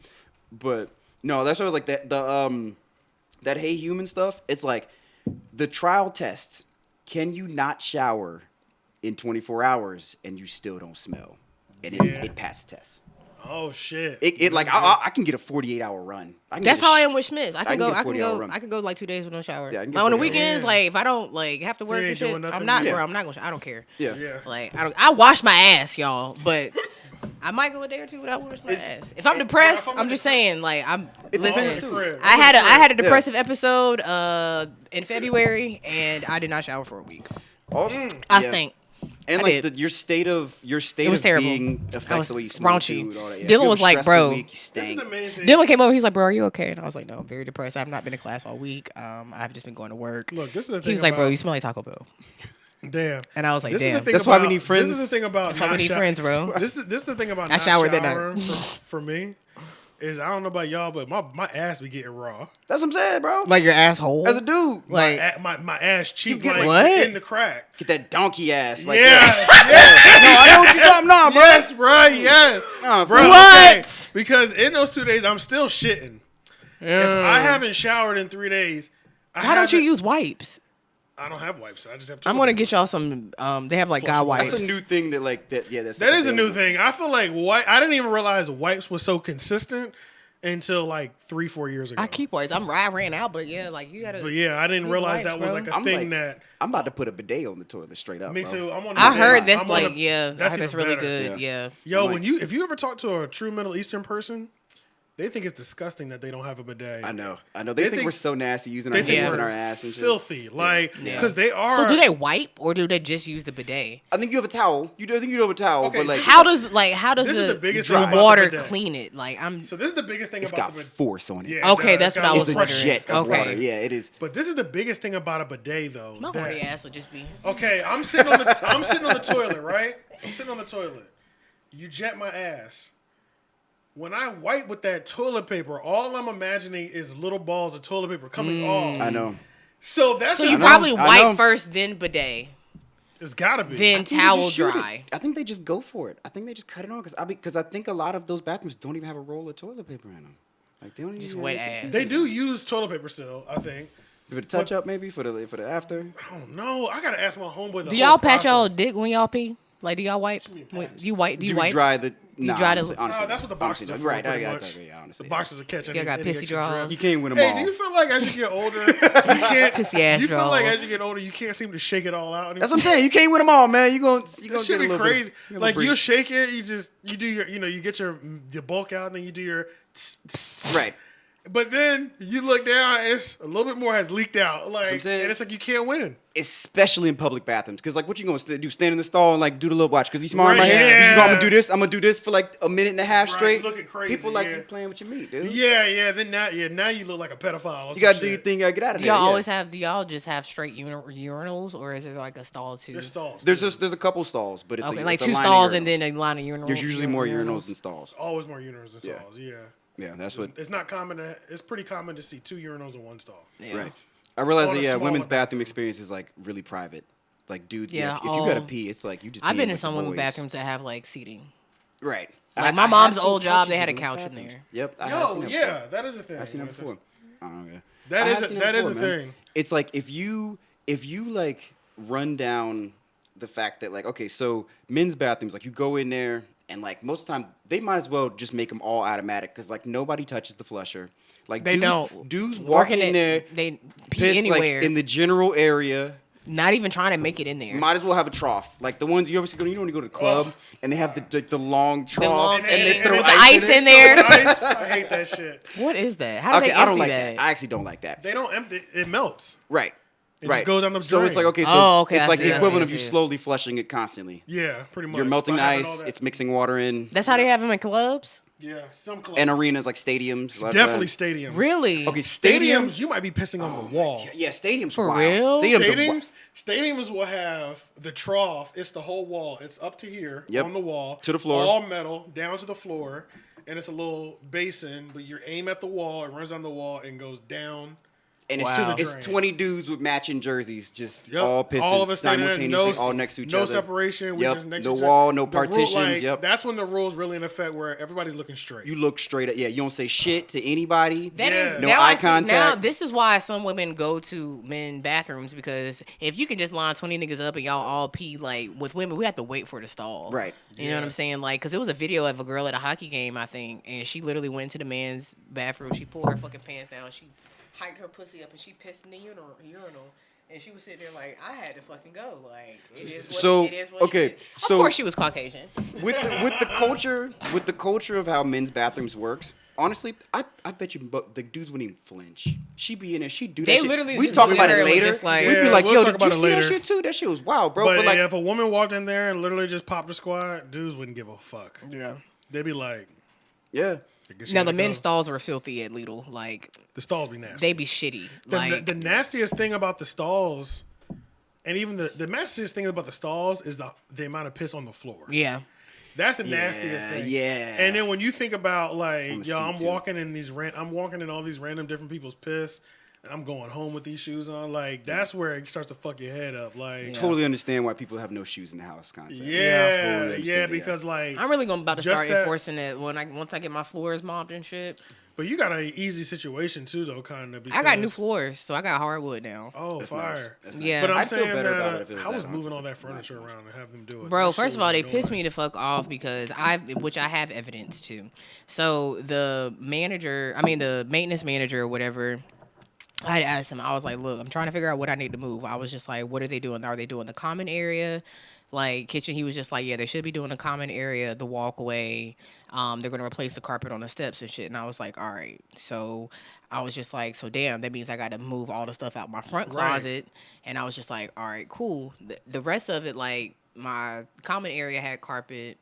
But no, that's why I was like that Hey Human stuff. It's like the trial test. Can you not shower in 24 hours and you still don't smell? And Yeah. it passed the test. Oh shit. It like I can get a 48-hour run. That's how I am with Schmitz. I can can go. get a I can 40-hour go. run. I can go like 2 days with no shower. Yeah, I can get Like on the 40 hours. weekends, Yeah. like if I don't like have to work ain't and shit, doing nothing, I'm not, yeah. bro. I'm not gonna. I don't care. Yeah. Yeah. Like I wash my ass, y'all, but I might go a day or two without washing my ass. If I'm depressed, if I'm I'm just saying. Like It listen, depends, too. I had a depressive episode in February, and I did not shower for a week. Also, I yeah. stink. And I like did. your state of It was terrible. being I was effectively small raunchy. too, all that. Yeah. Dylan If you was have a like, stressful bro. week, you This is stank. the main thing. Dylan came over. He's like, "Bro, are you okay?" And I was like, "No, I'm very depressed. I've not been to class all week. I've just been going to work." Look, this is the thing. He was like, about, "Bro, you smell like Taco Bell." Damn. And I was like, This is the "Damn." thing That's why we about- need friends. This is the thing about That's why we not need sho- friends, bro. This is the thing about I not showered that night. showering for me is I don't know about y'all, but my ass be getting raw. That's what I'm saying, bro. Like your asshole. As a dude, Like My ass cheek get like what? in the crack. get that donkey ass. Like Yeah, that. No, I know what you're talking about, bro. yes, bro, yes, Nah, bro. What? okay. Because in those 2 days, I'm still shitting. If I haven't showered in 3 days, Why don't you use wipes? I don't have wipes. I just have. I'm toilet gonna paper. get y'all some. They have like guy wipes. That's a new thing that like that. Yeah, that's That is a new thing. I feel like I didn't even realize wipes was so consistent until like 3-4 years ago. I keep wipes. I ran out, but yeah, like you gotta. But yeah, I didn't Use realize wipes, that was bro. like a I'm thing like- that. I'm about to put a bidet on the toilet straight up. Me bro. too. I'm on. I the heard bidet. that's I'm on like the- yeah, that's even really better. good. Yeah. Yeah. Yo, I'm when like- if you ever talk to a true Middle Eastern person, they think it's disgusting that they don't have a bidet. I know. They They think think- we're so nasty using They our think hands we're and our ass and shit. filthy, like Yeah. because they are. So do they wipe or do they just use the bidet? I think you have a towel. I think you have a towel, Okay, but like How does this is the biggest the thing about the water bidet. clean it? Like I'm. So this is the biggest thing it's about got the bidet. force on it. Yeah, Okay, it does. that's what I It's was It's a wondering. jet of Okay. water. Yeah, it is. But this is the biggest thing about a bidet, though. My that- horny ass would just be. Okay, I'm sitting on the toilet, right? I'm sitting on the toilet. You jet my ass. When I wipe with that toilet paper, all I'm imagining is little balls of toilet paper coming off. I know. So that's So you know, probably I wipe know. first, then bidet, it's gotta be. then I think they towel just shoot it. dry. I think they just go for it. I think they just cut it on because I think a lot of those bathrooms don't even have a roll of toilet paper in them. Like they don't Just even wet have ass. They do use toilet paper still, I think. For the touch up maybe for the after. I don't know. I gotta ask my homeboy. Do y'all pat y'all dick when y'all pee? Like, do y'all wipe? mean When- patch? you wipe? Do you Do wipe? dry the? you Nah, dry the- honestly, honestly, No, that's what the boxes honestly, are for, Right, pretty I much. yeah, honestly. The boxes are catching. Y'all got any pissy extra draws. dress. You can't win them Hey, all. do you feel like as you get older, you can't? Pissy ass you feel like draws. as you get older, you can't seem to shake it all out. That's what I'm saying. You can't win them all, man. You gonna That get should a be little crazy. Bit, Like you'll shake it, you do your, you get your bulk out, and then you do your, right. But then you look down and it's a little bit more has leaked out. Like, I'm saying. and it's like you can't win. Especially in public bathrooms, because like, what you gonna do? Stand in the stall and like do the little watch? Because you smart Right, right here. yeah. You know, I'm gonna do this. I'm gonna do this for like a minute and a half Right, straight. looking crazy, People like yeah. you playing with your meat, dude. Yeah. Then now you look like a pedophile. Or You gotta some do your shit. thing. You gotta get out of Do there. y'all yeah. always have? Do y'all just have straight urinals, or is it like a stall too? There's stalls. There's a couple stalls, but it's Okay, a, like it's a two line of stalls urinals. and then a line of urinals. There's usually more urinals than stalls. Always more urinals than Yeah. stalls. Yeah. Yeah, that's what. It's not common. It's pretty common to see 2 urinals in one stall. Yeah. Right. I realize All that the smaller women's bathroom bathrooms. experience is like really private. Like dudes, Yeah, if you gotta oh. pee, it's like you just. I've been peeing in with some the women boys. bathrooms that have like seating. Right. Like my I mom's have seen old job, they couches had a women's couch in bathrooms. there. Yep. I have seen Yo, that yeah, before. that is a thing. I've seen that before. I don't know. That I is have a- seen that is before, a man. thing. It's like if you like run down the fact that like, okay, so men's bathrooms, like you go in there and like most of the time they might as well just make them all automatic because like nobody touches the flusher. Like They dudes, don't. dudes Working walking in there, they pee piss anywhere. like in the general area. Not even trying to make it in there. Might as well have a trough. Like the ones you ever see, you know when you go to the club and they have the long trough long- and they and throw the ice, ice in it. there. Ice, I hate that shit. What is that? How do Okay, they I don't empty like that? that. I actually don't like that. They don't empty. It melts. Right. It right. just goes down the So it's drain. like okay, so Oh, okay, it's I like see, the I equivalent see, of I you see. slowly flushing it constantly. Yeah, pretty much. You're melting By the having all ice. that- It's mixing water in. That's how they have them in clubs. yeah, some clubs. And arenas like stadiums. like Definitely that. stadiums. Really? Okay, Stadiums, stadiums. you might be pissing on the wall. Yeah, stadiums. For wild. real? Stadiums. Are wild. Stadiums will have the trough. It's the whole wall. It's up to here Yep. on the wall. To the floor. All metal, down to the floor. And it's a little basin, but you aim at the wall, it runs down the wall and goes down. And Wow. it's drain. 20 dudes with matching jerseys, just Yep. all pissing All of us standing there, simultaneously, all next to each no other. separation. We Yep. just next No to each wall, other. no The rule, partitions. like, Yep. That's when the rule's really in effect, where everybody's looking straight. You look straight at. Yeah, you don't say shit to anybody. That is Yeah. No now eye I see- Now contact. this is why some women go to men bathrooms because if you can just line 20 niggas up and y'all all pee like with women, we have to wait for the stall. Right. You know what I'm saying? Like, cause it was a video of a girl at a hockey game, I think, and she literally went to the man's bathroom. She pulled her fucking pants down. She hiked her pussy up and she pissed in the urinal. And she was sitting there like, I had to fucking go. Like, it is what So, it is. What okay, it is. so- of course she was Caucasian. with the culture of how men's bathrooms works. Honestly, I bet you the dudes wouldn't even flinch. She be in there, she do that They shit. literally We just talk looked about at her it and was later. just like- We'd be Yeah, like, we'll yo, talk did you about it see that later. shit too? That shit was wild, bro. But, But like, if a woman walked in there and literally just popped the squat, dudes wouldn't give a fuck. Yeah. They'd be like, yeah. I guess you Now the gotta men's go. stalls were filthy at Lidl. Like, The stalls be nasty. they be shitty. The, Like, the nastiest thing about the stalls, and even the nastiest thing about the stalls is the amount of piss on the floor. yeah. That's the nastiest thing. Yeah. And then when you think about On like, the yo, seat, I'm too. walking in I'm walking in all these random different people's piss, and I'm going home with these shoes on. Like, that's where it starts to fuck your head up. Like, Yeah. Totally understand why people have no shoes in the house concept. yeah, Totally understand it, because like, I'm really gonna about to Just start that- enforcing it once I get my floors mopped and shit. but you got an easy situation too, though, kind of. I got new floors, so I got hardwood now. Oh, That's fire! nice. That's nice. Yeah. But I'm I'd feel saying better about it that if it was I was that moving honest. all that furniture around and have them do it. Bro, That shit first of was all, they annoying. pissed me the fuck off because which I have evidence to. So the maintenance manager or whatever, I asked him, I was like, look, I'm trying to figure out what I need to move. I was just like, what are they doing? Are they doing the common area? Like kitchen, he was just like, yeah, they should be doing the common area, the walkway. They're gonna replace the carpet on the steps and shit. And I was like, all right. So I was just like, so damn, that means I got to move all the stuff out my front closet. And I was just like, all right, cool. The rest of it, like my common area had carpet.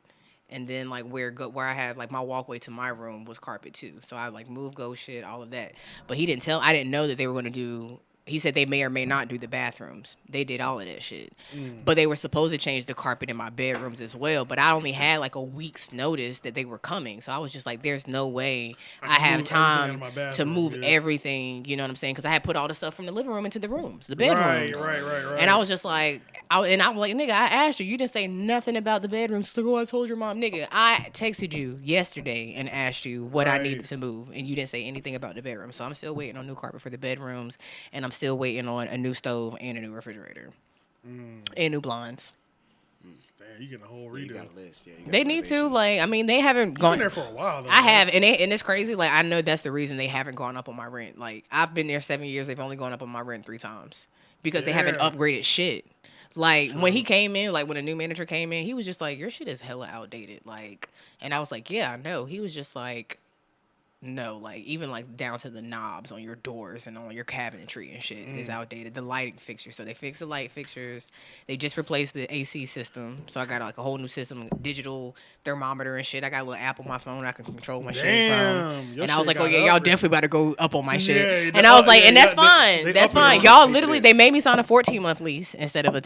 And then like where I had like my walkway to my room was carpet too. So I like moved ghost shit, all of that. But I didn't know that they were gonna do. He said they may or may not do the bathrooms. They did all of that shit. But they were supposed to change the carpet in my bedrooms as well. But I only had like a week's notice that they were coming. So I was just like, there's no way I can have move everything out time of my to bathroom, move yeah. everything, you know what I'm saying? Because I had put all the stuff from the living room into the rooms, the bedrooms. Right. And I was just like, I'm like, nigga, I asked you didn't say nothing about the bedrooms. She's like, oh, I told your mom, nigga. I texted you yesterday and asked you what I Right. needed to move, and you didn't say anything about the bedroom. So I'm still waiting on new carpet for the bedrooms, and I'm still waiting on a new stove and a new refrigerator and new blinds. Damn, you getting a whole You redo. got a list. Yeah, you got They a need to, renovation. like, I mean, they haven't You've gone been there for a while, though. I right? have, and it's crazy. Like, I know that's the reason they haven't gone up on my rent. Like, I've been there 7 years. They've only gone up on my rent 3 times because they haven't Damn. upgraded shit. Like, when he came in, like, when a new manager came in, he was just like, your shit is hella outdated. Like, and I was like, yeah, I know. He was just like, No, like even like down to the knobs on your doors and on your cabinetry and shit is outdated. The lighting fixtures, so they fixed the light fixtures. They just replaced the AC system, so I got like a whole new system, digital thermometer and shit. I got a little app on my phone I can control my shit from. Your And I was shit like, oh got yeah, y'all upgraded. definitely about to go up on my shit. Yeah, And I was like, yeah, and that's yeah, fine. they That's upped it fine. on Y'all the literally they made me sign a 14-month lease instead of a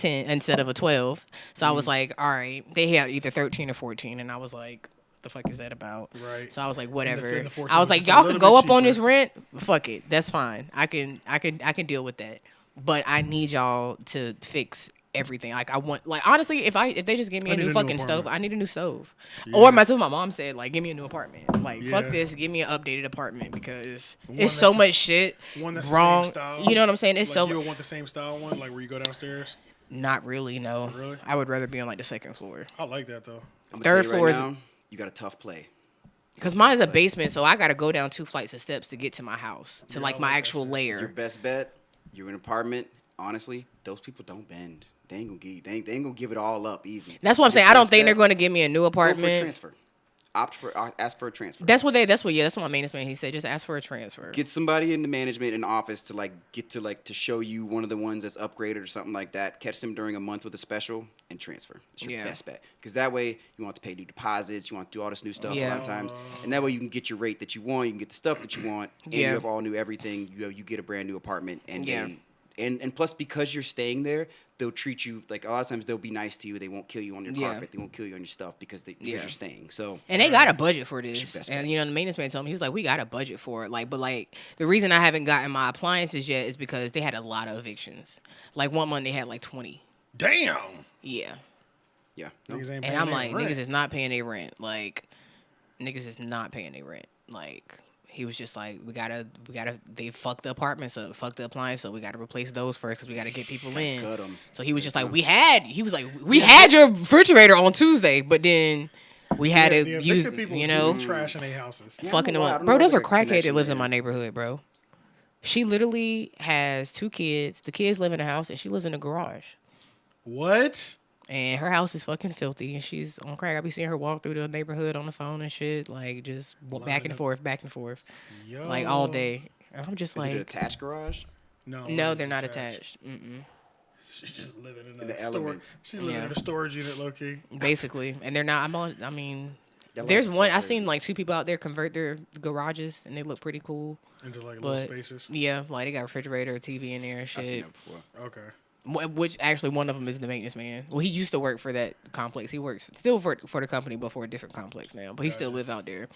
12. So I was like, all right, they had either 13 or 14, and I was like, the fuck is that about? Right. So I was like, And whatever. the 14 I was was like, just a y'all little can go bit up on this cheaper. rent. Fuck it, that's fine. I can deal with that. But I need y'all to fix everything. Like I want, like honestly, if they just give me I a need new a new fucking stove, apartment. I need a new stove. Yeah. Or my mom said, like, give me a new apartment. Like fuck Yeah. this, give me an updated apartment because One it's so that's- much shit One that's wrong. the same style. You know what I'm saying? It's like so you would want the same style one, like where you go downstairs. not really. No, Really? I would rather be on like the second floor. I like that though. I'm gonna Third tell you floor right is- now, you got a tough play. Cause mine's a basement, so I gotta go down 2 flights of steps to get to my house to Yeah, like I my like that actual shit. layer. Your best bet, you're in an apartment. Honestly, those people don't bend. They ain't gonna give it all up easy. That's what I'm Your saying. I don't best think they're bet, going to give me a new go for a apartment. transfer. Ask for a transfer. That's what my maintenance man, he said, just ask for a transfer. Get somebody in the management in the office to show you one of the ones that's upgraded or something like that. Catch them during a month with a special and transfer. It's your Yeah. best bet because that way you want to pay new deposits, you want to do all this new stuff Yeah. a lot of times, and that way you can get your rate that you want, you can get the stuff that you want, and Yeah. you have all new everything. You get a brand new apartment, and Yeah. and plus because you're staying there, they'll treat you like a lot of times they'll be nice to you. They won't kill you on your Yeah. carpet. They won't kill you on your stuff because Yeah. you're staying. So And they got a budget for your this. best And bet. you know, the maintenance man told me, he was like, we got a budget for it. Like, but like the reason I haven't gotten my appliances yet is because they had a lot of evictions. Like one month they had like 20. Damn. Yeah. yeah, no. Niggas ain't And paying I'm their like, rent. niggas is not paying their rent. Like, niggas is not paying their rent. Like, he was just like, we gotta, they fucked the apartments up, fucked the appliance, so we gotta replace those first because we gotta get people in. Cut 'em. So he was just like, we had your refrigerator on Tuesday, but then we had Yeah, to the use, evicted people you know, do trash in their houses. Yeah, I fucking don't know them why. I up. don't Bro, know those why are there's a crackhead that connection lives in there. my neighborhood, bro. She literally has 2 kids. The kids live in the house and she lives in the garage. What? And her house is fucking filthy, and she's on crack. I be seeing her walk through the neighborhood on the phone and shit, like just back and forth, Yo. like all day. And I'm just Is it an like, attached garage? no, they're not attached. She's just living in In the a storage. elements. She's living Yeah. in a storage unit, low key. Basically, and they're not. I mean, That there's life is one. so I seen crazy. like 2 people out there convert their garages, and they look pretty cool. Into like But little spaces. yeah, like they got a refrigerator, TV in there, and I've seen shit. that before. Okay. Which actually one of them is the maintenance man. Well, he used to work for that complex. He works still for the company, but for a different complex now. But he still Gotcha. live out there.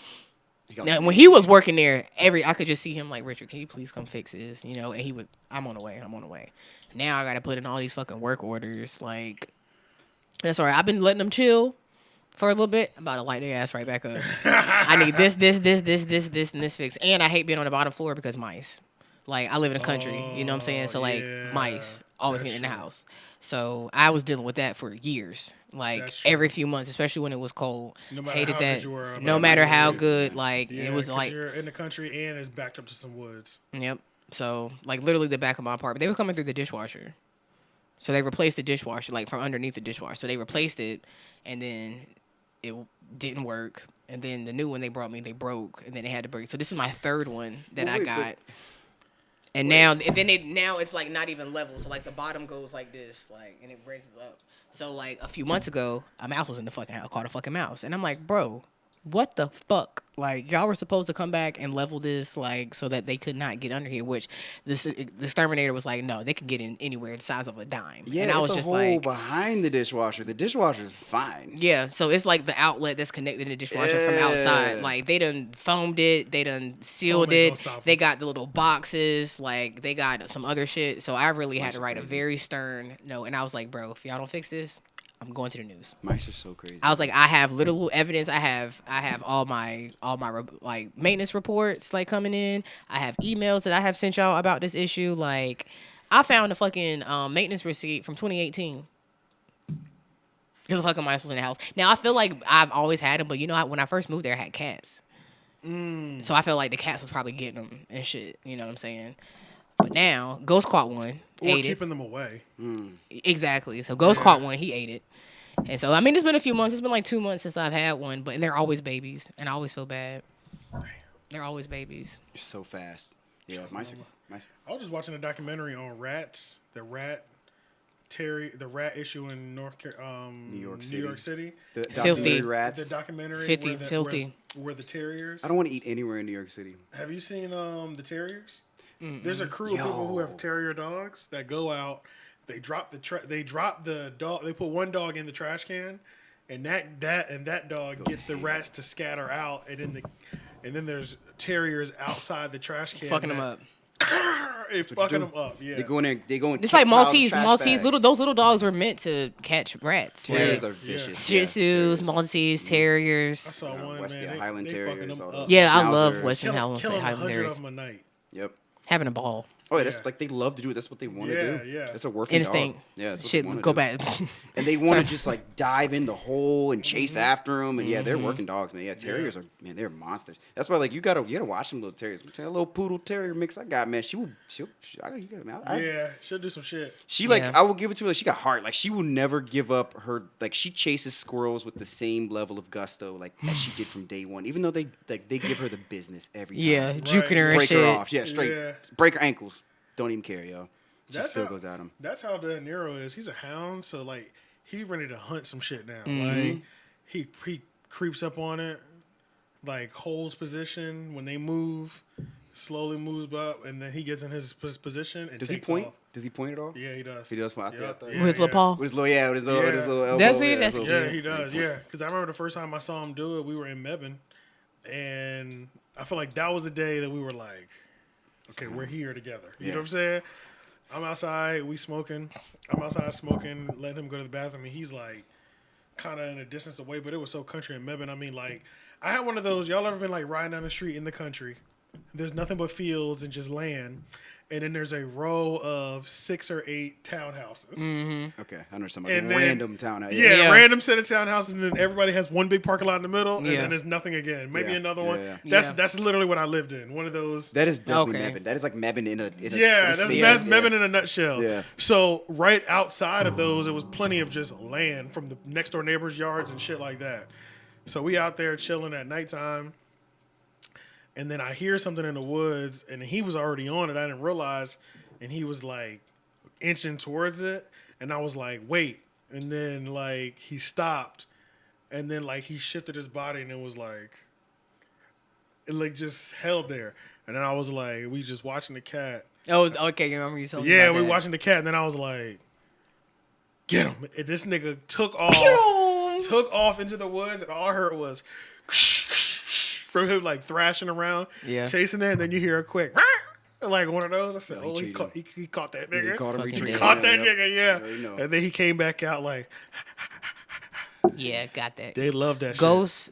You got Now, like- when he was working there, I could just see him like, Richard, can you please come fix this? You know, and he would, I'm on the way. Now I got to put in all these fucking work orders. Like, that's all right. I've been letting them chill for a little bit. I'm about to light their ass right back up. I need this, and this fixed. And I hate being on the bottom floor because mice. Like, I live in the country. You know what I'm saying? So, like, yeah. mice always That's get in the true. house. So, I was dealing with that for years. Like, That's true. every few months, especially when it was cold. No matter Hated how that. good you were about No it, matter it's how always- good, like, Yeah, it was 'cause like, you're in the country and it's backed up to some woods. yep. So, like, literally the back of my apartment. They were coming through the dishwasher. So, they replaced the dishwasher, like, from underneath the dishwasher. So, they replaced it, and then it didn't work. And then the new one they brought me, they broke, and then they had to break. So, this is my 3rd one that Well, I wait, got. but- And now it's, like, not even level. So, like, the bottom goes like this, like, and it raises up. So, like, a few months ago, a mouse was in the fucking house, caught a fucking mouse. And I'm like, bro, what the fuck? Like, y'all were supposed to come back and level this, like, so that they could not get under here, which the exterminator was like, no, they could get in anywhere the size of a dime. Yeah, and I was it's a just hole like, behind the dishwasher. The dishwasher's fine. yeah, so it's like the outlet that's connected to the dishwasher from outside. Yeah. Like, they done foamed it, they done sealed Foam ain't it, gonna stop they 'em. got the little boxes, like, they got some other shit. So I really had Mice to are write a crazy. very stern note. And I was like, bro, if y'all don't fix this, I'm going to the news. Mice are so crazy. I was like, I have literal evidence. I have all my like maintenance reports like coming in. I have emails that I have sent y'all about this issue. Like, I found a fucking maintenance receipt from 2018. Because the fucking mice was in the house. Now I feel like I've always had them, but you know, when I first moved there, I had cats. So I felt like the cats was probably getting them and shit. You know what I'm saying? But now Ghost caught one, Or ate keeping them away. it. Exactly. So Ghost caught one, he ate it. And so, I mean, it's been a few months. It's been like 2 months since I've had one, but and they're always babies, and I always feel bad. They're always babies. It's so fast. Yeah, mice. I was just watching a documentary on rats, the rat issue in New York City. The Filthy documentary rats. The documentary Filthy. where the terriers. I don't want to eat anywhere in New York City. Have you seen the terriers? There's a crew of people who have terrier dogs that go out. They drop the dog. They put one dog in the trash can, and that dog gets the rats to scatter out, and then there's terriers outside the trash can Fucking them up. Fucking them up. Yeah. They go in there. They go. It's like Maltese. Those little dogs were meant to catch rats. Terriers Like, are vicious. Shih Tzus, Maltese, Terriers. I saw one, West man. Highland they Terriers, fucking them all up. those. Yeah, I Schnauzers. love Western Killing Highland 100 Terriers. of them a night. Yep. Having a ball. Oh, yeah, that's Yeah. like they love to do it. That's what they want to Yeah, do. yeah. That's a working Instinct. dog. Yeah, that's what Shit, they wanna go do. back. And they want to just like dive in the hole and chase after them. And yeah, they're working dogs, man. Yeah, terriers are, man, they're monsters. That's why like you gotta watch them little terriers. That little poodle terrier mix I got, man. She'll Yeah, she'll do some shit. She like Yeah. I will give it to her. Like, she got heart. Like she will never give up her. Like she chases squirrels with the same level of gusto like that she did from day one. Even though they give her the business every time. Yeah, juking her and break shit. her off. Yeah, straight Yeah. break her ankles. Don't even care, yo. She That's still how- goes at him. That's how De Niro is. He's a hound, so like he ready to hunt some shit now. Mm-hmm. Like he creeps up on it, like holds position when they move, slowly moves up, and then he gets in his position and Does he takes point? off. Does he point at all? Yeah, he does. He does point. Yeah, I thought- yeah, With yeah. LaPaul. With his little elbow. Does he? Yeah, That's his cute. Yeah, he does. Yeah, because I remember the first time I saw him do it, we were in Mebane, and I feel like that was the day that we were like, okay, we're here together. You know what I'm saying? I'm outside, we smoking. I'm outside smoking, letting him go to the bathroom, and he's like kind of in a distance away, but it was so country in Mebane. I mean, like, I had one of those, y'all ever been like riding down the street in the country? There's nothing but fields and just land. And then there's a row of 6 or 8 townhouses. Okay, I know somebody And then- random town. Yeah, random set of townhouses, and then everybody has one big parking lot in the middle, and Yeah. then there's nothing again. Maybe Yeah, another yeah, one. yeah. That's literally what I lived in. One of those. That is definitely Okay. Mebane. That is like Mebane in a Yeah, that's state. Mebane in a nutshell. Yeah. So right outside of those, it was plenty of just land from the next door neighbors' yards and shit like that. So we out there chilling at nighttime, and then I hear something in the woods, and he was already on it. I didn't realize, and he was like inching towards it, and I was like, wait. And then like he stopped, and then like he shifted his body, and it was like, it like just held there. And then I was like, we just watching the cat. Oh, okay. You remember you told me Yeah, about we that. watching the cat, and then I was like, get him. And this nigga took off into the woods, and all I heard was from him like thrashing around, Yeah. chasing it, and then you hear a quick like one of those. I said, he he cheated. caught that Yeah, nigga. he caught him Fucking retreating. dead. Caught that Yep. nigga, yeah. Yeah, you know. And then he came back out like, Yeah, got that. they love that Ghosts'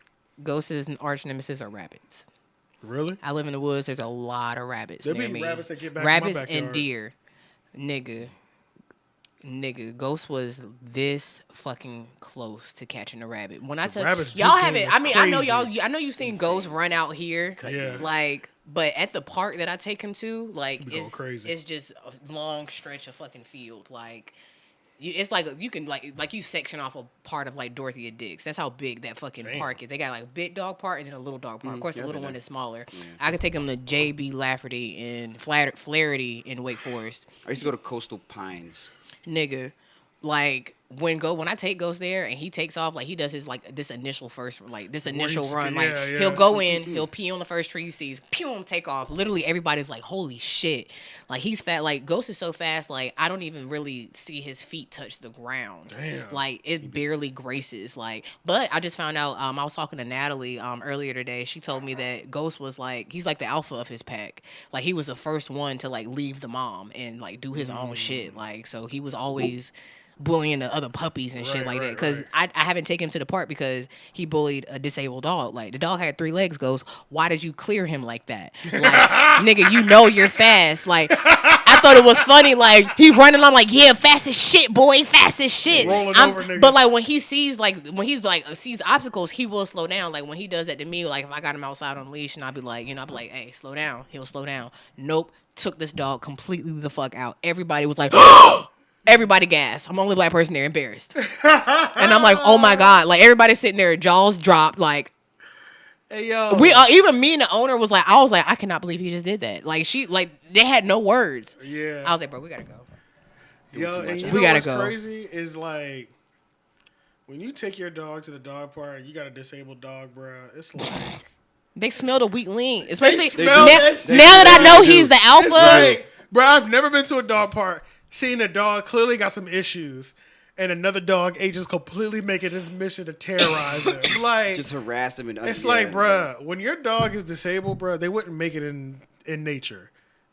arch nemesis are rabbits. shit. Really? I live in the woods. There's a lot of rabbits There near be me. rabbits that get back in my Rabbits backyard. and deer. Nigga, Ghost was this fucking close to catching a rabbit. When I tell rabbits y'all juke haven't, game I is mean, I know crazy. y'all. I know you've seen Ghost run out here, Yeah. like, but at the park that I take him to, like, Be going it's crazy. it's just a long stretch of fucking field, like. It's like you can like you section off a part of like Dorothea Dix. That's how big that fucking Damn. park is. They got like a big dog park and then a little dog park. Of course, yeah, the little they one do. is smaller. I could take them to J.B. Lafferty and Flaherty in Wake Forest. I used to go to Coastal Pines. Nigga, like when I take Ghost there and he takes off, like he does his like this initial run, like yeah, yeah. he'll go in, he'll pee on the first tree he sees, pew him take off. Literally everybody's like, holy shit. Like he's fat, like Ghost is so fast, like I don't even really see his feet touch the ground. Damn. Like it barely graces. Like, but I just found out, I was talking to Natalie earlier today. She told me that Ghost was like, he's like the alpha of his pack. Like he was the first one to like leave the mom and like do his own shit. Like so he was always bullying the other puppies and shit Right, like that. right, Because right. I haven't taken him to the park because he bullied a disabled dog. Like the dog had 3 legs. Goes, why did you clear him like that? Like nigga, you know you're fast. Like I thought it was funny. Like he running on like, yeah, fast as shit, boy, fast as shit. Rolling over niggas. But like when he sees sees obstacles, he will slow down. Like when he does that to me, like if I got him outside on a leash and I'd be like, hey, slow down. He'll slow down. Nope. Took this dog completely the fuck out. Everybody was like, everybody gasped. I'm the only black person there, embarrassed. And I'm like, oh my God. Like everybody's sitting there, jaws dropped, like Hey yo, Even me and the owner was like, I cannot believe he just did that. Like they had no words. Yeah. I was like, bro, we gotta go. Yo, and you We know gotta what's go. crazy is like when you take your dog to the dog park, you got a disabled dog, bro. It's like They smell the weak link, especially smell now, that shit. now that I know They do. he's the alpha. it's like, bro, I've never been to a dog park, seen a dog clearly got some issues, and another dog ain't just completely making his mission to terrorize him. Like Just harass him and it's yeah, like, bruh, when your dog is disabled, bruh, they wouldn't make it in nature.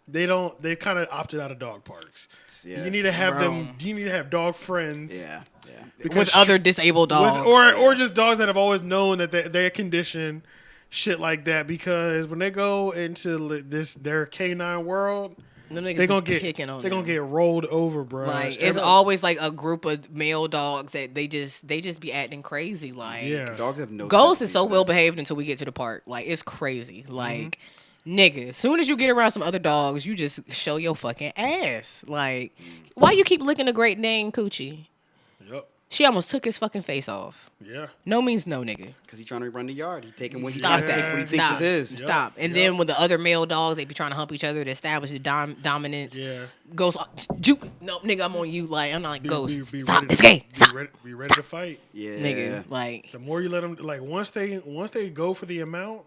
They don't. They kind of opted out of dog parks. Yeah. You need to have Bro. them. You need to have dog friends. Yeah. With other disabled dogs. or just dogs that have always known that they're conditioned, shit like that. Because when they go into their canine world, Them niggas they're gonna is get picking on they're gonna them. get rolled over, bro. Like it's always like a group of male dogs that they just be acting crazy. Like yeah. Dogs have no Ghost sympathy is so for well that. behaved until we get to the park. Like it's crazy. Like nigga, as soon as you get around some other dogs, you just show your fucking ass. Like why you keep licking the Great Dane coochie? Yep. She almost took his fucking face off. Yeah. No means no, nigga. Because he's trying to run the yard. He taking what he Stop trying to take that. what he thinks Stop. is his. Yep. Stop. And then with the other male dogs, they be trying to hump each other to establish the dominance. Yeah. Ghost, no, nigga, I'm on you. Like, I'm not like Ghost. Be Stop. ready It's to- gay. Stop. Be ready to fight. Yeah. Nigga, like, The more you let them, like once they go for the amount,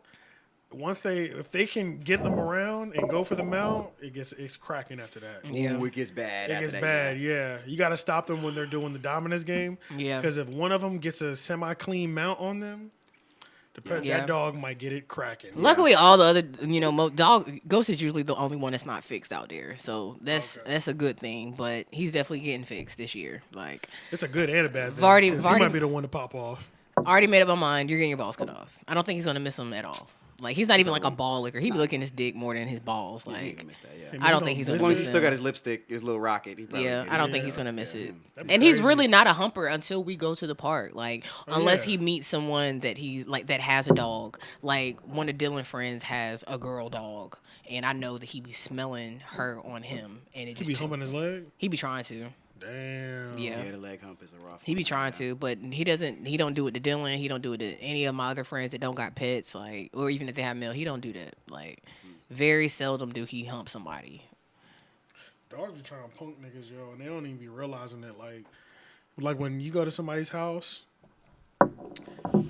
if they can get them around and go for the mount, it's cracking after that. yeah. Ooh, it gets bad. It after gets that, bad, yeah. You got to stop them when they're doing the dominance game. Yeah. Because if one of them gets a semi-clean mount on them, Yeah. that dog might get it cracking. Luckily, all the other, Ghost is usually the only one that's not fixed out there. So that's a good thing. But he's definitely getting fixed this year. Like, It's a good and a bad thing. Vardy- 'cause he Vardy- might be the one to pop off. I already made up my mind. You're getting your balls cut off. I don't think he's going to miss them at all. Like, he's not even like a ball licker. He be licking his dick more than his balls. Yeah, he ain't Like, gonna miss that, yeah. Hey, I don't man, think he's don't gonna As long miss as he them. still got his lipstick, his little rocket. He probably Yeah, get I don't it. think he's gonna miss it. That'd be And he's crazy. really not a humper until we go to the park. Like unless yeah. he meets someone that that has a dog. Like one of Dylan's friends has a girl dog, and I know that he be smelling her on him, and it He just be humping his leg. he be trying to. Damn. Yeah. Yeah, the leg hump is a rough. He be one, trying yeah. to, but he doesn't. He don't do it to Dylan. He don't do it to any of my other friends that don't got pets. Like, or even if they have male, he don't do that. Like, very seldom do he hump somebody. Dogs be trying to punk niggas, yo, and they don't even be realizing that. Like when you go to somebody's house,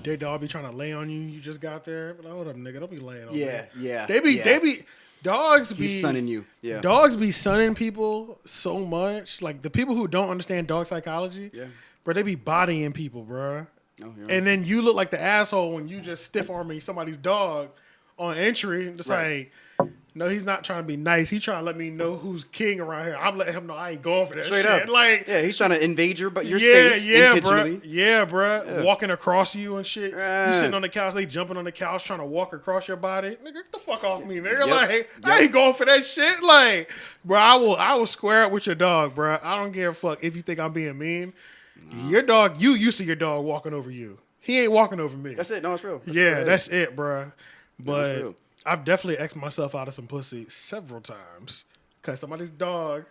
their dog be trying to lay on you. You just got there. Like, hold up, nigga, don't be laying on me. Yeah. They be dogs be He's sunning you. Yeah. Dogs be sunning people so much. Like the people who don't understand dog psychology, Yeah. bro, they be bodying people, bro. Oh, you're And then you look like the asshole when you just stiff arming somebody's dog on entry. It's Right. like, no, he's not trying to be nice. He's trying to let me know who's king around here. I'm letting him know I ain't going for that straight shit. up. Like, yeah, he's trying to invade your yeah, space yeah, intentionally. bro. Yeah, bro. Yeah. Walking across you and shit. You Right. sitting on the couch, they jumping on the couch trying to walk across your body. Nigga, get the fuck off me, nigga. Yep. Like, I ain't going for that shit. Like, bro, I will square up with your dog, bro. I don't give a fuck if you think I'm being mean. Your dog, you used to your dog walking over you. He ain't walking over me. That's it. No, it's real. Yeah, that's it, bro. But real. I've definitely X'd myself out of some pussy several times because somebody's dog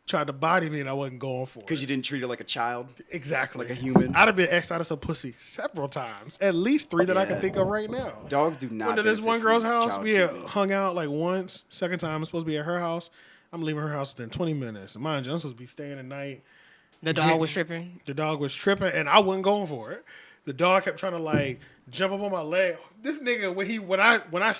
tried to body me and I wasn't going for it. because you didn't treat it like a child. Exactly. like a human. I'd have been X'd out of some pussy several times. At least 3 that I can Yeah. think of right now. Dogs do not. Went to this benefit one from girl's house. child We had treatment. hung out like once. Second time, I'm supposed to be at her house. I'm leaving her house within 20 minutes. Mind you, I'm supposed to be staying the night. The dog was tripping. The dog was tripping, and I wasn't going for it. The dog kept trying to like jump up on my leg. This nigga, when I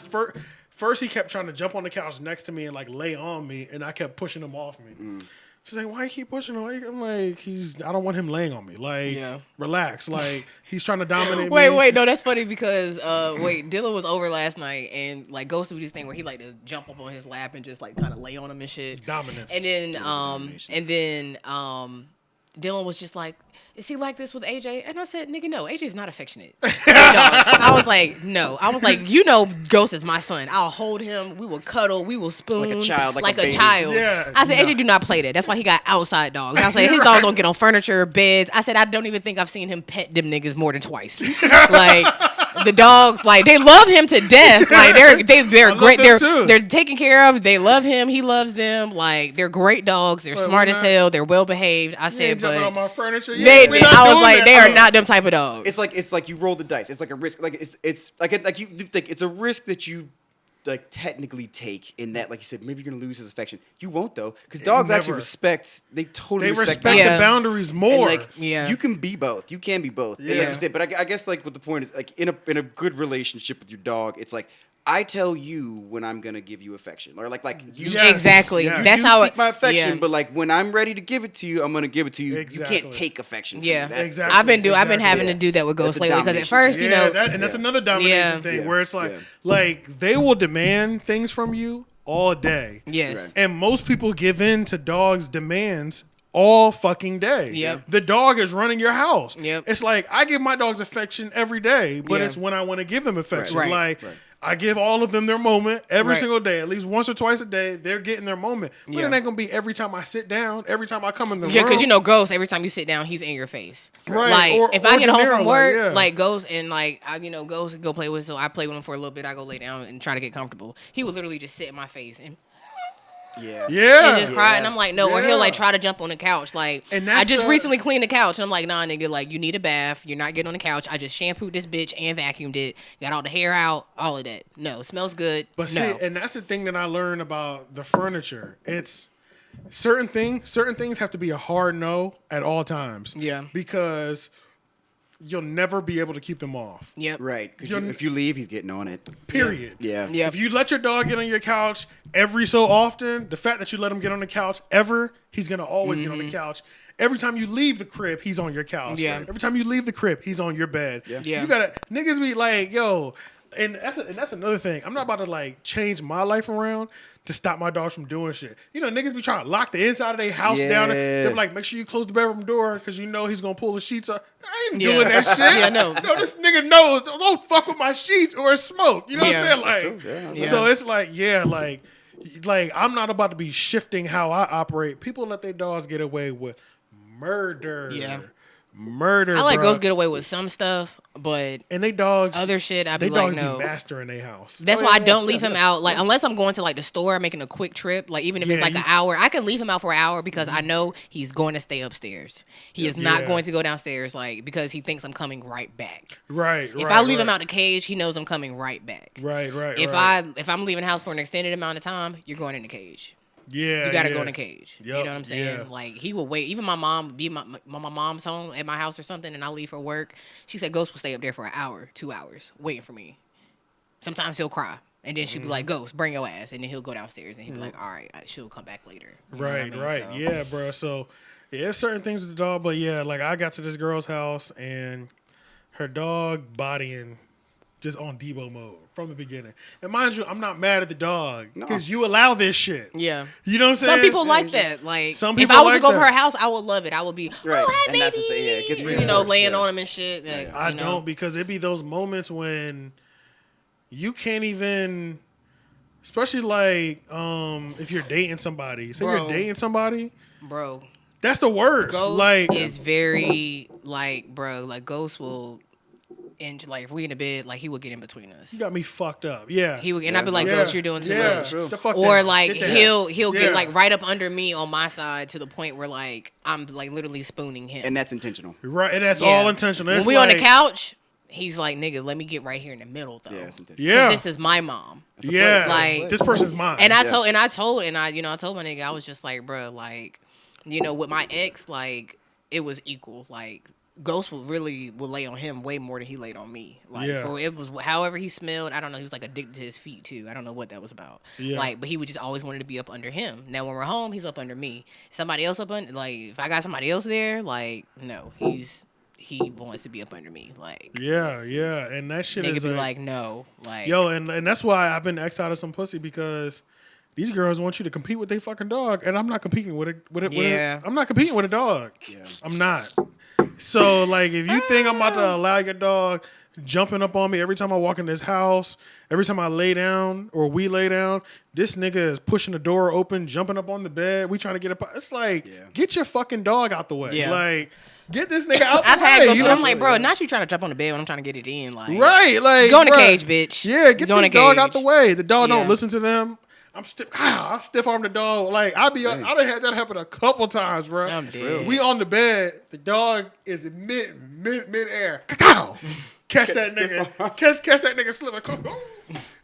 first he kept trying to jump on the couch next to me and like lay on me, and I kept pushing him off me. She's like, "Why you keep pushing him?" I'm like, I don't want him laying on me. Like, Yeah. relax. Like, he's trying to dominate me. Wait, no, that's funny because Dylan was over last night and like goes through this thing where he like to jump up on his lap and just like kind of lay on him and shit. Dominance. And then Dylan was just like, "Is he like this with AJ?" And I said, "Nigga, no, AJ's not affectionate." I was like, "No." I was like, "You know, Ghost is my son. I'll hold him. We will cuddle. We will spoon Like a child, like a a baby. child." Yeah, I said, no. "AJ do not play that. That's why he got outside dogs." I said, "His dogs don't get on furniture, beds." I said, "I don't even think I've seen him pet them niggas more than twice." Like, the dogs, like they love him to death. Like they're love great. them too. They're taken care of. They love him. He loves them. Like they're great dogs. They're But smart we're as not- hell. They're well behaved. I You ain't said, jumping but on my furniture. they. We're not I was doing like, that. they are not them type of dogs. It's like you roll the dice. It's like a risk. Like it's like you think it's a risk that you like technically take in that, like you said, maybe you're gonna lose his affection. You won't though, because dogs actually Never. respect. They totally They respect Yeah. the boundaries And, more. like Yeah. you can be both. You can be both. And like Yeah. you said, but I guess like what the point is, like in a good relationship with your dog, it's like I tell you when I'm gonna give you affection, or like you. Yes. Exactly. Yes. That's you how seek my affection, yeah. but like when I'm ready to give it to you, I'm gonna give it to you. Exactly. You can't take affection. From Yeah. me. That's, Exactly. I've been Exactly. having Yeah. to do that with That's Ghost a lately because at domination first, thing. you know, and that's Yeah. another domination Yeah. thing Yeah. where it's like, Yeah. like they will demand things from you all day. yes, Right. And most people give in to dogs' demands all fucking day. Yep. The dog is running your house. Yep. It's like I give my dogs affection every day, but Yeah. it's when I want to give them affection. Right. Like Right. I give all of them their moment every Right. single day, at least once or twice a day. They're getting their moment. But Yeah. it ain't gonna be every time I sit down, every time I come in the yeah, room. because you know, Ghost. Every time you sit down, he's in your face. Right. Like Or if I get home from ordinarily, work, yeah. like Ghost and like Ghost go play with. So I play with him for a little bit. I go lay down and try to get comfortable. He would literally just sit in my face and Yeah. Yeah. just cry, and I'm like, no, or he'll like Yeah. try to jump on the couch. Like, And I that's just the- recently cleaned the couch, and I'm like, nah, nigga, like, you need a bath. You're not getting on the couch. I just shampooed this bitch and vacuumed it, got all the hair out, all of that. No, it smells good. But no. see, and that's the thing that I learned about the furniture. It's certain things have to be a hard no at all times. Yeah. Because you'll never be able to keep them off. Yep. Right. 'Cause You're- if you leave, he's getting on it. Period. Yeah. Yeah. If you let your dog get on your couch every so often, the fact that you let him get on the couch ever, he's gonna always get on the couch. Every time you leave the crib, he's on your couch. Yeah. Every time you leave the crib, he's on your bed. Yeah. You gotta niggas be like, yo, and that's another thing. I'm not about to like change my life around to stop my dogs from doing shit. You know, niggas be trying to lock the inside of their house down. Yeah. They're like, make sure you close the bedroom door because you know he's gonna pull the sheets up. I ain't Yeah. doing that shit. Yeah, no. No, this nigga knows. Don't fuck with my sheets or it's smoke. You know Yeah. what I'm saying? Like, That's true. Yeah. so it's like, yeah, like I'm not about to be shifting how I operate. People let their dogs get away with murder. Yeah. Murder. I let bruh. Ghost get away with some stuff, but And they dogs. other shit, I'd They be like, dogs no. be master in their house. That's why I don't leave him out. Like unless I'm going to like the store, making a quick trip. Like even if it's Yeah, like you- an hour, I can leave him out for an hour because I know he's going to stay upstairs. He is not Yeah. going to go downstairs, like because he thinks I'm coming right back. Right. If I leave him out the cage, he knows I'm coming right back. Right. If right. if I'm leaving the house for an extended amount of time, you're going in the cage. Yeah. You gotta yeah. go in the cage. You Yup, know what I'm saying? yeah. Like he will wait. Even my mom, my mom's home at my house or something, and I leave for work. She said Ghost will stay up there for an hour, 2 hours, waiting for me. Sometimes he'll cry, and then she'll be like, "Ghost, bring your ass," and then he'll go downstairs, and he'll be like, "All right, she'll come back later." You know what I Right, mean? right. So- Yeah, bro. So, yeah, there's certain things with the dog, but yeah, like I got to this girl's house and her dog bodying just on Debo mode from the beginning. And mind you, I'm not mad at the dog because you allow this shit. Yeah. You know what I'm saying? Some people like that. Like, Some if people I was like to go to that. her house, I would love it. I would be, Right. oh, hi, And baby. that's what I'm saying, yeah, it gets you reinforced, know, laying yeah. on him and shit. Like, I you know. don't because it be those moments when you can't even, especially like if you're dating somebody. Say Bro. you're dating somebody, Bro. that's the worst. Ghost like is very like, bro, like Ghost will, and like if we in the bed, like he would get in between us. you got me fucked up. Yeah. He would, and I'd be like, Yeah. Ghost, you're doing too yeah. much. The fuck Or down. like Get down. he'll Yeah. get like right up under me on my side to the point where like I'm like literally spooning him. And that's intentional. Right, and that's Yeah. all intentional. When It's we on the like- couch, he's like, nigga, let me get right here in the middle though. Yeah, it's intentional. 'Cause Yeah. This is my mom. That's a Yeah. play. Like- this person's mine. And I Yeah. told I told my nigga, I was just like, bro, like, you know, with my ex, like, it was equal. Like, Ghost would lay on him way more than he laid on me. Like, Yeah. it was however he smelled. I don't know. He was like addicted to his feet too. I don't know what that was about. Yeah. Like, but he would just always wanted to be up under him. Now when we're home, he's up under me. Somebody else up under, like, if I got somebody else there, like, no, he wants to be up under me. Like, yeah, yeah, and that shit nigga is be like, no, like, yo, and that's why I've been X out of some pussy because these girls want you to compete with their fucking dog, and I'm not competing with it. Yeah. I'm not competing with a dog. Yeah. I'm not. So like, if you think I'm about to allow your dog jumping up on me every time I walk in this house, every time I lay down or we lay down, this nigga is pushing the door open, jumping up on the bed. We trying to get up. It's like, Yeah. get your fucking dog out the way. Yeah. Like, Get this nigga out the I've had way. go You through. know I'm what like, bro, not you trying to jump on the bed when I'm trying to get it in. Like, right, like go in the bruh, cage, bitch. Yeah, get Go in this the dog out cage. the way. The dog Yeah. don't listen to them. I'm stiff. I stiff arm the dog. Like I done had that happen a couple times, bro. I'm dead. We on the bed. The dog is in mid air. Catch that nigga. Catch that nigga slipping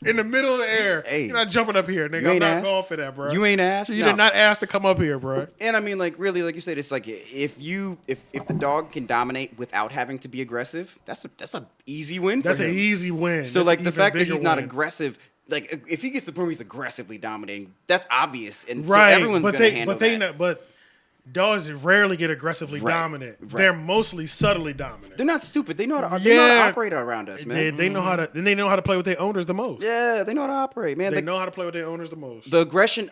in the middle of the air. Hey. You're not jumping up here, nigga. You I'm ain't not asked. going for that, bro. You ain't asked. So you No. did not ask to come up here, bro. And I mean, like, really, like you said, it's like if the dog can dominate without having to be aggressive, that's a easy win. That's for an him. easy win. So That's like an the even fact that bigger he's not win. aggressive, like if he gets to the point where he's aggressively dominating, that's obvious, and Right, so everyone's but gonna they, handle but they, that. know, but dogs rarely get aggressively Right, dominant. right. They're mostly subtly dominant. They're not stupid. They know how to, they know how to Yeah. operate around us, man. They know how to. Then they know how to play with their owners the most. Yeah, they know how to operate, man. They Like, know how to play with their owners the most. the aggression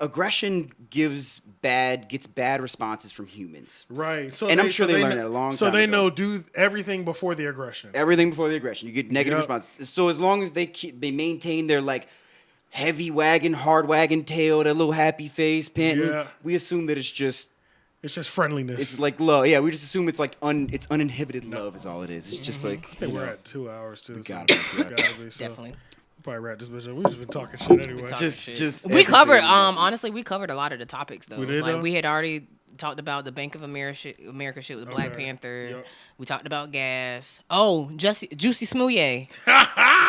gets bad responses from humans. Right. So And I'm sure they know- learned that a long So time they ago. know do everything before the aggression. Everything before the aggression, you get negative Yep. responses. So as long as they maintain their like heavy wagging, hard wagging tail, that little happy face, panting, Yeah. we assume that it's just friendliness. it's like love. Yeah, we just assume it's like it's uninhibited love is all it is. It's just like I think you we're know. at 2 hours too. We gotta be, yeah. gotta be. So Definitely. we'll probably wrap this bitch up. We just been talking shit anyway. talking just shit. just We covered. everything. Honestly, we covered a lot of the topics though. We did, Like though? we had already talked about the Bank of America shit with Black Okay. Panther. Yep. We talked about gas. Oh, Juicy Smouye.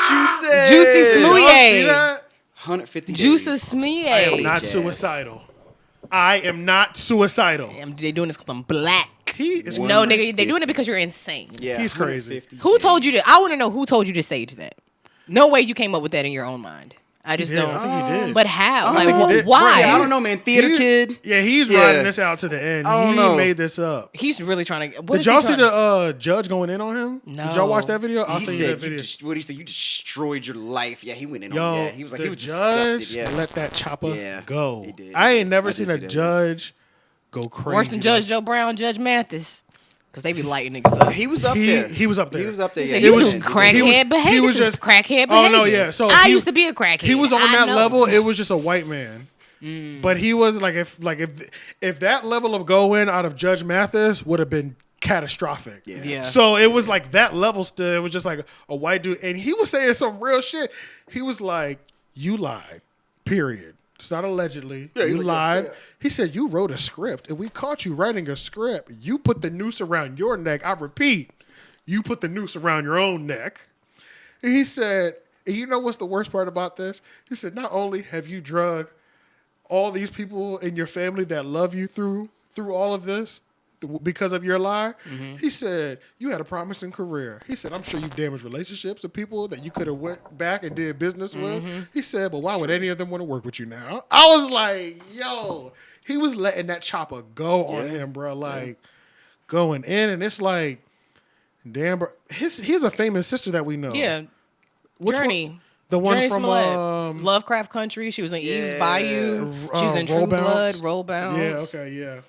Juicy, Juicy Y'all see Smouye. that? 150 Juicy days. Smouye. I am not Jazz. suicidal. I am not suicidal. They doing this because I'm black. He is No, one- nigga, they're doing it because you're insane. Yeah, He's crazy. 150 Who days. told you to? I want to know who told you to stage that. No way you came up with that in your own mind. I just Yeah, don't. I think he did. But how? I Like, think he did. why? Yeah, I don't know, man. Theater He- kid. Yeah, he's Yeah. riding this out to the end. I don't He know. made this up. He's really trying to. Did y'all see the judge going in on him? No. Did y'all watch that video? I'll He send you that said, video. what did he say? You destroyed your life. Yeah, he went in Yo, on that. He was like, the he was judge disgusted. Yeah. let that chopper Yeah, go. he did. I ain't never I did seen see a that, judge go crazy. worse than Judge like- Joe Brown, Judge Mathis, because they be lighting niggas up. He was up there. He was up there. He was up there. He Yeah, said, he you was- do crackhead behavior. he was This is just- crackhead Oh, behavior. no, yeah. So I he- used to be a crackhead. He was on I that know. level. It was just a white man. But he was if that level of go in out of Judge Mathis would have been catastrophic. Yeah. So it was like that level still. It was just like a white dude. And he was saying some real shit. He was like, you lied. Period. It's not allegedly. Yeah, you he's like, lied. yeah. He said, you wrote a script and we caught you writing a script. You put the noose around your neck. I repeat, you put the noose around your own neck. And he said, and you know what's the worst part about this? He said, not only have you drug all these people in your family that love you through all of this because of your lie, he said, you had a promising career. He said, I'm sure you damaged relationships with people that you could have went back and did business with. He said, but why would any of them want to work with you now? I was like, yo, he was letting that chopper go on him, bro. Like, going in. And it's like, damn, bro. He has a famous sister that we know. Yeah. Which Journey. one? The one Journey from Smollett. Lovecraft Country. She was in Eve's Yeah. Bayou. She was in Roll True Blood, Bounce. Roll Bounce. Yeah, okay, yeah.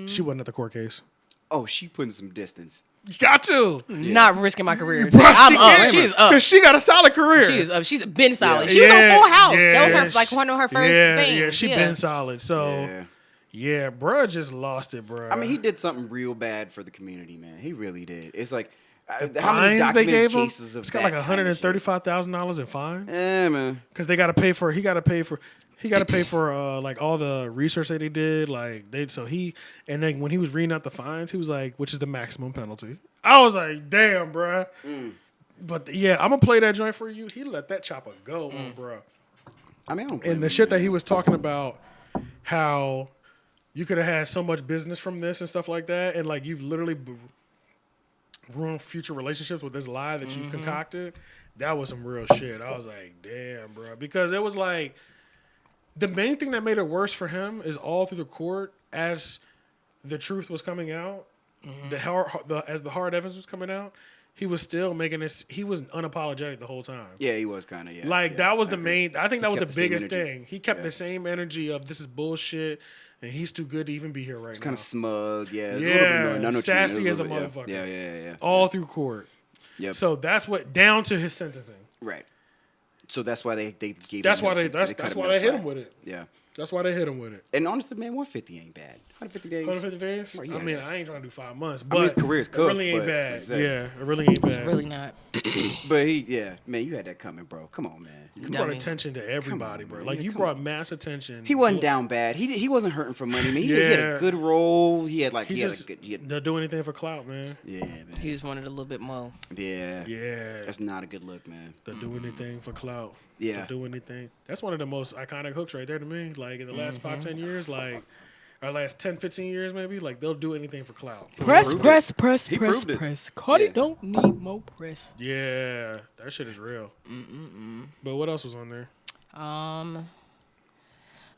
She wasn't at the court case. Oh, she putting some distance. You got to. Not risking my career. Bro, I'm up. She is up. Because she got a solid career. She is up. She's been solid. Yeah. She was on Yeah, Full House. That was yeah, her like one of her first yeah, things. Yeah, she been solid. So, Yeah. yeah, bruh just lost it, bruh. I mean, he did something real bad for the community, man. He really did. It's like how many fines they documented gave him. cases of It's got that like kind of shit? $135,000 in fines. Yeah, man. Because they got to pay for. He got to pay for. Like all the research that they did. Like and then when he was reading out the fines, he was like, which is the maximum penalty. I was like, damn, bruh. But yeah, I'm gonna play that joint for you. He let that chopper go, bruh. I mean, I don't blame And the him, shit that man. he was talking about, how you could have had so much business from this and stuff like that, and like you've literally ruined future relationships with this lie that you've concocted. That was some real shit. I was like, damn, bro, because it was like the main thing that made it worse for him is all through the court as the truth was coming out, as the hard evidence was coming out. He was still making this. He was unapologetic the whole time. Yeah, he was kind of, yeah. Like yeah, that was I the agree. main. I think that He was the kept the same biggest energy. thing. He kept Yeah. the same energy of this is bullshit, and he's too good to even be here right now. Kind of smug, yeah. It was Yeah, a little bit more, I know what you mean. sassy It was as a little bit- motherfucker. Yeah. All through court. Yep. So that's what down to his sentencing. Right. So that's why they gave. That's him why no- that's cut why no they hit slack. him with it. Yeah. That's why they hit him with it. And honestly, man, 150 ain't bad. 150 days. 150 days? Right, yeah. I mean, I ain't trying to do 5 months, I but mean, his career's it cooked, really ain't but, bad. like I said. Yeah, it really ain't bad. It's really not. But man, you had that coming, bro. Come on, man. You brought attention to everybody, bro. Like, you brought mass attention. He wasn't down bad. He wasn't hurting for money, man. He had a good role. He had like they'll do anything for clout, man. Yeah, man. He just wanted a little bit more. Yeah. Yeah. That's not a good look, man. They'll do anything for clout. Yeah. They'll do anything. That's one of the most iconic hooks right there to me. Like, in the last 5-10 years, like, or last 10-15 years, maybe, like, they'll do anything for clout. Press. He proved it. Cardi Yeah. don't need more press. Yeah, that shit is real. But what else was on there?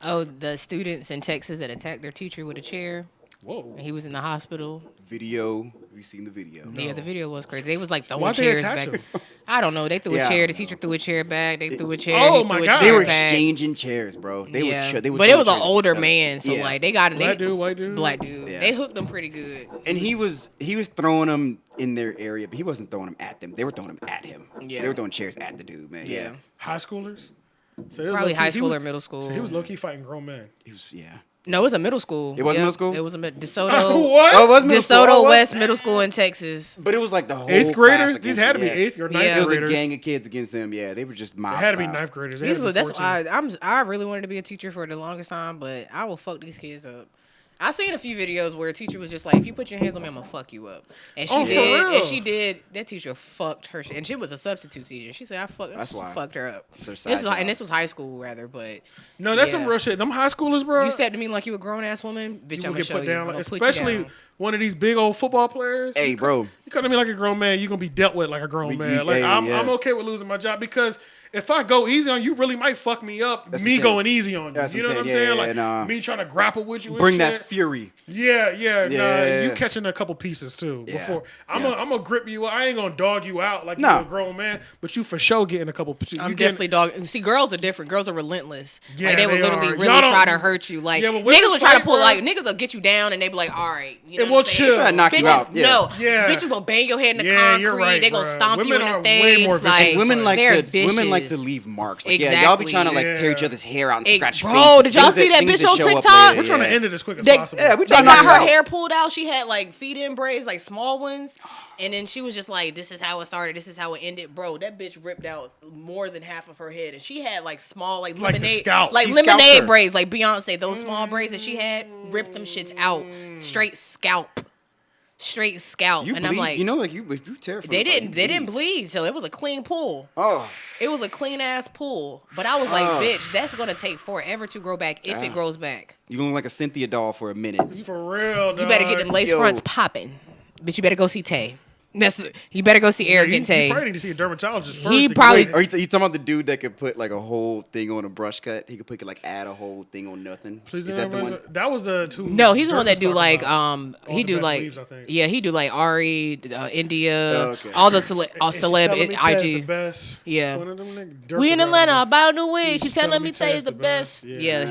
The students in Texas that attacked their teacher with a chair. Whoa. And he was in the hospital. Video. Have you seen the video? Yeah, the video was crazy. They was like throwing Why'd they chairs attach back. him? I don't know. They threw a Yeah. chair. The teacher threw a chair back. They threw a chair. Oh, he my threw a God. They chair were back. exchanging chairs, bro. They were but it throwing was an chairs older at each other. man, so Yeah. like they got Black dude, white dude? black dude. Yeah. They hooked them pretty good. And he was throwing them in their area, but he wasn't throwing them at them. They were throwing them at him. Yeah. They were throwing chairs at the dude, man. Yeah. High schoolers? So it was Probably low-key- high he school was- or middle school. So he was low-key fighting grown men. He was, No, it was a middle school. It was middle school? It was a DeSoto. What? Oh, it was middle school. DeSoto Oh, what? West Middle School in Texas. But it was like the whole 8th graders? class These against had to him, be yeah. 8th or 9th Yeah. It was a graders. gang of kids against them. Yeah, they were just mob It had to be style. 9th graders. They had to be That's 14. I really wanted to be a teacher for the longest time, but I will fuck these kids up. I seen a few videos where a teacher was just like, "If you put your hands on me, I'm gonna fuck you up," and she Oh, for did. real? And she did. That teacher fucked her, and she was a substitute teacher. She said, That's why. fucked her up." It's her This side was, job. and this was high school rather, but No, that's yeah. some real shit. Them high schoolers, bro. You said to me like you a grown ass woman, bitch. you I'm will gonna get show put you. down, I'm like, gonna put you especially down. one of these big old football players. Hey, bro. You come to me like a grown man, you're gonna be dealt with like a grown man. Like hey, I'm yeah. okay with losing my job because if I go easy on you, really might fuck me up. That's Me what I'm saying. going easy on you. That's You know what I'm what I'm saying? saying. Like Yeah, nah. me trying to grapple with you. And Bring shit. that fury. Yeah. Yeah. You catching a couple pieces too. Yeah. Before I'm Yeah. gonna grip you. I ain't gonna dog you out like Nah. you're a grown man, but you for sure getting a couple pieces. I'm definitely dog. See, girls are different. Girls are relentless. Yeah, like, they will they literally are. really Y'all don't- try to hurt you. Like Yeah, but women niggas will try to fight, pull bro. like niggas will get you down and they be like, all right, you know And what we'll I'm saying? chill. Try to knock you Bitches, out. Yeah. no, Yeah. bitches gonna bang your head in the Yeah, concrete. you're right, they gonna bruh. stomp Women you in are the way face. more vicious. Like, Women like they're to women like to vicious. leave marks. Like, yeah, y'all be Exactly. trying to like tear each Yeah. other's hair out and Hey, scratch bro, faces. did y'all Things see that things bitch on show up TikTok? later, We're trying to yeah. end it as quick as They- possible. Yeah, we They trying to got knock her it out. hair pulled out. She had like feed-in braids, like small ones. And then she was just like, this is how it started. This is how it ended. Bro, that bitch ripped out more than half of her head. And she had like small, like the lemonade. scalp. Like She scalped lemonade her. braids, like Beyonce. Those small braids that she had, ripped them shits out. Straight scalp. Straight scalp. You and bleed, I'm like, you know, like if you tear from they the body, you didn't bleed. So it was a clean pull. Oh, It was a clean ass pull. But I was like, bitch, that's going to take forever to grow back if it grows back. you gonna look like a Cynthia doll for a minute. For real, You better get them lace Yo. fronts popping. Bitch, you better go see Tay. You better go see Arrogant He Tay. probably need to see a dermatologist first. He to get probably- it. Are you talking about the dude that could put like a whole thing on a brush cut? He could put like add a whole thing on nothing. Please, Is that the one? that was the two. No, he's the one Dirk that was do talking like about. he the do best like weaves, I think. yeah, he do like Ari, India, Oh, okay. all the And she telling celeb me Ted's the IG. best. Yeah. One of them niggas. Dirk We in was Atlanta, out about new wig. He's She telling telling me me Tay is Ted's the the best. best. Yeah,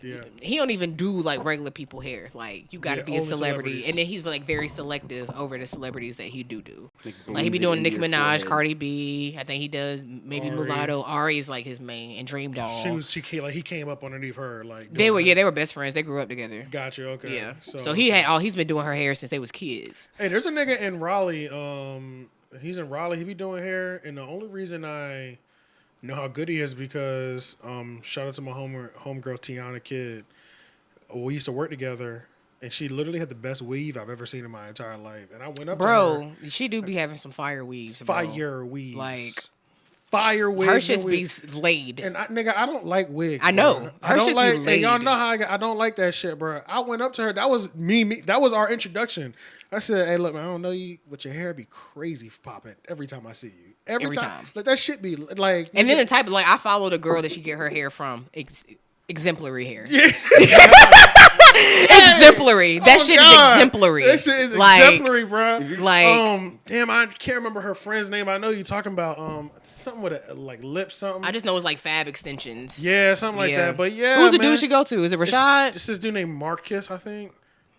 Yeah. he don't even do like regular people hair. Like you got to Yeah, be a only celebrity, celebrities. and then he's like very selective over the celebrities that he do. Like Like he be blends doing it Nicki into your Minaj, forehead. Cardi B. I think he does maybe Ari. Mulatto. Ari is like his main, and Dream Doll. She came up underneath her like. They doing were that. they were best friends. They grew up together. Gotcha. Okay. Yeah. So he's been doing her hair since they was kids. Hey, there's a nigga in Raleigh. He's in Raleigh. He be doing hair, and the only reason I know how good he is because shout out to my homegirl Tiana Kidd. We used to work together, and she literally had the best weave I've ever seen in my entire life. And I went up to her. Bro, she do be having some fire weaves. Bro. Fire weaves. Like fire wigs. her and shits wigs. be laid. And I don't like wigs. I know. bro. Her I don't shits be like. And y'all laid. know how I don't like that shit, bro. I went up to her. That was me. That was our introduction. I said, "Hey, look, man. I don't know you, but your hair be crazy popping every time I see you. Every time. Like that shit be like." And then the type of like I followed a girl that she get her hair from. Exemplary hair. Yeah. Exemplary. That Oh, shit God. is exemplary. That shit is like, exemplary, bro. like- damn, I can't remember her friend's name. I know you talking about something with a like lip something. I just know it's like fab extensions. Yeah, something like Yeah. that. But yeah, Who's the man. dude she go to? Is it Rashad? It's this dude named Marcus, I think.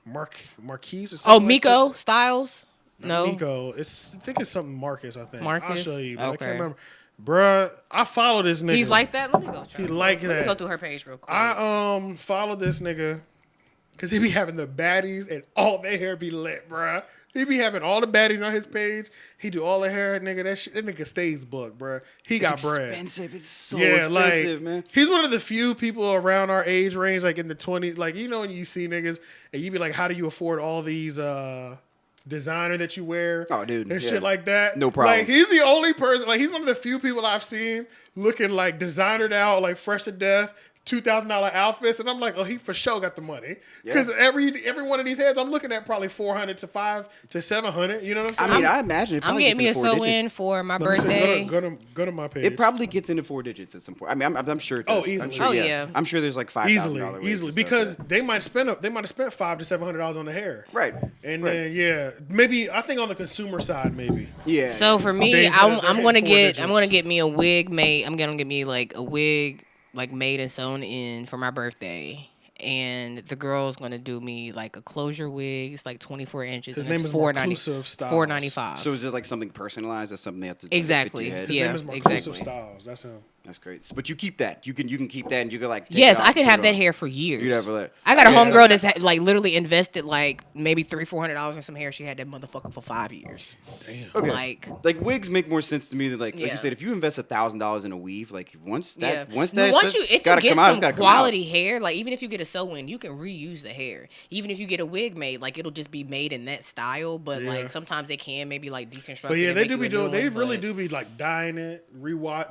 Marquise or Oh, something. Miko Like Styles? that. No. Miko. I think it's something Marcus, I think. I'll Marcus? show you, but I Okay. can't remember. Bruh, I follow this nigga. He's like that. Let me go. He like Let me that. go through her page real quick. I follow this nigga because he be having the baddies and all their hair be lit, bruh. He be having all the baddies on his page. He do all the hair, nigga. That nigga stays booked, bruh. He got bread. Expensive. It's so Yeah, expensive, like man. he's one of the few people around our age range, like in the 20s. Like, you know, when you see niggas and you be like, how do you afford all these designer that you wear? Oh, dude, and yeah. shit like that. No problem. Like, he's the only person. Like, he's one of the few people I've seen looking like designered out, like fresh to death. $2,000 outfits, and I'm like, oh, he for sure got the money. Because every one of these heads, I'm looking at probably 400 to 500 to 700. You know what I'm saying? I mean, I imagine it I'm probably getting me a gets into 4 sew-in digits. for my Let me see. birthday. Go to my page. It probably gets into 4 digits at some point. I mean, I'm sure it Oh, does. easily. I'm sure, Oh, yeah. I'm sure there's like $5,000 easily, ways to because stuff, they might have spent $500 to $700 on the hair. Right. And Right. then maybe I think on the consumer side, maybe. Yeah. So for me, They- I'm they're gonna hitting 4 get digits. me a wig made. I'm gonna get me like a wig like made and sewn in for my birthday. And the girl's gonna do me like a closure wig. It's like 24 inches. His and it's name is $4.90. Styles. $4.95. So is it like something personalized? That's something they have to Exactly. fit to your head? His Yeah, name is Marclusive exactly. Styles. That's him. That's great. But you keep that. You can keep that, and you can like. Take Yes, it off I and could put have it that on. hair for years. You'd have that. I got a Yeah. homegirl that's like literally invested like maybe $300-$400 in some hair. She had that motherfucker for 5 years. Damn. Okay. Like wigs make more sense to me than like Yeah. you said. If you invest $1,000 in a weave, like once that If shit's you gotta get come out, it's some gotta come quality hair, like even if you get a sew-in, you can reuse the hair. Even if you get a wig made, like it'll just be made in that style. But Yeah. like sometimes they can maybe like deconstruct. But yeah, it and they make do you be a doing. new They one, really but- do be like dyeing it,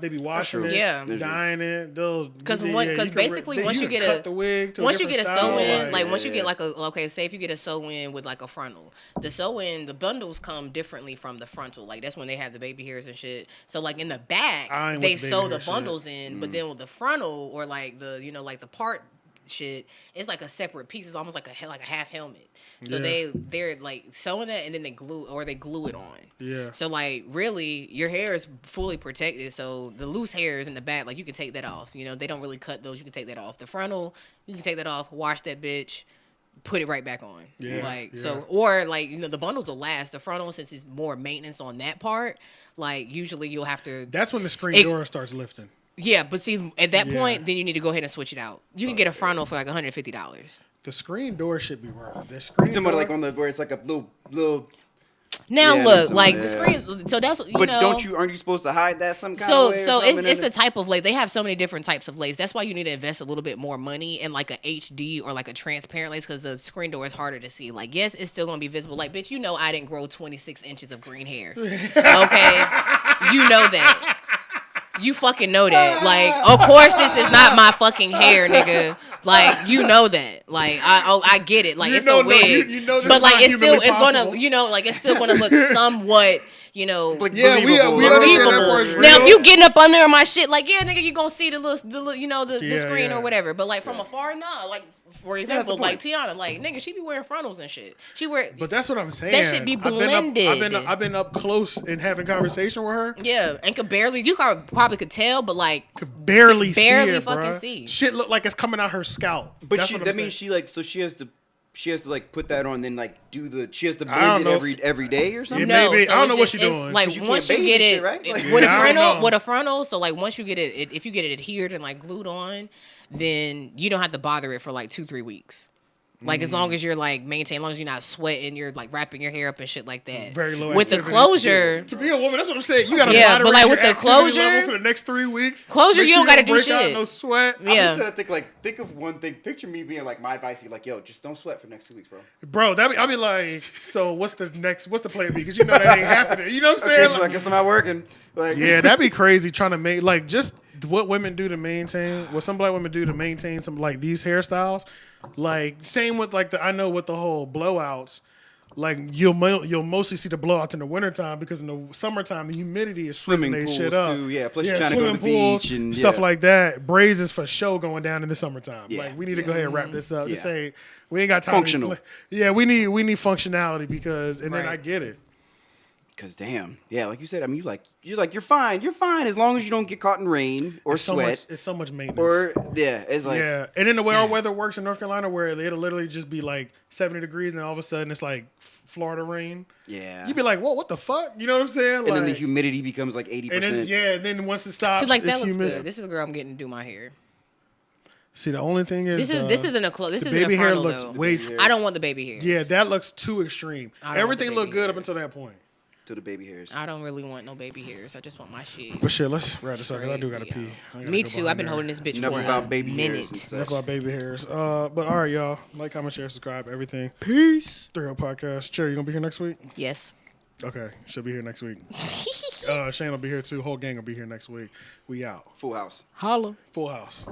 They be washing true. it, Yeah. dyeing it. Those Because you because can basically then once you can get cut a the wig to once you different get a style, sew-in, like yeah, once you yeah. get like a say if you get a sew-in with like a frontal, the sew-in the bundles come differently from the frontal. Like that's when they have the baby hairs and shit. So like in the back I ain't they with the baby sew hair the shit. bundles in, but then with the frontal or like the like the part shit, it's like a separate piece. It's almost like a half helmet. So Yeah. they're like sewing that and then they glue it on. Yeah. So like really your hair is fully protected. So the loose hairs in the back, like you can take that off. You know, they don't really cut those. You can take that off. The frontal, you can take that off, wash that bitch, put it right back on. Yeah, Like yeah. so or like, the bundles will last. The frontal, since it's more maintenance on that part, like usually you'll have to That's when the screen door starts lifting. yeah, but see at that Yeah. point then you need to go ahead and switch it out. You can get a frontal for like $150. The screen door should be right. The screen Somewhere door, like on the where it's like a little. Now Yeah, look, some- like the yeah. screen so that's But aren't you supposed to hide that some kind So of way? or so something? it's the type of lace. They have so many different types of lace. That's why you need to invest a little bit more money in like a HD or like a transparent lace because the screen door is harder to see. Like yes, it's still gonna be visible. Like bitch, I didn't grow 26 inches of green hair. Okay, you know that. You fucking know that. Like, of course this is not my fucking hair, nigga. Like, you know that. Like, I get it. Like, You it's know, a wig. you know this but is like, not it's still, humanly it's possible. gonna, like, it's still gonna look somewhat, Like, Yeah, we believable. understand that believable. part's Now, if real. you getting up under my shit, like, yeah, nigga, you gonna see the Yeah, screen yeah. or whatever. But like from afar, nah. Like, for example, the like point. Tiana, like, nigga, she be wearing frontals and shit. She wear, But that's what I'm saying. That should be blended. I've been up close and having conversation with her. yeah, and you probably could tell, but like, Could barely see barely it, fucking bruh. see. Shit look like it's coming out her scalp. But That's what I'm that saying. means she has to like put that on, then like she has to I blend don't it know. every day or something. Yeah, maybe. I don't it's know what just- she it's doing. Like 'Cause you once can't you bathe get and it shit, right? Like- with Yeah, I don't know. with a frontal, so like once you get it, if you get it adhered and like glued on, then you don't have to bother it for like 2-3 weeks. Like as long as you're like maintaining, as long as you're not sweating, you're like wrapping your hair up and shit like that. Very low With the activity. closure, To be a woman, that's what I'm saying. You got to Yeah, but, moderate like, your with the activity closure- level for the next 3 weeks. Closure, Make you sure don't gotta do break out, shit. no sweat. I'm Yeah. just trying to think of one thing. Picture me being like, my advice is like, yo, just don't sweat for the next 2 weeks, bro. Bro, I'll be like, so what's the plan B? Because you know that ain't happening. You know what I'm saying? Okay, so I guess I'm not working. Like, Yeah, that'd be crazy trying to make like just what women do to maintain what some black women do to maintain some like these hairstyles. Like same with like I know with the whole blowouts. Like you'll mostly see the blowouts in the wintertime because in the summertime the humidity is freezing Swimming they pools, shit up. too, yeah. Plus you're trying to go to swimming the pools, beach and stuff yeah. like that. Braids is for sure going down in the summertime. Yeah. Like we need to go ahead and wrap this up. Just Yeah. say we ain't got time. Functional. Yeah, we need functionality because and then Right. I get it. Cause damn, yeah, like you said, I mean, you're fine as long as you don't get caught in rain or sweat. It's so much maintenance. Or it's like yeah, and then the way our weather works in North Carolina, where it'll literally just be like 70 degrees, and then all of a sudden it's like Florida rain. Yeah, You'd be like, "Whoa, what the fuck?" You know what I'm saying? and then the humidity becomes like 80%. And then once it stops, So like it's that looks humid. good. This is the girl I'm getting to do my hair. See, the only thing is This isn't a close. This the isn't baby a hair frontal, looks though. way. I don't want the baby hair. Yeah, that looks too extreme. I don't want Everything the looked baby good up hairs. until that point. To the baby hairs. I don't really want no baby hairs. I just want my shit. But shit, let's wrap this up because I do gotta pee. I gotta Me go too. behind I've been there. holding this bitch Enough for about a baby hairs and minute. such. Enough about baby hairs. But all right, y'all. Like, comment, share, subscribe, everything. Peace. 3 Podcast. Cherry, you gonna be here next week? Yes. Okay, she'll be here next week. Shane will be here too. Whole gang will be here next week. We out. Full house. Holla. Full house.